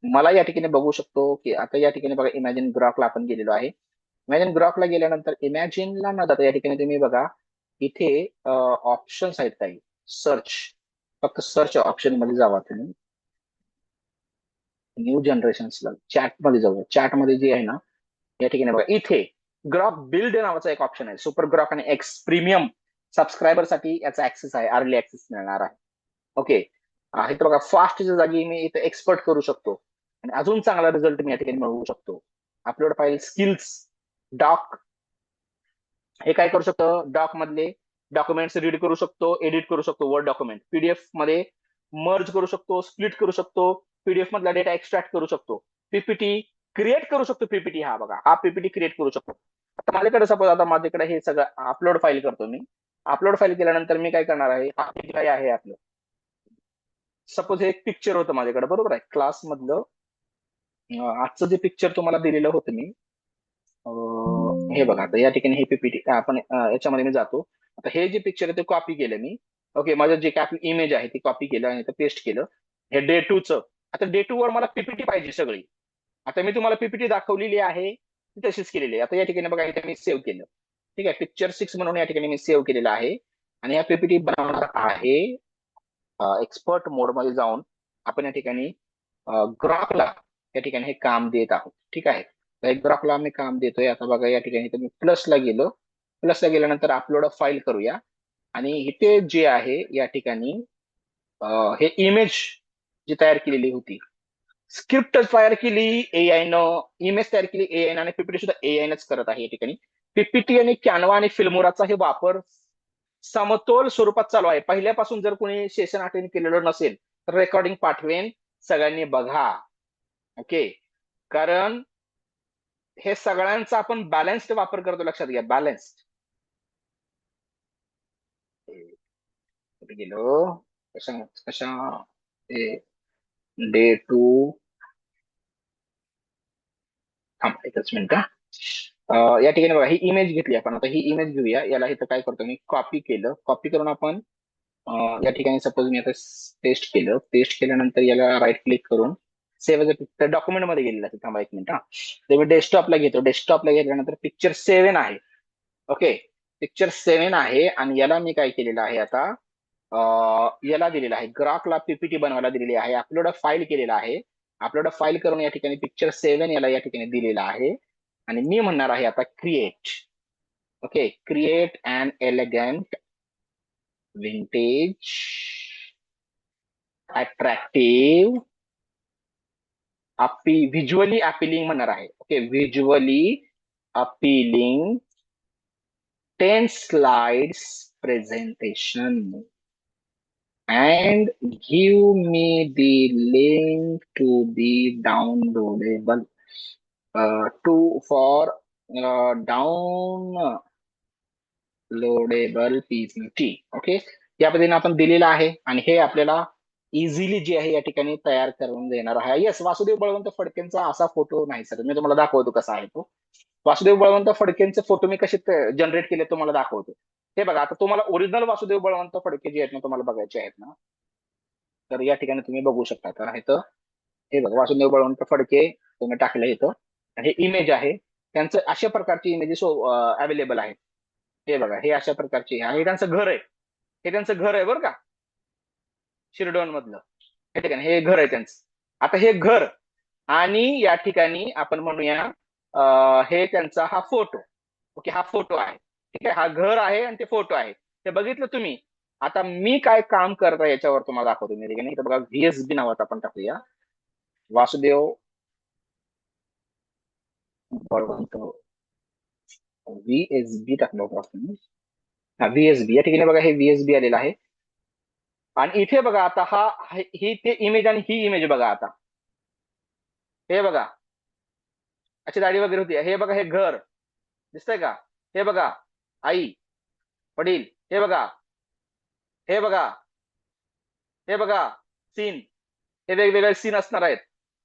मला या ठिकाणी बघू शकतो की आता या ठिकाणी बघा इमॅजिन ग्रॉकला आपण गेलेलो आहे. इमॅजिन ग्रॉकला गेल्यानंतर इमॅजिनला न जाता या ठिकाणी तुम्ही बघा इथे ऑप्शन्स आहेत काही, सर्च. फक्त सर्च ऑप्शन मध्ये जावा तुम्ही, न्यू जनरेशन्सला चॅट मध्ये जाऊया. चॅट मध्ये जे आहे ना, या ठिकाणी बघा इथे ग्रॉक बिल्ड नावाचा एक ऑप्शन आहे. सुपर ग्रॉक आणि एक्स प्रीमियम सबस्क्रायबर साठी याचा ऍक्सेस आहे, अर्ली ऍक्सेस मिळणार आहे. ओके, इथं बघा फास्टच्या जागी मी इथे एक्सपर्ट करू शकतो आणि अजून चांगला रिझल्ट मी या ठिकाणी मिळवू शकतो. अपलोड फाईल, स्किल्स, डॉक, हे काय करू शकतो, डॉक मधले डॉक्युमेंट्स रीड करू शकतो, एडिट करू शकतो, वर्ड डॉक्युमेंट पीडीएफ मध्ये मर्ज करू शकतो, स्प्लिट करू शकतो, पीडीएफ मधला डेटा एक्स्ट्रॅक्ट करू शकतो, पीपीटी क्रिएट करू शकतो. पीपीटी हा बघा, हा पीपीटी क्रिएट करू शकतो. आता माझ्याकडे सपोज, आता माझ्याकडे हे सगळं अपलोड फाईल करतो मी. अपलोड फाईल केल्यानंतर मी काय करणार आहे, हा काय आहे आपलं, सपोज हे एक पिक्चर होतं माझ्याकडे, बरोबर आहे, क्लास मधलं आजचं जे पिक्चर तुम्हाला दिलेलं होतं मी, हे बघा आता या ठिकाणी हे पीपीटी आपण याच्यामध्ये मी जातो. आता हे जे पिक्चर आहे ते कॉपी केलं मी. ओके, माझं जे काय आपली इमेज आहे ती कॉपी केलं आणि पेस्ट केलं. हे डे 2 चं. आता डे 2 वर मला पीपीटी पाहिजे सगळी. आता मी तुम्हाला पीपीटी दाखवलेली आहे, ती तशीच केलेली आहे. आता या ठिकाणी बघा, इथे मी सेव्ह केलं. ठीक आहे, पिक्चर 6 म्हणून या ठिकाणी मी सेव्ह केलेलं आहे आणि या पीपीटी बनवणार आहे एक्सपर्ट मोड मध्ये जाऊन. आपण या ठिकाणी ग्राफला या ठिकाणी हे काम देत आहोत. ठीक आहे, तर एक ग्राफला आम्ही काम देतोय. आता बघा या ठिकाणी तुम्ही प्लसला गेलो, प्लसला गेल्यानंतर अपलोड फाईल करूया आणि इथे जे आहे या ठिकाणी हे इमेज जी तयार केलेली होती, स्क्रिप्ट तयार केली एआय न, इमेज तयार केली एआय न आणि पीपीटी सुद्धा एआय नच करत आहे. या ठिकाणी पीपीटी आणि कॅनवा आणि फिल्मोराचा हे वापर समतोल स्वरूपात चालू आहे. पहिल्यापासून जर कोणी सेशन अटेंड केलेलं नसेल तर रेकॉर्डिंग पाठवेन, सगळ्यांनी बघा. ओके, कारण हे सगळ्यांचा आपण बॅलन्स्ड वापर करतो, लक्षात घ्या, बॅलन्स्ड. कुठे गेलो, कशा कशा डे 2, थांबा एकच मिनिट. या ठिकाणी बघा ही इमेज घेतली आपण. आता ही इमेज घेऊया, याला इथं काय करतो मी, कॉपी केलं. कॉपी करून आपण या ठिकाणी सपोज मी आता पेस्ट केलं. पेस्ट केल्यानंतर याला राईट क्लिक करून save as a picture document मध्ये गेलेला आहे. थांबा एक मिनिट. तर मी डेस्कटॉपला घेतो. डेस्कटॉपला घेतल्यानंतर पिक्चर 7 आहे. ओके, पिक्चर 7 आहे आणि याला मी काय केलेलं आहे आता, याला दिलेला आहे, ग्राफला पीपीटी बनवायला दिलेली आहे, अपलोड फाईल केलेला आहे. अपलोड फाईल करून या ठिकाणी पिक्चर 7 याला या ठिकाणी दिलेला आहे आणि मी म्हणणार आहे आता create. Okay, create an elegant vintage attractive visually appealing म्हणणार आहे. Okay, visually appealing 10 slides presentation and give me the link to the downloadable to for downloadable PPT. Okay, या पद्धतीने आपण दिलेलं आहे आणि हे आपल्याला इझिली जे आहे या ठिकाणी तयार करून देणार आहे. येस, वासुदेव बळवंत फडकेंचा असा फोटो नाही सर, मी तुम्हाला दाखवतो कसा आहे तो. वासुदेव बळवंत फडकेंचे फोटो मी कसे जनरेट केले तुम्हाला दाखवतो. हे बघा, आता तुम्हाला ओरिजिनल वासुदेव बळवंत फडके जे आहेत ना तुम्हाला बघायचे आहेत ना, तर या ठिकाणी तुम्ही बघू शकता. तर इथं हे बघा, वासुदेव बळवंत फडके तुम्ही टाकलं इथं. हे इमेज आहे, त्यांचं अशा प्रकारची इमेजेस अवेलेबल आहेत. हे बघा, हे अशा प्रकारचे हे त्यांचं घर आहे. हे त्यांचं घर आहे बरं का, शिरडोन मधलं. हे ठिकाणी हे घर आहे त्यांचं. आता हे घर आणि या ठिकाणी आपण म्हणूया हे त्यांचा हा फोटो. ओके, हा फोटो आहे. ठीक आहे, हा घर आहे आणि ते फोटो आहे. ते बघितलं तुम्ही. आता मी काय काम करता याच्यावर तुम्हाला दाखवतो मी. ठिकाणी इथं बघा, व्हीएसबी नावाचा आपण टाकूया, वासुदेव बळवंत व्हीएसबी टाकलं होतं आपण. हा व्हीएसबी, या ठिकाणी बघा हे व्हीएसबी आलेलं आहे आणि इथे बघा आता ही ते इमेज आणि ही इमेज बघा. आता हे बघा, अशी दाढी वगैरे होती. हे बघा, हे घर दिसतंय का, हे बघा आई वडील, हे बघा, हे बघा, हे बघा सीन, हे वेगवेगळे सीन असणार आहेत.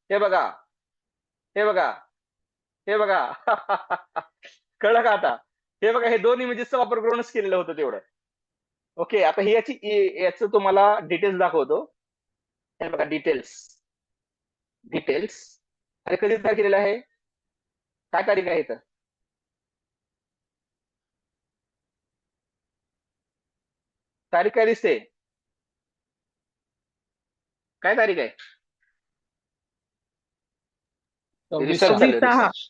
हे बघा, हे बघा, हे बघा. कळलं का आता. हे बघा, हे दोन इमेजेसचा वापर करूनच केलेलं होतं तेवढं. ओके, आता ही याचं तुम्हाला डिटेल्स दाखवतो. हे बघा, डिटेल्स, डिटेल्स. अरे कधी तयार केलेलं आहे, काय तारीख आहे इथं, तारीख काय दिसते, काय तारीख आहे? 26 रिसर्च चालू आहे, 26/6. रिसर्च.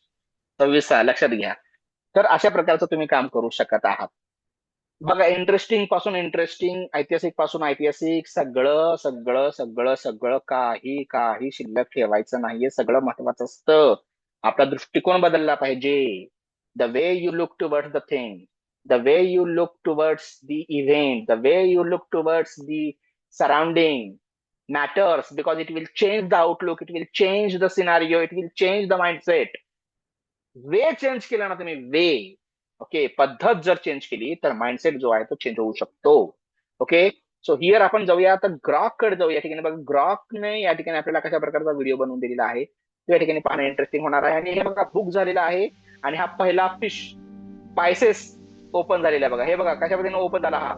26/6 लक्षात घ्या. तर अशा प्रकारचं तुम्ही काम करू शकत आहात. बघा, इंटरेस्टिंग पासून इंटरेस्टिंग, ऐतिहासिक पासून ऐतिहासिक, सगळं सगळं सगळं सगळं काही काही शिल्लक ठेवायचं नाहीये. सगळं महत्वाचं असतं. आपला दृष्टिकोन बदलला पाहिजे. The way you look towards the thing, the way you look towards the event, the way you look towards the surrounding matters, because it will change the outlook, it will change the scenario, it will change the mindset. Way change केला ना तुम्ही, वे, okay, पद्धत जर change केली तर mindset जो आहे तो चेंज होऊ शकतो. ओके, सो हिअर आपण जाऊया आता ग्रॉक कडे जाऊया. या ठिकाणी बघा, ग्रॉकने या ठिकाणी आपल्याला कशा प्रकारचा व्हिडिओ बनवून दिलेला आहे तो या ठिकाणी पाहणं इंटरेस्टिंग होणार आहे. आणि हे बघा, बुक झालेला आहे आणि हा पहिला फिश स्पायसेस ओपन झालेला आहे. बघा, हे बघा कशा पद्धतीने ओपन झाला हा.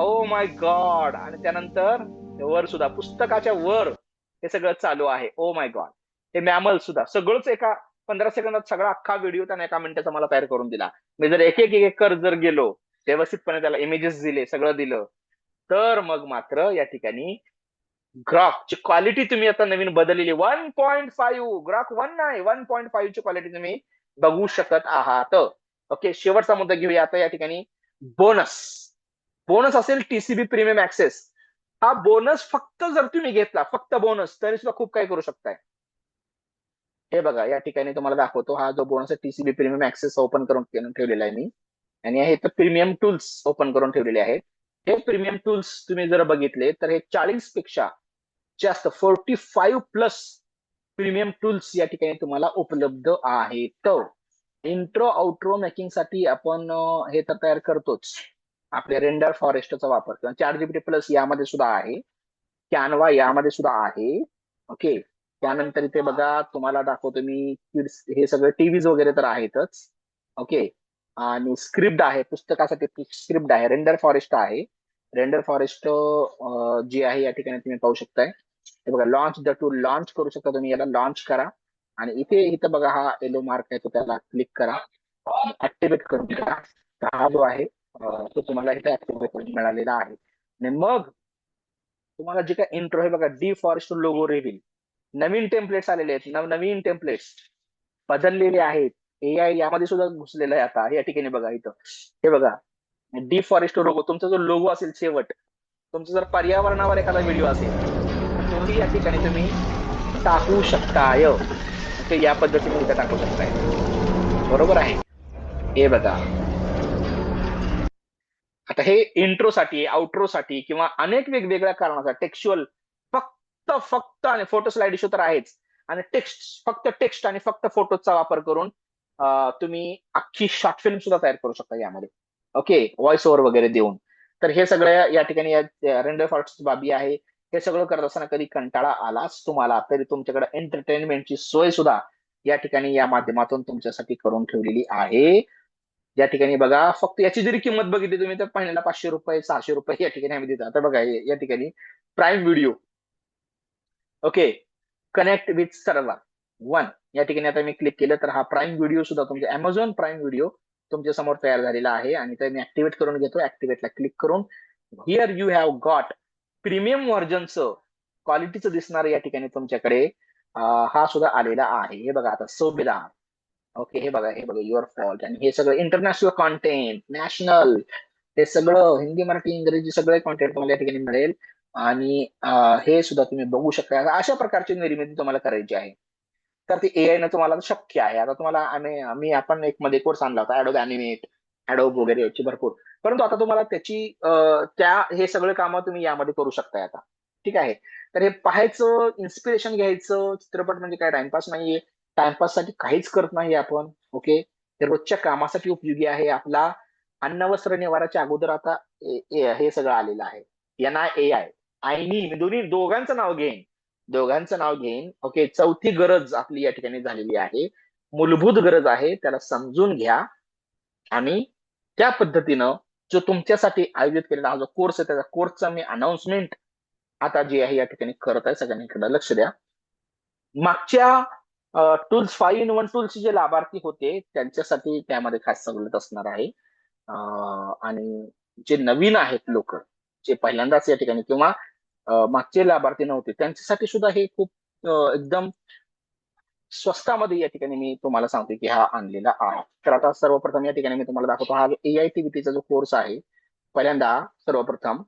Oh my God. आणि त्यानंतर वर सुद्धा, पुस्तकाच्या वर हे सगळं चालू आहे. Oh my God. हे मॅमल सुद्धा सगळंच एका 15 सेकंदात सगळा अख्खा व्हिडिओ त्याने एका मिनिटाचा मला तयार करून दिला. मी जर एक एक एक कर जर गेलो, व्यवस्थितपणे त्याला इमेजेस दिले, सगळं दिलं, तर मग मात्र या ठिकाणी ग्रॉकची क्वालिटी तुम्ही आता नवीन बदललेली 1.5, ग्रॉक 1 नाही, 1.5 ची क्वालिटी तुम्ही बघू शकत आहात. ओके, शेवटचा मुद्दा घेऊया आता या ठिकाणी. बोनस. बोनस असेल टीसीबी प्रीमियम ऍक्सेस. हा बोनस फक्त जर तुम्ही घेतला, फक्त बोनस, तरी सुद्धा खूप काही करू शकताय. हे बघा, या ठिकाणी तुम्हाला दाखवतो. हा जो बोनस आहे टीसीबी प्रीमियम ऍक्सेस ओपन करून ठेवलेला आहे मी. आणि हे तर प्रीमियम टूल्स ओपन करून ठेवलेले आहेत. हे प्रीमियम टूल्स तुम्ही जर बघितले तर हे 40 पेक्षा जास्त, 45+ प्रीमियम टूल्स या ठिकाणी तुम्हाला उपलब्ध आहेत. इंट्रो आउट्रो मेकिंग साठी आपण हे तर तयार करतोच. आपल्या रेंडर फॉरेस्टचा वापर किंवा ChatGPT+ यामध्ये सुद्धा आहे. कॅनवा यामध्ये सुद्धा आहे. ओके, त्यानंतर इथे बघा, तुम्हाला दाखवतो मी किड्स, हे सगळे टीव्हीज वगैरे तर आहेतच. ओके, आणि स्क्रिप्ट आहे, पुस्तकासाठी स्क्रिप्ट आहे, रेंडर फॉरेस्ट आहे. रेंडर फॉरेस्ट जी आहे या ठिकाणी तुम्ही पाहू शकताय. हे बघा, लॉन्च द टूल, लॉन्च करू शकता तुम्ही, याला लॉन्च करा. आणि इथे इथं बघा, हा येलो मार्क आहे तो त्याला क्लिक करा, ऍक्टिव्हेट करून घ्या. हा जो आहे तो तुम्हाला इथे ऍक्टिव्हेट मिळालेला आहे. आणि मग तुम्हाला जे काय इंट्रो, हे बघा, डी फॉरेस्ट लोगो रिव्हील, नवीन टेम्पलेट्स आलेले आहेत, नवीन टेम्पलेट्स बदललेले आहेत. एआय यामध्ये सुद्धा घुसलेलं आहे आता. या ठिकाणी बघा, इथं हे बघा, डी फॉरेस्ट लोगो, तुमचा जो लोगो असेल शेवट, तुमचा जर पर्यावरणावर एखादा व्हिडिओ असेल तर तोही या ठिकाणी तुम्ही टाकू शकताय. ओके, या पद्धतीने इथं टाकू शकताय. बरोबर आहे. हे बघा, आता हे इंट्रोसाठी, आउट्रोसाठी किंवा अनेक वेगवेगळ्या कारणासाठी टेक्स्च्युअल फक्त आणि फोटो स्लाइड शो तर आहेच, आणि फक्त टेक्स्ट आणि फक्त फोटोचा वापर करून तुम्ही अख्खी शॉर्ट फिल्म सुद्धा तयार करू शकता यामध्ये. ओके, व्हॉइस ओव्हर वगैरे देऊन. तर हे सगळं या ठिकाणी रेंडर फॉरेस्ट बाबी आहे. हे सगळं करत असताना कधी कंटाळा आलाच तुम्हाला, तरी तुमच्याकडे एंटरटेनमेंटची सोय सुद्धा या ठिकाणी या माध्यमातून तुमच्यासाठी करून ठेवलेली आहे. या ठिकाणी बघा, फक्त याची जरी किंमत बघितली तुम्ही तर पहिल्याला ₹500 ₹600 या ठिकाणी आम्ही देतो. आता बघा, या ठिकाणी prime video, okay, connect with server 1 या ठिकाणी आता मी क्लिक केलं तर हा प्राईम व्हिडिओ सुद्धा तुमच्या अमेझॉन प्राईम व्हिडिओ तुमच्या समोर तयार झालेला आहे. आणि ते मी ऍक्टिव्हेट करून घेतो. ऍक्टिव्हेटला क्लिक करून here you have got premium व्हर्जनचं क्वालिटीचं दिसणार या ठिकाणी तुमच्याकडे हा सुद्धा आलेला आहे. हे बघा, आता संविधान, ओके, हे बघा युअर फॉल्ट, आणि हे सगळं इंटरनॅशनल कॉन्टेंट, नॅशनल, हे सगळं हिंदी, मराठी, इंग्रजी सगळे कॉन्टेंट तुम्हाला या ठिकाणी मिळेल. आणि हे सुद्धा तुम्ही बघू शकता. अशा प्रकारची निर्मिती तुम्हाला करायची आहे तर ती एआय न तुम्हाला शक्य आहे. आता तुम्हाला आपण एक मध्ये कोर्स आणला होता, ऍडोब अॅनिमेट, ऍडोब वगैरे याची भरपूर, परंतु आता तुम्हाला त्याची हे सगळे कामं तुम्ही यामध्ये करू शकताय आता. ठीक आहे, तर हे पाहायचं, इन्स्पिरेशन घ्यायचं. चित्रपट म्हणजे काय टाइमपास नाहीये, टाइमपास साठी काहीच करत नाही आपण. ओके, हे रोजच्या कामासाठी उपयोगी आहे. आपला अन्न वस्त्र निवाराच्या अगोदर आता हे सगळं आलेलं आहे. NIAI, मी दोघांचं नाव घेईन. ओके, चौथी गरज आपली या ठिकाणी झालेली आहे, मूलभूत गरज आहे, त्याला समजून घ्या. आणि त्या पद्धतीनं जो तुमच्यासाठी आयोजित केलेला हा जो कोर्स आहे, त्याचा कोर्सचा मी अनाउन्समेंट आता जी आहे या ठिकाणी करत आहे. सगळ्यांनी लक्ष द्या. मागच्या टूल्स 5-in-1 टूल्स जे लाभार्थी होते त्यांच्यासाठी त्यामध्ये खास सवलत असणार आहे. आणि जे नवीन आहेत लोक, जे पहिल्यांदाच या ठिकाणी, किंवा मागचे लाभार्थी नव्हते त्यांच्यासाठी सुद्धा हे खूप एकदम स्वस्तामध्ये या ठिकाणी मी तुम्हाला सांगतो की हा आणलेला आहे. तर आता सर्वप्रथम या ठिकाणी मी तुम्हाला दाखवतो हा AITBT जो कोर्स आहे. पहिल्यांदा सर्वप्रथम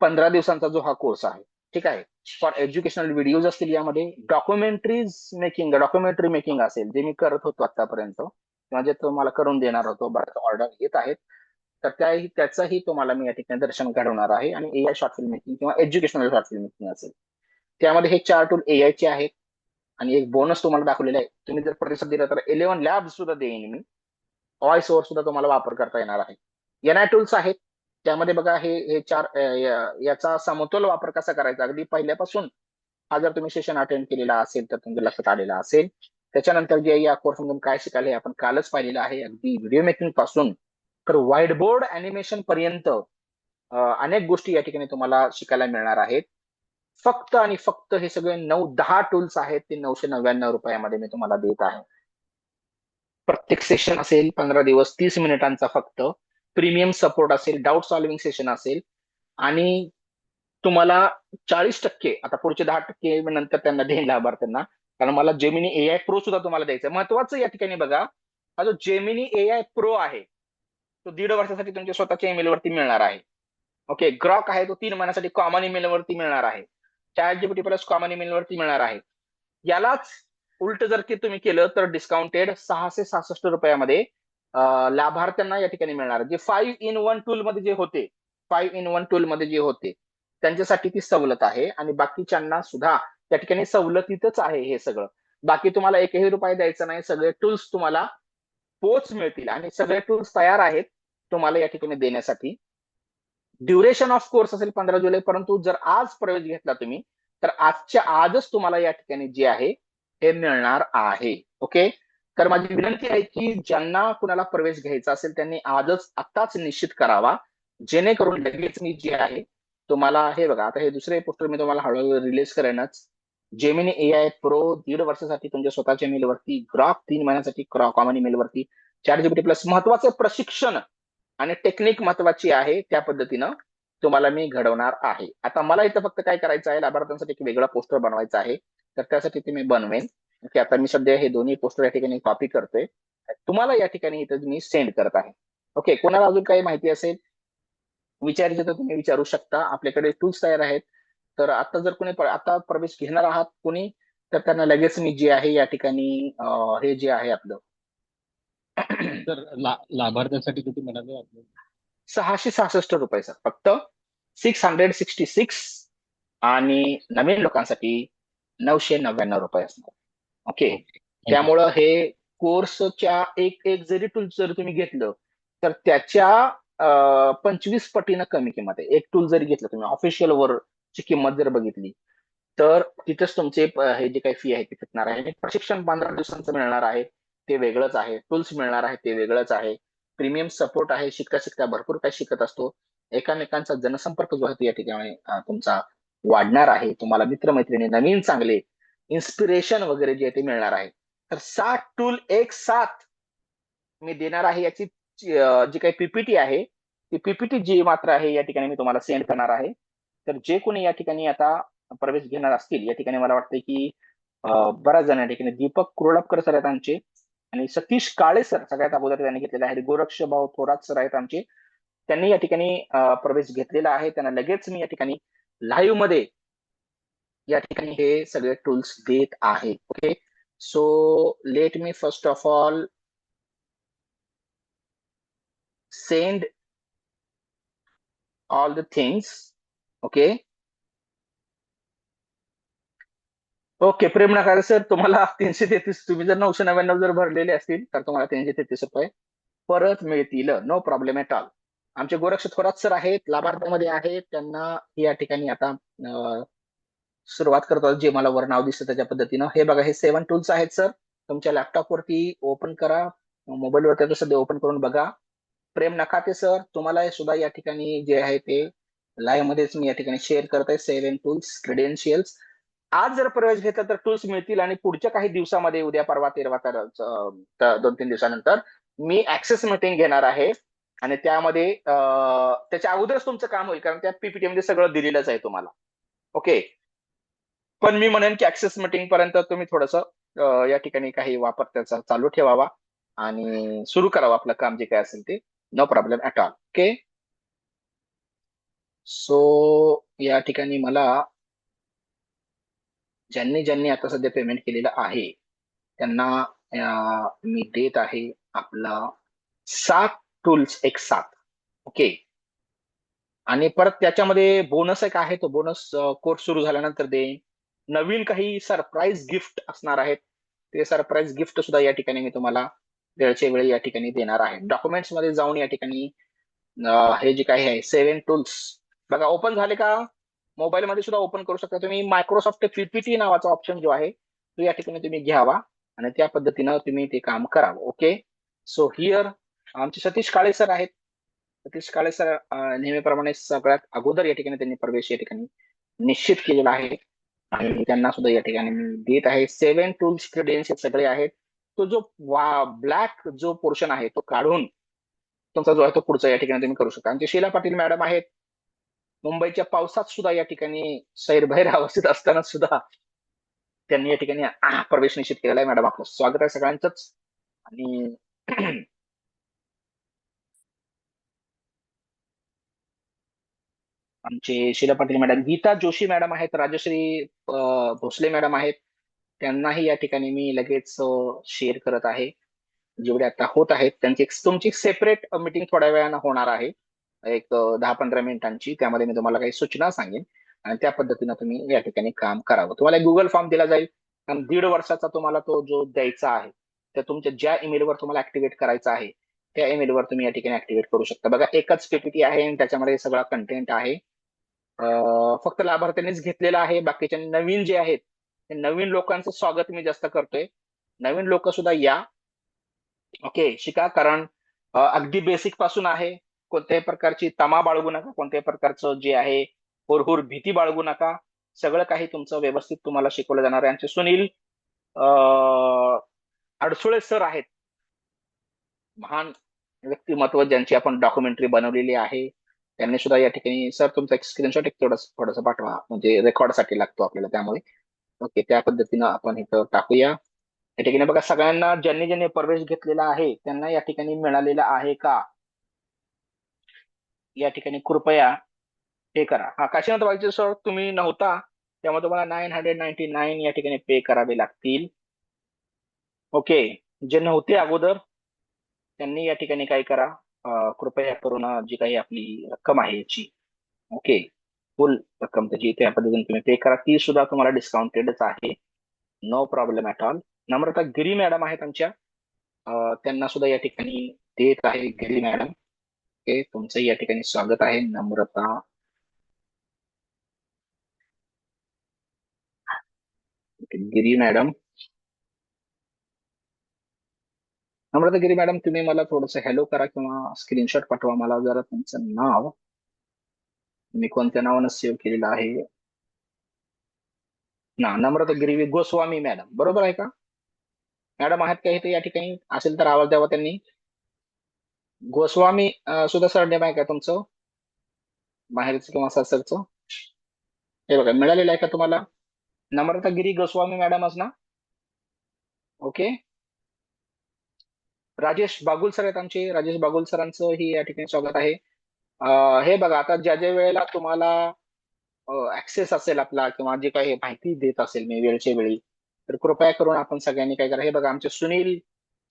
15 दिवसांचा जो हा कोर्स आहे, ठीक आहे. फॉर एज्युकेशनल व्हिडिओज असतील यामध्ये, डॉक्युमेंटरी मेकिंग असेल जे मी करत होतो आतापर्यंत किंवा जे तुम्हाला करून देणार होतो, बऱ्याच ऑर्डर येत आहेत. तर त्याचंही तुम्हाला मी या ठिकाणी दर्शन घडवणार आहे. आणि AI शॉर्ट फिल्म मेकिंग किंवा एज्युकेशनल शॉर्ट फिल्म मेकिंग असेल त्यामध्ये हे 4 टूल AIचे आहेत. आणि एक बोनस तुम्हाला दाखवलेला आहे, तुम्ही जर प्रतिसाद दिला तर 11 लॅब सुद्धा देईन मी. व्हॉइस ओव्हर सुद्धा तुम्हाला वापर करता येणार आहे. NI टूल्स आहेत, त्यामध्ये बघा हे चार याचा समतोल वापर कसा करायचा अगदी पहिल्यापासून हा जर तुम्ही सेशन अटेंड केलेला असेल तर तुमच्या लक्षात आलेला असेल. त्याच्यानंतर जे या कोर्स मधून काय शिकायला हे आपण कालच पाहिलेलं आहे, अगदी व्हिडिओ मेकिंग पासून तर व्हाईट बोर्ड अॅनिमेशन पर्यंत अनेक गोष्टी या ठिकाणी तुम्हाला शिकायला मिळणार आहेत. फक्त आणि फक्त हे सगळे 9-10 टूल्स आहेत ते 999 रुपयामध्ये मी तुम्हाला देत आहे. प्रत्येक सेशन असेल 15 दिवस 30 मिनिटांचा फक्त. प्रीमियम सपोर्ट असेल, डाऊट सॉल्विंग सेशन असेल आणि तुम्हाला 40% आता पुढचे 10% नंतर त्यांना देईन लाभार्थ्यांना, कारण मला जेमिनी AI प्रो सुद्धा तुम्हाला द्यायचा आहे. महत्वाचं या ठिकाणी बघा, हा जो जेमिनी AI प्रो आहे तो 1.5 वर्षासाठी तुमच्या स्वतःच्या ईमेल वरती मिळणार आहे. ओके. ग्रॉक आहे तो 3 महिन्यासाठी कॉमन ईमेल वरती मिळणार आहे. ChatGPT प्लस कॉमन ईमेल वरती मिळणार आहे. यालाच उलट जर ते तुम्ही केलं तर डिस्काउंटेड 666 रुपयामध्ये लाभार्थ्यांना या ठिकाणी मिळणार, जे 5 in 1 टूल मध्ये जे होते, 5 in 1 टूल मध्ये जे होते त्यांच्यासाठी ती सवलत आहे. आणि बाकीच्यांना सुद्धा त्या ठिकाणी सवलतीतच आहे हे सगळं. बाकी तुम्हाला एकही रुपये द्यायचा नाही, सगळे टूल्स तुम्हाला पोच मिळतील आणि सगळे टूल्स तयार आहेत तुम्हाला या ठिकाणी देण्यासाठी. ड्युरेशन ऑफ कोर्स असेल 15 जुलै, परंतु जर आज प्रवेश घेतला तुम्ही तर आजच्या आजच तुम्हाला या ठिकाणी जे आहे हे मिळणार आहे. ओके. तर माझी विनंती आहे की ज्यांना कुणाला प्रवेश घ्यायचा असेल त्यांनी आजच आत्ताच निश्चित करावा, जेणेकरून लगेच मी जे आहे तुम्हाला हे बघा, आता हे दुसरे पोस्टर मी तुम्हाला हळूहळू रिलीज करेनच. जेमिनी AI प्रो 1.5 वर्षासाठी तुमच्या स्वतःच्या ईमेलवरती, ग्रॉक 3 महिन्यासाठी कॉमन ईमेलवरती, ChatGPT प्लस महत्वाचे प्रशिक्षण आणि टेक्निक महत्वाची आहे त्या पद्धतीनं तुम्हाला मी घडवणार आहे. आता मला इथं फक्त काय करायचं आहे, लाभार्थ्यांसाठी एक वेगळा पोस्टर बनवायचा आहे. तर त्यासाठी ते मी बनवेन. ओके. आता मी सध्या हे दोन्ही पोस्टर या ठिकाणी कॉपी करतोय, तुम्हाला या ठिकाणी इथं मी सेंड करत आहे. ओके. कोणाला अजून काही माहिती असेल विचारायचं तर तुम्ही विचारू शकता. आपल्याकडे टूल्स तयार आहेत. तर आता जर कोणी आता प्रवेश घेणार आहात कोणी, तर त्यांना लगेच मी जे आहे या ठिकाणी हे जे आहे आपलं तर लाभार्थ्यांसाठी किती म्हणाले आपले? 666 रुपये सर, फक्त 666. आणि नवीन लोकांसाठी 999 रुपये असणार. ओके. ओके. त्यामुळं हे कोर्सच्या एक एक जरी टूल जर तुम्ही घेतलं तर त्याच्या 25 पटीनं कमी किंमत आहे. एक टूल जरी घेतलं तुम्ही ऑफिशियल वरची किंमत जर बघितली तर तिथेच तुमचे हे जे काही फी आहे ती फिटणार आहे. आणि प्रशिक्षण 15 दिवसांचं मिळणार आहे ते वेगळंच आहे. टूल्स मिळणार आहे ते वेगळंच आहे. प्रीमियम सपोर्ट आहे, शिकता शिकता भरपूर काही शिकत असतो. एकामेकांचा जनसंपर्क जो आहे तो या ठिकाणी तुमचा वाढणार आहे. तुम्हाला मित्रमैत्रिणी नवीन चांगले इन्स्पिरेशन वगैरे जे आहे ते मिळणार आहे. तर 7 टूल एक साथ मी देणार आहे. याची जी काही PPT आहे ती PPT जी मात्र आहे या ठिकाणी मी तुम्हाला सेंड करणार आहे. तर जे कोणी या ठिकाणी आता प्रवेश घेणार असतील, या ठिकाणी मला वाटतं की बऱ्याच जण या ठिकाणी दीपक कुरळपकर सर आहेत आमचे, आणि सतीश काळे सर सगळ्यात अगोदर त्यांनी घेतलेले आहेत. गोरक्ष भाऊ थोरात सर आहेत आमचे, त्यांनी या ठिकाणी प्रवेश घेतलेला आहे. त्यांना लगेच मी या ठिकाणी लाईव्ह मध्ये या ठिकाणी हे सगळे टूल्स देत आहे. Okay. So let me first of all send all the things. Okay. Okay. Prem Nakare sir, तुम्हाला 333, तुम्ही जर 999 जर भरलेले असतील तर तुम्हाला 333 रुपये परत मिळतील. No problem at all. आमचे गोरक्ष थोरात सर आहेत, लाभार्थ्यामध्ये आहेत, त्यांना या ठिकाणी आता सुरुवात करतो. जे मला वर नाव दिसतं त्याच्या पद्धतीनं हे बघा, हे 7 टूल्स आहेत सर. तुमच्या लॅपटॉप वरती ओपन करा, मोबाईल वरती सध्या ओपन करून बघा. प्रेम नकाते सर, तुम्हाला हे सुद्धा या ठिकाणी जे आहे ते लाईव्ह मध्येच मी या ठिकाणी शेअर करतोय. 7 टूल्स क्रेडेन्शियल्स. आज जर प्रवेश घेतला तर टूल्स मिळतील आणि पुढच्या काही दिवसामध्ये उद्या परवा 13 2-3 दिवसानंतर मी ऍक्सेस मीटिंग घेणार आहे आणि त्यामध्ये त्याच्या अगोदरच तुमचं काम होईल, कारण त्या पीपीटी मध्ये सगळं दिलेलंच आहे तुम्हाला. ओके. पण मी म्हणेन की ऍक्सेस मीटिंग पर्यंत तुम्ही थोडस या ठिकाणी काही वापर त्याचा चालू ठेवावा आणि सुरू करावं आपलं काम जे काय असेल ते. No problem at all. Okay. So या ठिकाणी मला ज्यांनी ज्यांनी आता सध्या पेमेंट केलेलं आहे त्यांना मी देत आहे आपला 7 टूल्स एक साथ. ओके. आणि परत त्याच्यामध्ये बोनस एक आहे, तो बोनस कोर्स सुरू झाल्यानंतर देईन. नवीन काही सरप्राईज गिफ्ट असणार आहेत, ते सरप्राईज गिफ्ट सुद्धा या ठिकाणी मी तुम्हाला वेळच्या वेळी या ठिकाणी देणार आहे. डॉक्युमेंट्स मध्ये जाऊन या ठिकाणी हे जे काही आहे 7 टूल्स बघा ओपन झाले का. मोबाईल मध्ये सुद्धा ओपन करू शकता तुम्ही. मायक्रोसॉफ्ट पीपीटी नावाचा ऑप्शन जो आहे तो या ठिकाणी तुम्ही घ्यावा आणि त्या पद्धतीनं तुम्ही ते काम करावं. ओके. सो हिअर आमचे सतीश काळे सर आहेत. सतीश काळे सर नेहमीप्रमाणे सगळ्यात अगोदर या ठिकाणी त्यांनी प्रवेश या ठिकाणी निश्चित केलेला आहे आणि त्यांना सुद्धा या ठिकाणी मी देत आहे. 7 टूल्स क्रेडेन्शियल सगळे आहेत. तो जो ब्लॅक जो पोर्शन आहे तो काढून तुमचा जो आहे तो पुढचा या ठिकाणी तुम्ही करू शकता. आमचे शीला पाटील मॅडम आहेत. मुंबईच्या पावसात सुद्धा या ठिकाणी सैरभैर अवस्थित असताना सुद्धा त्यांनी या ठिकाणी प्रवेश निश्चित केलेला आहे. मॅडम आपलं स्वागत आहे सगळ्यांचंच. आणि आमचे शीला पाटील मॅडम, गीता जोशी मॅडम आहेत, राजश्री भोसले मॅडम आहेत. त्यांनाही या ठिकाणी मी लगेच शेअर करत आहे. जेवढे आता होत आहेत त्यांची तुमची सेपरेट मीटिंग थोड्या वेळानं होणार आहे, एक 10-15 मिनिटांची. त्यामध्ये मी तुम्हाला काही सूचना सांगेन आणि त्या पद्धतीनं तुम्ही या ठिकाणी काम करावं. तुम्हाला एक गुगल फॉर्म दिला जाईल आणि 1.5 वर्षाचा तुम्हाला तो जो द्यायचा आहे त्या तुमच्या ज्या ईमेलवर तुम्हाला ऍक्टिव्हेट करायचा आहे त्या ईमेलवर तुम्ही या ठिकाणी ऍक्टिव्हेट करू शकता. बघा एकच पीपीटी आहे आणि त्याच्यामध्ये सगळा कंटेंट आहे. फक्त लाभार्थ्यांनीच घेतलेला आहे. बाकीच्या नवीन जे आहेत ते नवीन लोकांचं स्वागत मी जास्त करतोय. नवीन लोक सुद्धा या. ओके. शिका, कारण अगदी बेसिक पासून आहे. कोणत्याही प्रकारची तमा बाळगू नका, कोणत्याही प्रकारचं जे आहे हुरहुर भीती बाळगू नका. सगळं काही तुमचं व्यवस्थित तुम्हाला शिकवलं जाणार आहे. आमचे सुनील अडसुळे सर आहेत, महान व्यक्तिमत्व ज्यांची आपण डॉक्युमेंटरी बनवलेली आहे. त्यांनी सुद्धा या ठिकाणी सर तुमचा एक स्क्रीनशॉट एक थोडस पाठवा, म्हणजे रेकॉर्डसाठी लागतो आपल्याला त्यामुळे. ओके. त्या पद्धतीनं आपण इथं टाकूया. या ठिकाणी बघा सगळ्यांना ज्यांनी ज्यांनी प्रवेश घेतलेला आहे त्यांना या ठिकाणी मिळालेला आहे का, या ठिकाणी कृपया पे करा. हा काशीनाथ वाईचे सर तुम्ही नव्हता त्यामुळे तुम्हाला 999 या ठिकाणी पे करावे लागतील. ओके. जे नव्हते अगोदर त्यांनी या ठिकाणी काय करा, कृपया करून जी काही आपली रक्कम आहे याची, ओके, फुल रक्कम त्याची त्या पद्धतीने तुम्ही पे करा. ती सुद्धा तुम्हाला डिस्काउंटेडच आहे. No problem at all. Namrata Giri madam आहेत आमच्या, त्यांना सुद्धा या ठिकाणी देत आहे गिरी मॅडम. ओके. तुमचंही या ठिकाणी स्वागत आहे नम्रता गिरी मॅडम. नम्रता गिरी मॅडम तुम्ही मला थोडंसं हॅलो करा किंवा स्क्रीनशॉट पाठवा मला जरा तुमचं नाव. मी कोणत्या नावानं सेव्ह केलेलं आहे ना. नम्रता गिरी गोस्वामी मॅडम बरोबर आहे का? मॅडम आहेत का इथे या ठिकाणी? असेल तर आवाज द्यावा त्यांनी. गोस्वामी सुद्धा सरनेम आहे का तुमचं, माहेरचं किंवा सासरचं? हे बघा मिळालेलं आहे का तुम्हाला? नम्रता गिरी गोस्वामी मॅडमच ना? ओके. राजेश बागुल सर आहेत आमचे. राजेश बागुल सरांचं ही या ठिकाणी स्वागत आहे. हे बघा आता ज्या ज्या वेळेला तुम्हाला ऍक्सेस असेल आपला किंवा जे काही माहिती देत असेल मी वेळच्या वेळी, तर कृपया करून आपण सगळ्यांनी काय करा. हे बघा आमचे सुनील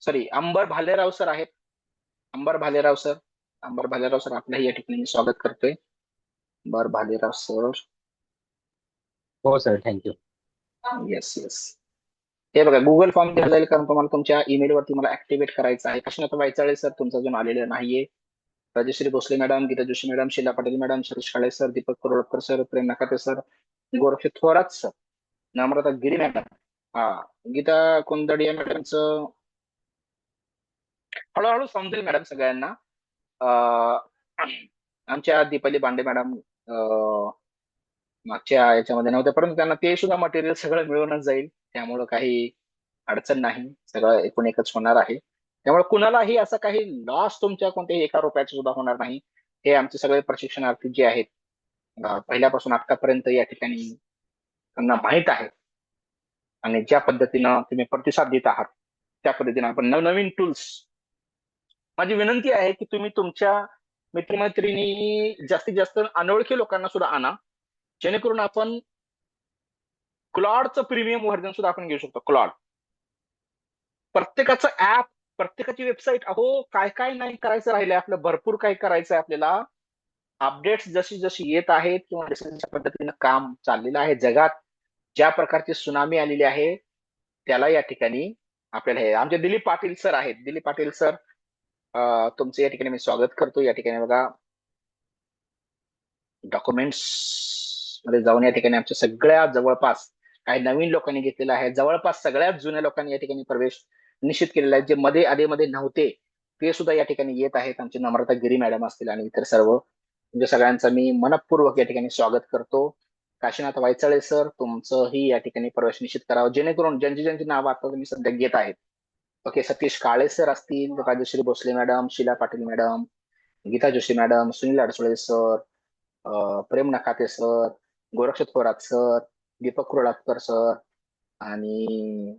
सॉरी अंबर भालेराव सर आहेत. अंबर भालेराव सर, अंबर भालेराव सर आपल्याही या ठिकाणी मी स्वागत करतोय. अंबर भालेराव सर. हो सर, थँक्यू. Yes yes. हे बघा गुगल फॉर्म दिला जाईल कारण तुम्हाला तुमच्या ईमेलवरती मला ऍक्टिव्हेट करायचं आहे. काशीनाथ वायचाळे सर तुमचा अजून आलेला नाहीये. Rajshree Bhosale madam, Geeta Joshi madam, Sheela Patil madam, Satish Kale sir, Deepak Koradkar sir, Prem Nakate sir, Gorakshi Thorat sir, Namrata Giri madam, हा, गीता कुंदडिया मॅडमचं हळूहळू समजेल मॅडम सगळ्यांना. अं, आमच्या दीपाली बांडे मॅडम मागच्या याच्यामध्ये नव्हत्या, परंतु त्यांना ते सुद्धा मटेरियल सगळं मिळूनच जाईल, त्यामुळं काही अडचण नाही. सगळं एकूण एकच होणार आहे. त्यामुळे कुणालाही असं काही लॉस तुमच्या कोणत्याही एका रुपयाचा सुद्धा होणार नाही. हे आमचे सगळे प्रशिक्षणार्थी जे आहेत पहिल्यापासून आतापर्यंत या ठिकाणी त्यांना माहीत आहे आणि ज्या पद्धतीनं तुम्ही प्रतिसाद देत आहात त्या पद्धतीने आपण नवनवीन टूल्स, माझी विनंती आहे की तुम्ही तुमच्या मित्रमैत्रिणी जास्तीत जास्त अनोळखी लोकांना सुद्धा आणा, जेणेकरून आपण क्लॉडचं प्रीमियम व्हर्जन सुद्धा आपण घेऊ शकतो. क्लॉड प्रत्येकाचं ऍप, प्रत्येकाची वेबसाईट, अहो काय काय नाही करायचं राहिलंय आपलं, भरपूर काही करायचं आहे आपल्याला. अपडेट्स जशी जशी येत आहेत किंवा जशा पद्धतीनं काम चाललेलं आहे जगात, ज्या प्रकारची सुनामी आलेली आहे त्याला या ठिकाणी आपल्याला हे आमचे दिलीप पाटील सर आहेत. दिलीप पाटील सर, तुमचं या ठिकाणी मी स्वागत करतो. या ठिकाणी बघा डॉक्युमेंट्स मध्ये जाऊन या ठिकाणी आमच्या सगळ्या जवळपास काही नवीन लोकांनी घेतलेला आहे, जवळपास सगळ्याच जुन्या लोकांनी या ठिकाणी प्रवेश निश्चित केलेला आहे. जे मध्ये आधीमध्ये नव्हते ते सुद्धा या ठिकाणी येत आहेत. आमचे नम्रता गिरी मॅडम असतील आणि इतर सर्व म्हणजे सगळ्यांचं मी मनपूर्वक या ठिकाणी स्वागत करतो. काशीनाथ वायचळे सर, तुमचंही या ठिकाणी प्रवेश निश्चित करावं, जेणेकरून ज्यांची ज्यांची नावं आता तुम्ही सध्या घेत आहेत. ओके, सतीश काळे सर असतील, Rajshree Bhosale madam, Sheela Patil madam, Geeta Joshi madam, Sunil Adsule sir, Prem Nakate sir, Goraksh Thorat sir, Deepak Kuralkar sir आणि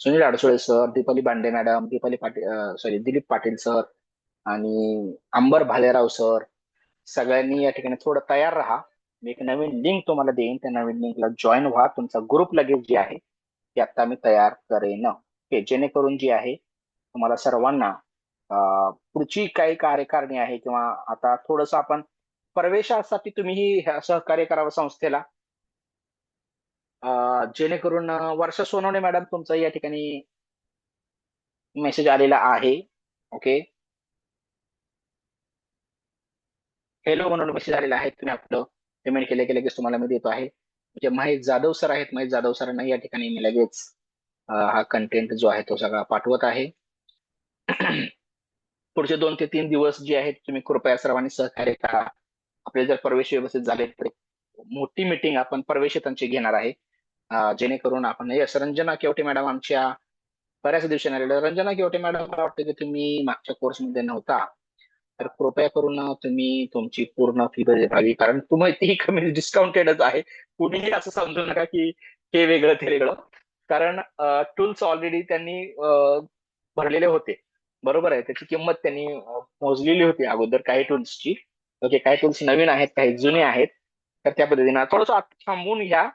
Sunil Adsule sir, Deepali Bande madam, Deepali Patil, sorry Dilip Patil sir आणि अंबर भालेराव सर, सगळ्यांनी या ठिकाणी थोडं तयार राहा. मी एक नवीन लिंक तुम्हाला देईन, त्या नवीन लिंकला जॉईन व्हा. तुमचा ग्रुप लगेच जे आहे ते आता मी तयार करेन, ओके, जेणेकरून जी आहे तुम्हाला सर्वांना पुढची काही कार्यकारणी आहे किंवा आता थोडस आपण प्रवेशासाठी तुम्ही सहकार्य करावं संस्थेला, जेणेकरून वर्षा सोनवणे मॅडम तुमचा या ठिकाणी मेसेज आलेला आहे. ओके, हेलो म्हणून मेसेज आलेला आहे, तुम्ही आपलं पेमेंट केले की लगेच तुम्हाला मी देतो आहे. म्हणजे महेश जाधव सर आहेत, महेश जाधव सरांना या ठिकाणी मी लगेच हा कंटेंट जो आहे तो सगळा पाठवत आहे. पुढचे 2 ते 3 दिवस जे आहेत तुम्ही कृपया सर्वांनी सहकार्य करा. आपले जर प्रवेश व्यवस्थित झाले तर मोठी मीटिंग आपण प्रवेशितांची घेणार आहे, जेणेकरून आपण यस रंजना केवटे मॅडम आमच्या बऱ्याच दिवसांनी आलेलं. रंजना केवटे मॅडम, मला वाटतं की तुम्ही मागच्या कोर्समध्ये नव्हता, तर कृपया करून तुम्ही तुमची पूर्ण फी भरावी, कारण तुम्ही ती कमी डिस्काउंटेडच आहे. कुणीही असं समजू नका की हे वेगळं ते वेगळं, कारण टूल्स ऑलरेडी त्यांनी भरलेले होते. बरोबर आहे, त्याची किंमत त्यांनी मोजलेली होती अगोदर काही टूल्सची. ओके, काही टूल्स नवीन आहेत, काही जुने आहेत, तर त्या पद्धतीनं थोडस थांबून घ्या.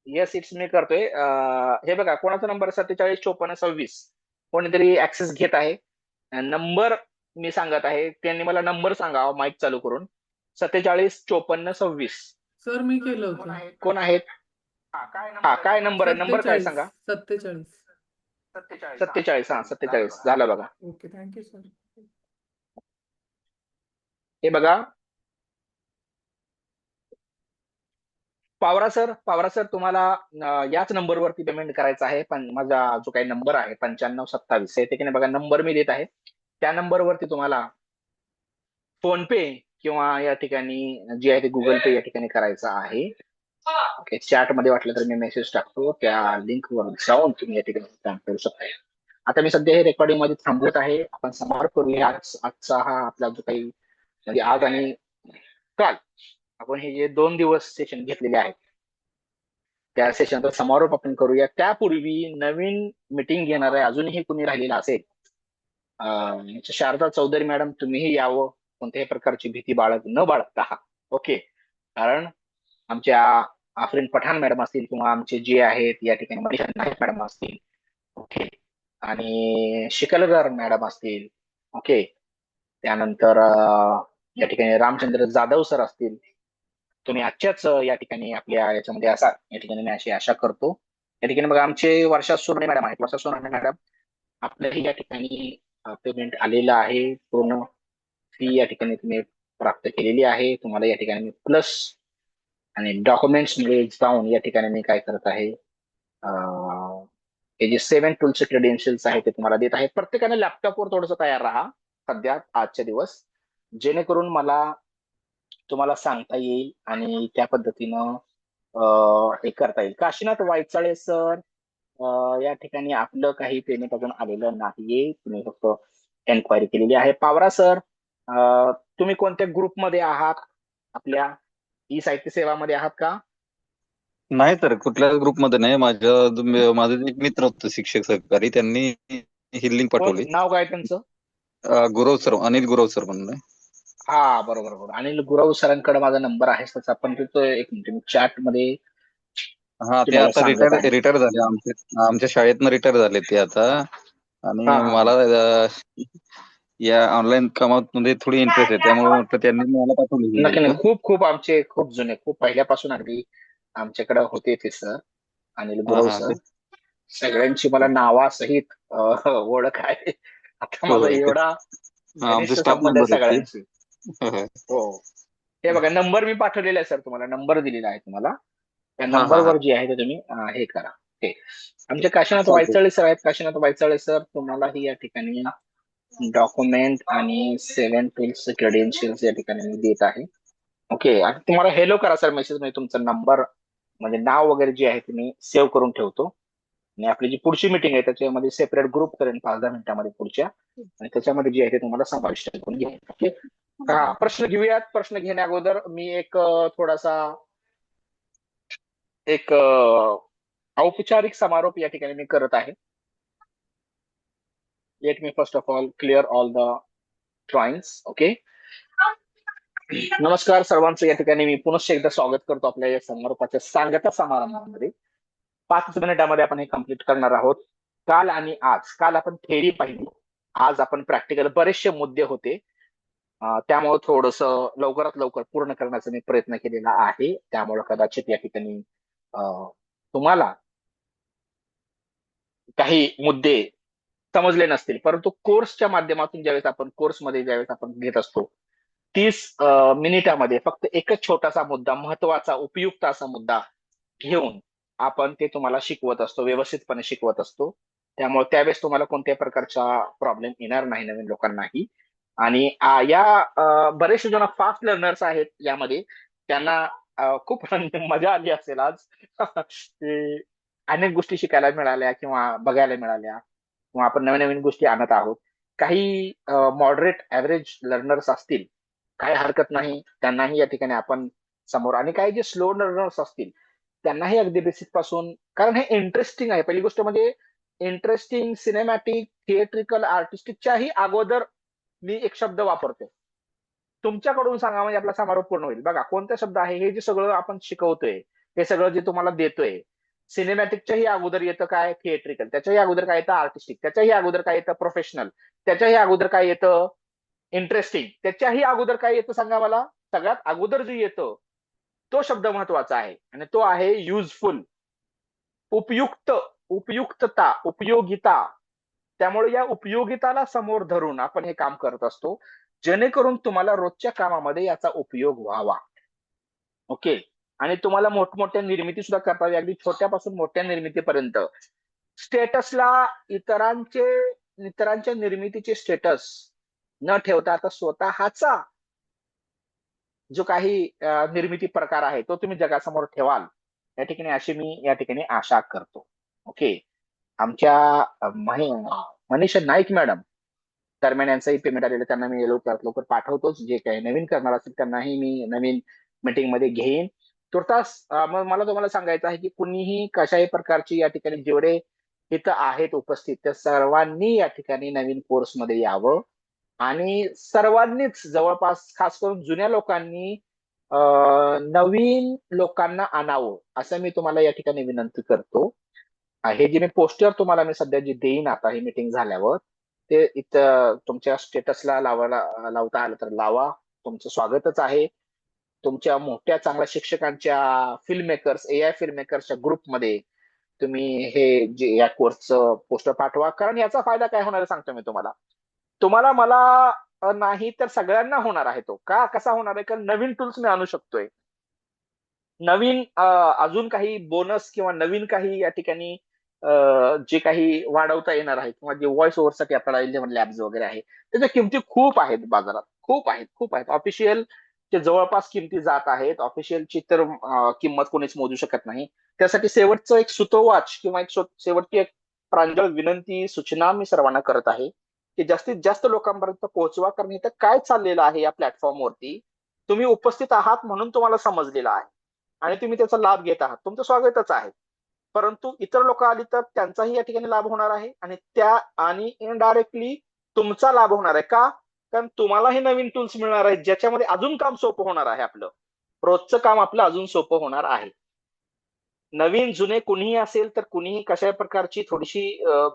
येस, इट्स मी करतोय. हे बघा, कोणाचा नंबर 475456, कोणीतरी ऍक्सेस घेत आहे. नंबर मी सांगत आहे, त्यांनी मला नंबर सांगावा माईक चालू करून. 475456. सर मी केलं होतं. कोण आहेत? हा, काय नंबर आहे? नंबर काय सांगा? 47. 47. हा, 47 झालं बघा. Okay, thank you sir. हे बघा, पावरा सर तुम्हाला याच नंबरवरती पेमेंट करायचं आहे. पण माझा जो काही नंबर आहे 9527 हे ठिकाणी बघा, नंबर मी देत आहे. त्या नंबरवरती तुम्हाला फोन पे किंवा या ठिकाणी जे आहे ते गुगल पे या ठिकाणी करायचं आहे. ओके, चॅट मध्ये वाटलं तर मी मेसेज टाकतो, त्या लिंक वर जाऊन तुम्ही या ठिकाणी काम करू शकता. आता मी सध्या हे रेकॉर्डिंग मध्ये थांबवत आहे. आपण समारोप करूया. आजचा हा आपला जो काही म्हणजे आज आणि काल आपण हे जे 2 दिवस सेशन घेतलेले आहेत त्या सेशनचा समारोप आपण करूया. त्यापूर्वी नवीन मिटिंग घेणार आहे, अजूनही कुणी राहिलेला असेल, शारदा चौधरी मॅडम तुम्हीही यावं, कोणत्याही प्रकारची भीती न बाळगता. ओके, कारण आमच्या आफरीन पठाण मॅडम असतील किंवा आमचे जे आहेत या ठिकाणी मनीषा नाईक मॅडम असतील, ओके, आणि शिकलगर मॅडम असतील, ओके, त्यानंतर या ठिकाणी रामचंद्र जाधव सर असतील. तुम्ही आजच्याच या ठिकाणी आपल्या याच्यामध्ये असा या ठिकाणी मी अशी आशा करतो. या ठिकाणी बघा, आमचे वर्षा सोनवणे मॅडम आहेत. वर्षा सोनवणे मॅडम, आपल्याही या ठिकाणी पेमेंट आलेलं आहे. पूर्ण फी या ठिकाणी तुम्ही प्राप्त केलेली आहे. तुम्हाला या ठिकाणी प्लस आणि डॉक्युमेंट्स मध्ये जाऊन या ठिकाणी मी काय करत आहे, हे जे 7 टूलचे क्रेडेन्शियल्स आहेत ते तुम्हाला देत आहे. प्रत्येकाने लॅपटॉपवर थोडंसं तयार राहा सध्या आजच्या दिवस, जेणेकरून मला तुम्हाला सांगता येईल आणि त्या पद्धतीनं हे करता येईल. काशीनाथ वायचाळे सर, या ठिकाणी आपलं काही पेमेंट अजून आलेलं नाहीये. तुम्ही फक्त एन्क्वायरी केलेली आहे. पावरा सर, तुम्ही कोणत्या ग्रुपमध्ये आहात? आपल्या ई साहित्य सेवामध्ये आहात का? नाही सर, कुठल्याच ग्रुपमध्ये नाही. माझे एक मित्र होते शिक्षक सहकारी, त्यांनी ही लिंक कोण पाठवली. नाव काय त्यांचं? गुरव सर, अनिल गुरव सर म्हणून आहे. हा, बरोबर बरोबर. अनिल गुरव सरांकडे माझा नंबर आहे त्याचा, पण तिथं एक मिनिट मी चॅट मध्ये हा, ते तुम्हाला आता सांगत आहे. रिटायर झाले. आमच्या शाळेतनं रिटायर झाले ते आता. आणि हा हा मला हा. या ऑनलाईन कामामध्ये थोडी इंटरेस्ट आहे, त्यामुळे म्हटलं त्यांनी मला पाठवली ही नक्की लिंक. नाही, खूप खूप आमचे खूप जुने, खूप पहिल्यापासून अगदी आमच्याकडे होते ते सर, अनिल हा गुरव हा सर. सगळ्यांची मला नावासहित ओळख आहे. आता माझा होय का? एवढा हा, आमचे घनिष्ठ स्टाफ संबंध आहे मेंबर आहेत ते. सगळ्यांशी. हो. हे बघा, नंबर मी पाठवलेला आहे सर तुम्हाला, नंबर दिलेला आहे तुम्हाला. त्या हा हा हा, नंबरवर जे आहे ते तुम्ही हे करा. हे आमचे काशीनाथ चालतंय. वायचळे सर आहेत. काशीनाथ वायचळे सर तुम्हालाही या ठिकाणी डॉक्युमेंट आणि 7 टूल्स क्रेडेन्शियल्स या ठिकाणी मी देत आहे. ओके, आता तुम्हाला हेलो करा सर मेसेज मध्ये तुमचा नंबर म्हणजे नाव वगैरे जे आहे ते मी सेव्ह करून ठेवतो. आणि आपली जी पुढची मीटिंग आहे त्याच्यामध्ये सेपरेट ग्रुप करेन 5-10 मिनिटांमध्ये पुढच्या, आणि त्याच्यामध्ये जे आहे ते तुम्हाला समाविष्ट करून घेईन. ओके. हा, प्रश्न घेऊयात. प्रश्न घेण्या अगोदर मी एक थोडासा एक औपचारिक समारोप या ठिकाणी मी करत आहे. Late me first of all clear all the drawings. Okay. नमस्कार सर्वांचं या ठिकाणी मी पुनश्च एकदा स्वागत करतो आपल्या या समारोपाच्या सांगता समारंभामध्ये. 5 मिनिटांमध्ये आपण हे कम्प्लीट करणार आहोत. काल आपण थेअरी पाहिली, आज आपण प्रॅक्टिकल. बरेचसे मुद्दे होते, त्यामुळे थोडस लवकरात लवकर पूर्ण करण्याचा मी प्रयत्न केलेला आहे. त्यामुळे कदाचित या ठिकाणी तुम्हाला काही मुद्दे समजले नसतील, परंतु कोर्सच्या माध्यमातून ज्यावेळेस आपण घेत असतो 30 मिनिटामध्ये फक्त एकच छोटासा मुद्दा, महत्वाचा उपयुक्त असा मुद्दा घेऊन आपण ते तुम्हाला शिकवत असतो, व्यवस्थितपणे शिकवत असतो. त्यामुळे त्यावेळेस तुम्हाला कोणत्याही प्रकारचा प्रॉब्लेम येणार नाही नवीन लोकांनाही. आणि बरेचसे जण फास्ट लर्नर्स आहेत यामध्ये, त्यांना खूप मजा आली असेल आज. की अनेक गोष्टी शिकायला मिळाल्या किंवा बघायला मिळाल्या, किंवा आपण नवीन नवीन गोष्टी आणत आहोत. काही मॉडरेट ऍव्हरेज लर्नर्स असतील, काही हरकत नाही, त्यांनाही या ठिकाणी आपण समोर. आणि काही जे स्लो लर्नर्स असतील त्यांनाही अगदी बेसिक पासून, कारण हे इंटरेस्टिंग आहे. पहिली गोष्ट म्हणजे इंटरेस्टिंग, सिनेमॅटिक, थिएट्रिकल, आर्टिस्टिकच्याही अगोदर मी एक शब्द वापरतो. तुमच्याकडून सांगा म्हणजे आपला समारोप पूर्ण होईल. बघा कोणता शब्द आहे. हे जे सगळं आपण शिकवतोय, हे सगळं जे तुम्हाला देतोय, सिनेमॅटिकच्याही अगोदर येतं काय? थिएट्रिकल. त्याच्याही अगोदर काय येतं? आर्टिस्टिक. त्याच्याही अगोदर काय येतं? प्रोफेशनल. त्याच्याही अगोदर काय येतं? इंटरेस्टिंग. त्याच्याही अगोदर काय येतं सांगा मला? सगळ्यात अगोदर जे येतं तो शब्द महत्वाचा आहे, आणि तो आहे युजफुल. उपयुक्त, उपयुक्तता, उपयोगिता. त्यामुळे या उपयोगिताला समोर धरून आपण हे काम करत असतो, जेणेकरून तुम्हाला रोजच्या कामामध्ये याचा उपयोग व्हावा. ओके. आणि तुम्हाला मोठमोठ्या निर्मिती सुद्धा करता यावी, अगदी छोट्यापासून मोठ्या निर्मितीपर्यंत. स्टेटसला इतरांच्या निर्मितीचे स्टेटस न ठेवता आता स्वतःचा जो काही निर्मिती प्रकार आहे तो तुम्ही जगासमोर ठेवाल, या ठिकाणी अशी मी या ठिकाणी आशा करतो. ओके. आमच्या मनीषा नाईक मॅडम दरम्यान यांचंही पेमेंट आलेलं, त्यांना मी लवकरात लवकर पाठवतोच. जे काही नवीन करणार असतील त्यांनाही मी नवीन मीटिंग मध्ये घेईन तुर्तास. मग मला तुम्हाला सांगायचं आहे की कुणीही कशाही प्रकारची या ठिकाणी जेवढे इथं आहेत उपस्थित त्या सर्वांनी या ठिकाणी नवीन कोर्समध्ये यावं, आणि सर्वांनीच जवळपास खास करून जुन्या लोकांनी नवीन लोकांना आणावं, असं मी तुम्हाला या ठिकाणी विनंती करतो. हे जे मी पोस्टर तुम्हाला मी सध्या जे देईन आता ही मीटिंग झाल्यावर, ते इथं तुमच्या स्टेटसला लावता आलं तर लावा. तुमचं स्वागतच आहे. तुमच्या मोठ्या चांगल्या शिक्षकांच्या फिल्म मेकर्स, एआय फिल्म मेकर्सच्या ग्रुपमध्ये तुम्ही हे जे या कोर्सचं पोस्टर पाठवा. कारण याचा फायदा काय होणार आहे सांगतो मी तुम्हाला. तुम्हाला, मला नाही तर सगळ्यांना होणार आहे. तो का कसा होणार आहे? कारण नवीन टूल्स मी आणू शकतोय. नवीन अजून काही बोनस किंवा नवीन काही या ठिकाणी जे काही वाढवता येणार आहे, किंवा जे व्हॉइस ओव्हरसाठी आपल्याला इलेव्हन लॅब्स वगैरे आहे, त्याच्या किमती खूप आहेत बाजारात. खूप आहेत, खूप आहेत. ऑफिशियल चे जवळपास किमती जात आहेत. ऑफिशियलची तर किंमत कोणीच मोजू शकत नाही. त्यासाठी शेवटचं एक सुतोवाच किंवा एक शेवटची एक प्रांजळ विनंती सूचना मी सर्वांना करत आहे की जास्तीत जास्त लोकांपर्यंत पोहोचवा, कारण इथं काय चाललेलं आहे या प्लॅटफॉर्मवरती तुम्ही उपस्थित आहात म्हणून तुम्हाला समजलेलं आहे आणि तुम्ही त्याचा लाभ घेत आहात, तुमचं स्वागतच आहे. परंतु इतर लोक आली तर त्यांचाही या ठिकाणी लाभ होणार आहे आणि इनडायरेक्टली तुमचा लाभ होणार आहे. का? कारण तुम्हालाही नवीन टूल्स मिळणार आहेत ज्याच्यामध्ये अजून काम सोपं होणार आहे. आपलं रोजचं काम आपलं अजून सोपं होणार आहे. नवीन जुने कुणीही असेल तर कुणीही कशा प्रकारची थोडीशी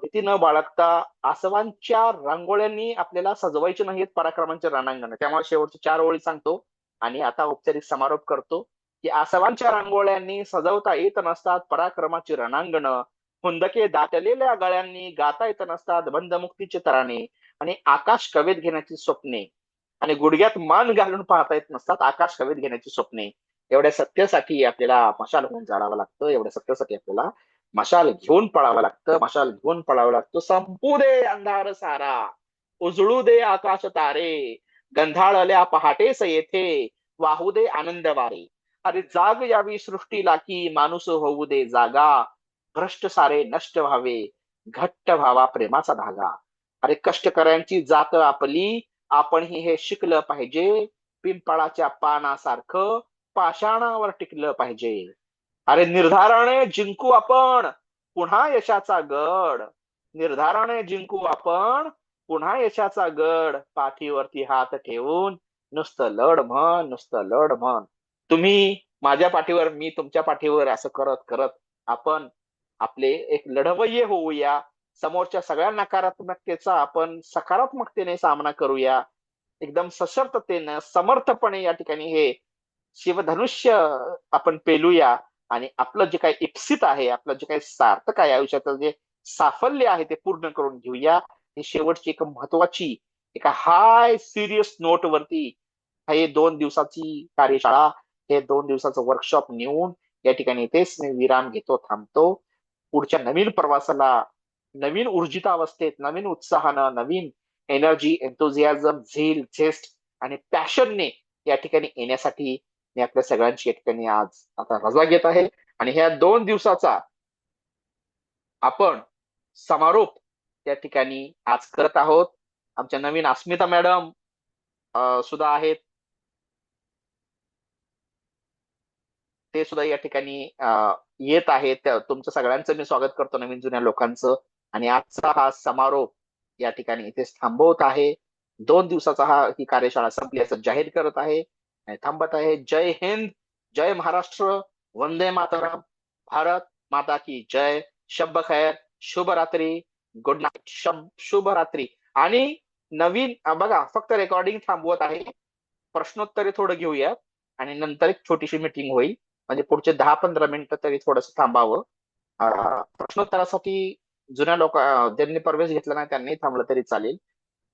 भीती न बाळगता आसवांच्या रांगोळ्यांनी आपल्याला सजवायचे नाहीत पराक्रमांचे रणांगण. त्यामुळे शेवटच्या 4 ओळी सांगतो आणि आता औपचारिक समारोप करतो की आसवांच्या रांगोळ्यांनी सजवता येत नसतात पराक्रमाची रणांगण, हुंदके दाटलेल्या गळ्यांनी गाता येत नसतात बंधमुक्तीचे तराणे, आणि आकाश कवेत घेण्याची स्वप्ने, आणि गुडघ्यात मान घालून पाहता येत नसतात आकाश कवेत घेण्याची स्वप्ने. एवढ्या सत्यासाठी आपल्याला मशाल घेऊन जाळावं लागतं, एवढ्या सत्यासाठी आपल्याला मशाल घेऊन पळावं लागतं, मशाल घेऊन पळावं लागतं. संपू दे अंधार सारा, उजळू दे आकाश तारे, गंधाळल्या पहाटेस येथे वाहू दे आनंद वारे. अरे जाग यावी सृष्टीला की माणूस होऊ दे जागा, भ्रष्ट सारे नष्ट व्हावे घट्ट व्हावा प्रेमाचा धागा. अरे कष्टकऱ्यांची जात आपली, आपणही हे शिकलं पाहिजे, पिंपळाच्या पानासारखं पाषाणावर टिकलं पाहिजे. अरे निर्धाराने जिंकू आपण पुन्हा यशाचा गड, निर्धाराने जिंकू आपण पुन्हा यशाचा गड, पाठीवरती हात ठेवून नुसतं लढ म्हण, नुसतं लढ म्हण. तुम्ही माझ्या पाठीवर, मी तुमच्या पाठीवर, असं करत करत आपण आपले एक लढवय्ये होऊया. समोरच्या सगळ्या नकारात्मकतेचा आपण सकारात्मकतेने सामना करूया. एकदम सशर्ततेनं समर्थपणे या ठिकाणी हे शिवधनुष्य आपण पेलूया आणि आपलं जे काही इप्सित आहे, आपलं जे काही सार्थक आहे आयुष्याचं जे साफल्य आहे ते पूर्ण करून घेऊया. ही शेवटची एक महत्वाची एका हाय सिरियस नोट वरती हे 2 दिवसाची कार्यशाळा, हे 2 दिवसाचं वर्कशॉप नेऊन या ठिकाणी इथेच मी विराम घेतो, थांबतो. पुढच्या नवीन प्रवासाला नवीन ऊर्जितावस्थेत, नवीन उत्साहानं, नवीन एनर्जी, एन्थुझियाझम, झील, झेस्ट आणि पॅशनने या ठिकाणी येण्यासाठी मी आपल्या सगळ्यांची या ठिकाणी आज आता रजा घेत आहे. आणि ह्या 2 दिवसाचा आपण समारोप या ठिकाणी आज करत आहोत. आमच्या नवीन अस्मिता मॅडम सुद्धा आहेत, ते सुद्धा या ठिकाणी येत आहेत. तुमचं सगळ्यांचं मी स्वागत करतो, नवीन जुन्या लोकांचं. आणि आजचा हा समारोप या ठिकाणी इथेच थांबवत आहे. 2 दिवसाचा ही कार्यशाळा संपली असं जाहीर करत आहे आणि थांबत आहे. जय हिंद, जय महाराष्ट्र, वंदे मातरम, भारत माता की जय. शब्ब खैर, शुभ रात्री, गुड नाईट, शुभ रात्री. आणि नवीन बघा, फक्त रेकॉर्डिंग थांबवत आहे, प्रश्नोत्तरे थोडं घेऊयात आणि नंतर एक छोटीशी मीटिंग होईल. म्हणजे पुढचे 10-15 मिनिटं तरी थोडंसं थांबावं. प्रश्नोत्तरासाठी जुन्या लोक ज्यांनी प्रवेश घेतला नाही त्यांनी थांबलं तरी चालेल.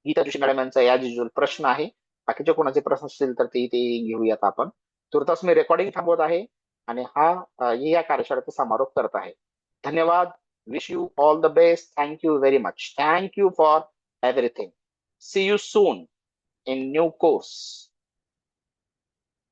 गीता जोशी मॅडम यांचा याज युजल प्रश्न आहे, बाकीचे कोणाचे प्रश्न असतील तर ते घेऊयात आपण. तुर्तास मी रेकॉर्डिंग थांबवत आहे आणि या कार्यशाळेचा समारोप करत आहे. धन्यवाद. Wish you all the best. Thank you very much. Thank you for everything. See you soon in new course.